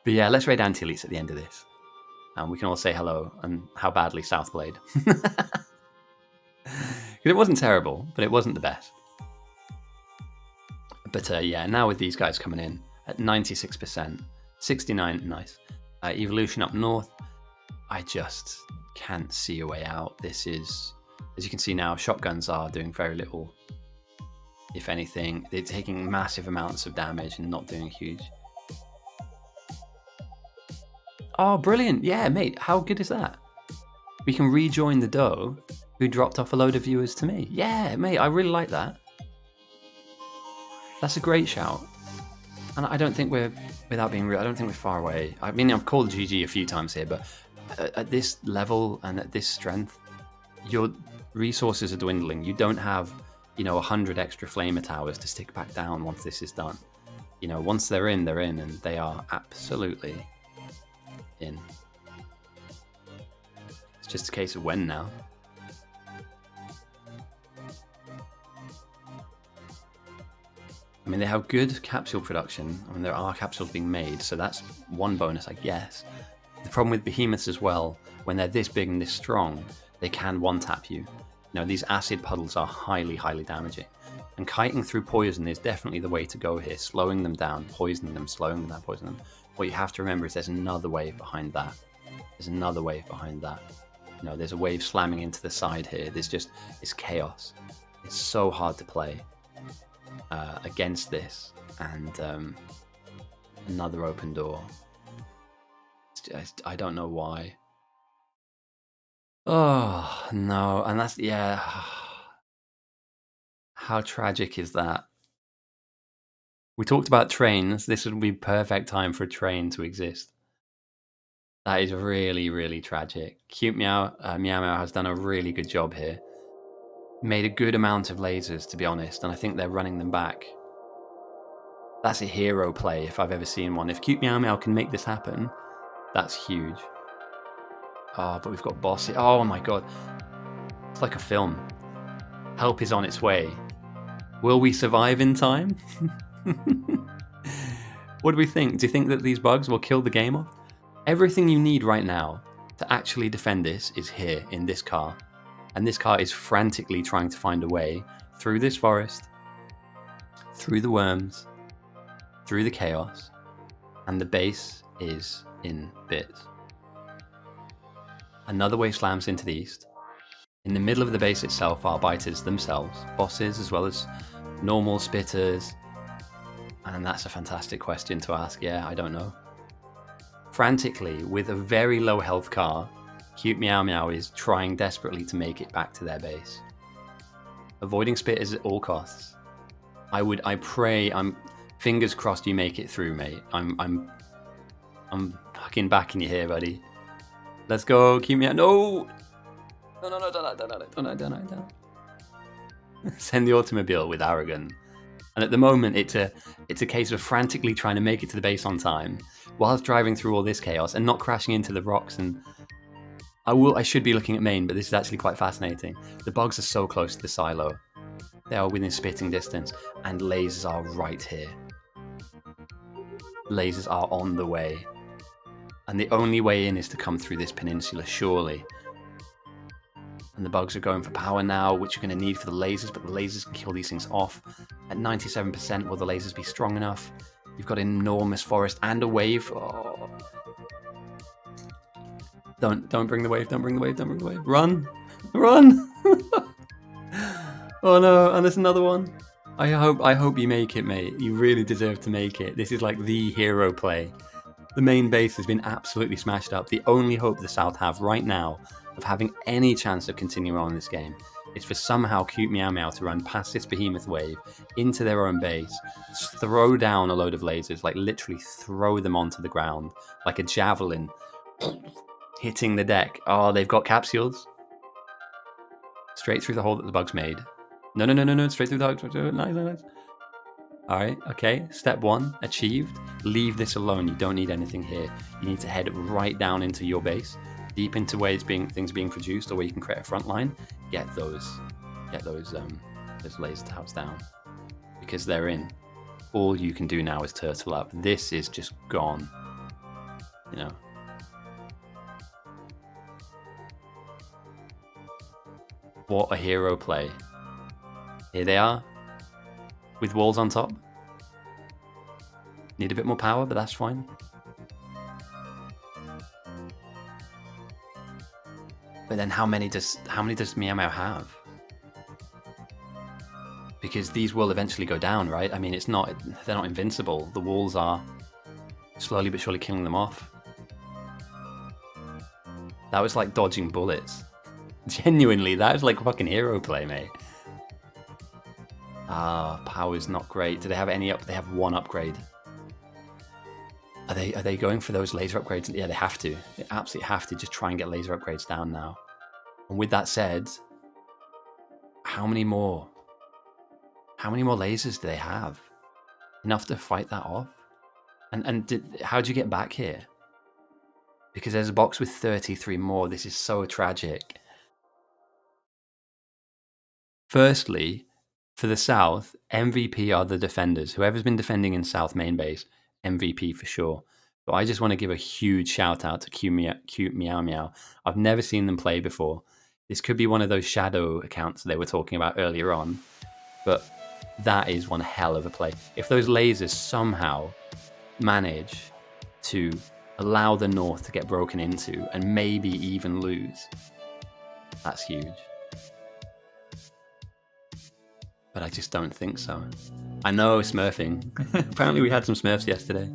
But yeah, let's raid anti-elites at the end of this. And we can all say hello and how badly South played. It wasn't terrible, but it wasn't the best. But yeah, now with these guys coming in at 96%, 69, nice. Evolution up north, I just can't see a way out. This is, as you can see now, shotguns are doing very little. If anything, they're taking massive amounts of damage and not doing huge. Oh, brilliant. Yeah, mate, how good is that? We can rejoin the doe who dropped off a load of viewers to me. Yeah, mate, I really like that. That's a great shout. And I don't think we're, without being real, I don't think we're far away. I mean, I've called GG a few times here, but at this level and at this strength, your resources are dwindling. You don't have, 100 extra flamer towers to stick back down once this is done. Once they're in, and they are absolutely in. It's just a case of when now. I mean, they have good capsule production. I mean, there are capsules being made, so that's one bonus, I guess. The problem with behemoths as well, when they're this big and this strong, they can one-tap you. These acid puddles are highly, highly damaging. And kiting through poison is definitely the way to go here. Slowing them down, poisoning them, slowing them down, poisoning them. What you have to remember is there's another wave behind that. There's another wave behind that. There's a wave slamming into the side here. It's chaos. It's so hard to play against this. And another open door. I don't know why. Oh, no. And that's, yeah. How tragic is that? We talked about trains. This would be perfect time for a train to exist. That is really, really tragic. Cute Meow Meow has done a really good job here. Made a good amount of lasers, to be honest, and I think they're running them back. That's a hero play if I've ever seen one. If Cute Meow Meow can make this happen, that's huge. Oh, but we've got boss. Oh my god. It's like a film. Help is on its way. Will we survive in time? What do we think? Do you think that these bugs will kill the game off? Everything you need right now to actually defend this is here in this car. And this car is frantically trying to find a way through this forest, through the worms, through the chaos, and the base is in bits. Another wave slams into the east. In the middle of the base itself are biters themselves, bosses as well as normal spitters. And that's a fantastic question to ask. Yeah, I don't know. Frantically, with a very low health car, Cute Meow Meow is trying desperately to make it back to their base. Avoiding spitters at all costs. I pray, I'm fingers crossed you make it through, mate. I'm fucking backing you here, buddy. Let's go, Cute Meow. No! No, don't. Send the automobile with Aragon. And at the moment, it's a case of frantically trying to make it to the base on time, whilst driving through all this chaos and not crashing into the rocks. And I should be looking at main, but this is actually quite fascinating. The bugs are so close to the silo. They are within spitting distance, and lasers are right here. Lasers are on the way. And the only way in is to come through this peninsula, surely. And the bugs are going for power now, which you're going to need for the lasers, but the lasers can kill these things off. At 97%, will the lasers be strong enough? You've got an enormous forest and a wave. Oh. Don't bring the wave, don't bring the wave, don't bring the wave. Run! Run! Oh no, and there's another one. I hope you make it, mate. You really deserve to make it. This is like the hero play. The main base has been absolutely smashed up. The only hope the South have right now of having any chance of continuing on in this game is for somehow Cute Meow Meow to run past this behemoth wave into their own base, throw down a load of lasers, like literally throw them onto the ground like a javelin, hitting the deck. Oh, they've got capsules. Straight through the hole that the bug's made. No, straight through the hole. Nice. Alright, okay. Step 1, achieved. Leave this alone. You don't need anything here. You need to head right down into your base, deep into where things are being produced, or where you can create a front line. Get those laser towers down, because they're in. All you can do now is turtle up. This is just gone. You know. What a hero play. Here they are, with walls on top. Need a bit more power, but that's fine. But then how many does Meow Meow have? Because these will eventually go down, right? I mean, they're not invincible. The walls are slowly but surely killing them off. That was like dodging bullets. Genuinely, that was like fucking hero play, mate. Power's not great. Do they have any up? They have one upgrade. Are they going for those laser upgrades? Yeah, they have to. They absolutely have to just try and get laser upgrades down now. And with that said, how many more lasers do they have? Enough to fight that off? And how'd you get back here? Because there's a box with 33 more. This is so tragic. Firstly, for the South, MVP are the defenders. Whoever's been defending in South main base, MVP for sure. But I just want to give a huge shout out to Cute Meow Meow. I've never seen them play before. This could be one of those shadow accounts they were talking about earlier on. But that is one hell of a play. If those lasers somehow manage to allow the North to get broken into and maybe even lose, that's huge. But I just don't think so. I know smurfing. Apparently we had some smurfs yesterday.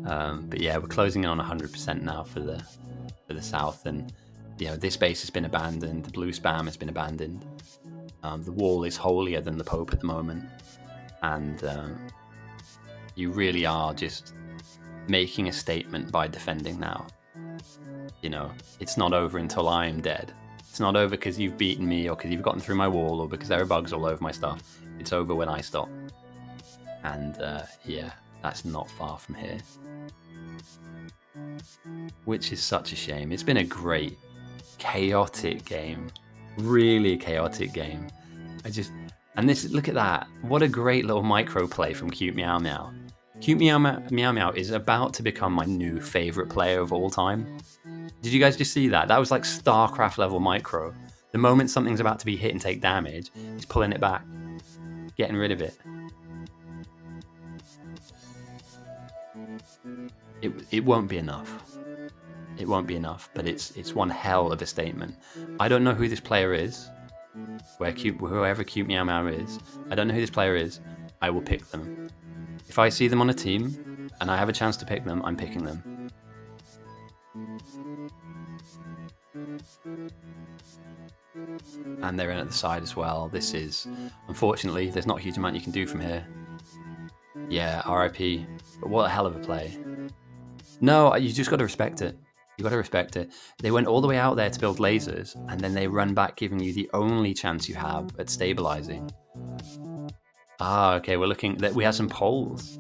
But yeah, we're closing in on 100% now for the South, and this base has been abandoned. The blue spam has been abandoned. The wall is holier than the Pope at the moment, and you really are just making a statement by defending now. It's not over until I am dead. It's not over because you've beaten me, or because you've gotten through my wall, or because there are bugs all over my stuff. It's over when I stop. And yeah, that's not far from here. Which is such a shame. It's been a great, chaotic game. Really chaotic game. Look at that. What a great little micro play from Cute Meow Meow. Cute Meow Meow is about to become my new favorite player of all time. Did you guys just see that? That was like StarCraft level micro. The moment something's about to be hit and take damage, he's pulling it back, getting rid of it. It won't be enough. It won't be enough, but it's one hell of a statement. I don't know who this player is. Whoever Cute Meow Meow is, I don't know who this player is. I will pick them. If I see them on a team and I have a chance to pick them, I'm picking them. And they're in at the side as well. This is, unfortunately, there's not a huge amount you can do from here. Yeah, RIP. But what a hell of a play. No, you just got to respect it. You got to respect it. They went all the way out there to build lasers, and then they run back, giving you the only chance you have at stabilizing. Okay, we have some polls.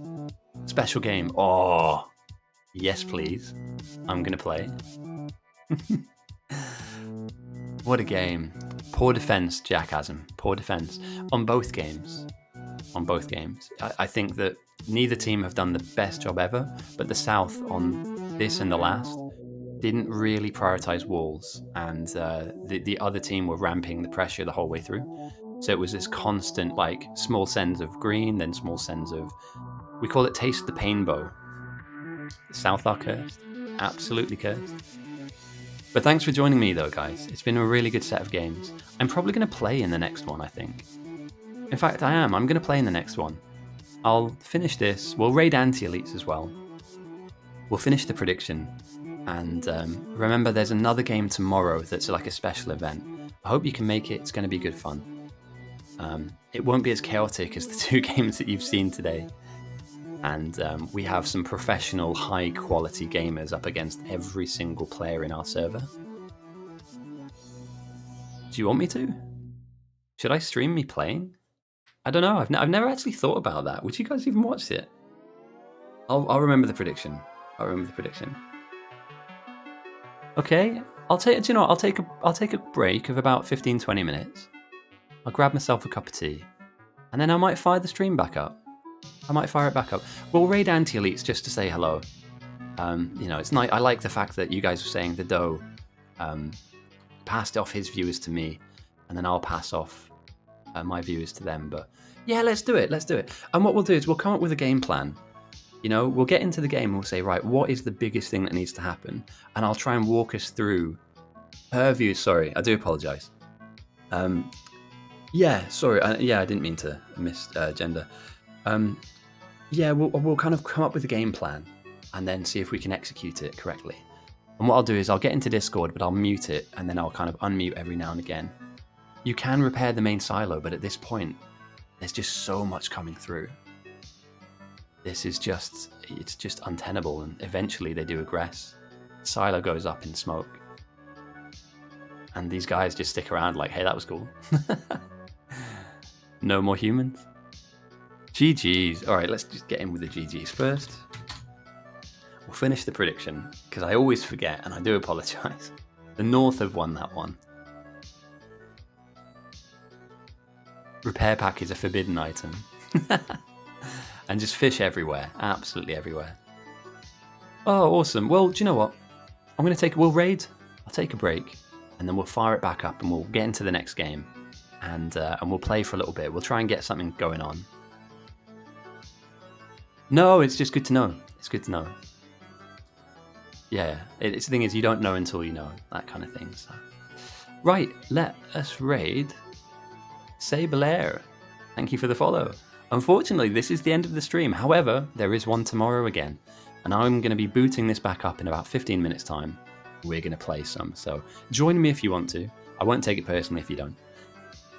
Special game. Oh, yes, please. I'm going to play. What a game. Poor defense, Jack Hasm. Poor defense. On both games. I think that neither team have done the best job ever, but the South on this and the last didn't really prioritize walls, and the other team were ramping the pressure the whole way through. So it was this constant, like, small sends of green, then small sends of, we call it Taste the Pain Bow. The South are cursed. Absolutely cursed. But thanks for joining me, though, guys. It's been a really good set of games. I'm probably going to play in the next one, I think. In fact, I am. I'm going to play in the next one. I'll finish this. We'll raid anti-elites as well. We'll finish the prediction. And remember, there's another game tomorrow that's like a special event. I hope you can make it. It's going to be good fun. It won't be as chaotic as the 2 games that you've seen today. And we have some professional, high-quality gamers up against every single player in our server. Do you want me to? Should I stream me playing? I don't know. I've never actually thought about that. Would you guys even watch it? I'll remember the prediction. I'll remember the prediction. Okay, I'll take. Do you know what? I'll take a break of about 15-20 minutes. I'll grab myself a cup of tea, and then I might fire the stream back up. I might fire it back up. We'll raid anti-elites just to say hello. You know, it's nice. I like the fact that you guys were saying the Doe passed off his viewers to me, and then I'll pass off my viewers to them. But yeah, let's do it. Let's do it. And what we'll do is we'll come up with a game plan. You know, we'll get into the game and we'll say, right, what is the biggest thing that needs to happen? And I'll try and walk us through her views. Sorry, I do apologise. Yeah, sorry. I didn't mean to misgender. Yeah, we'll kind of come up with a game plan and then see if we can execute it correctly. And what I'll do is I'll get into Discord, but I'll mute it and then I'll kind of unmute every now and again. You can repair the main silo, but at this point, there's just so much coming through. It's just untenable, and eventually they do aggress. Silo goes up in smoke. And these guys just stick around like, hey, that was cool. No more humans. GG's. All right, let's just get in with the GG's first. We'll finish the prediction, because I always forget, and I do apologise. The North have won that one. Repair pack is a forbidden item. And just fish everywhere, absolutely everywhere. Oh, awesome. Well, do you know what? We'll raid, I'll take a break, and then we'll fire it back up and we'll get into the next game. And we'll play for a little bit. We'll try and get something going on. No, it's just good to know. It's good to know. Yeah, it's the thing is you don't know until you know, that kind of thing. So. Right, let us raid Sabelair. Thank you for the follow. Unfortunately, this is the end of the stream. However, there is one tomorrow again, and I'm going to be booting this back up in about 15 minutes time. We're going to play some, so join me if you want to. I won't take it personally if you don't.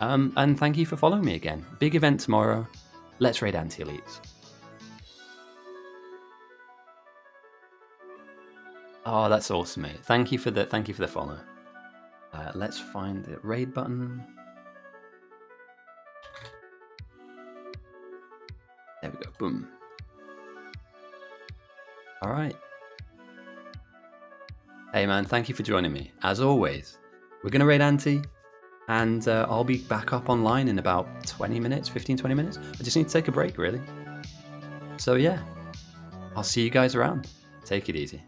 And thank you for following me again. Big event tomorrow. Let's raid anti-elites. Oh, that's awesome, mate. Thank you for the follow. Let's find the raid button. There we go. Boom. All right. Hey, man. Thank you for joining me. As always, we're going to raid Anti, and I'll be back up online in about 20 minutes, 15-20 minutes. I just need to take a break, really. So, yeah. I'll see you guys around. Take it easy.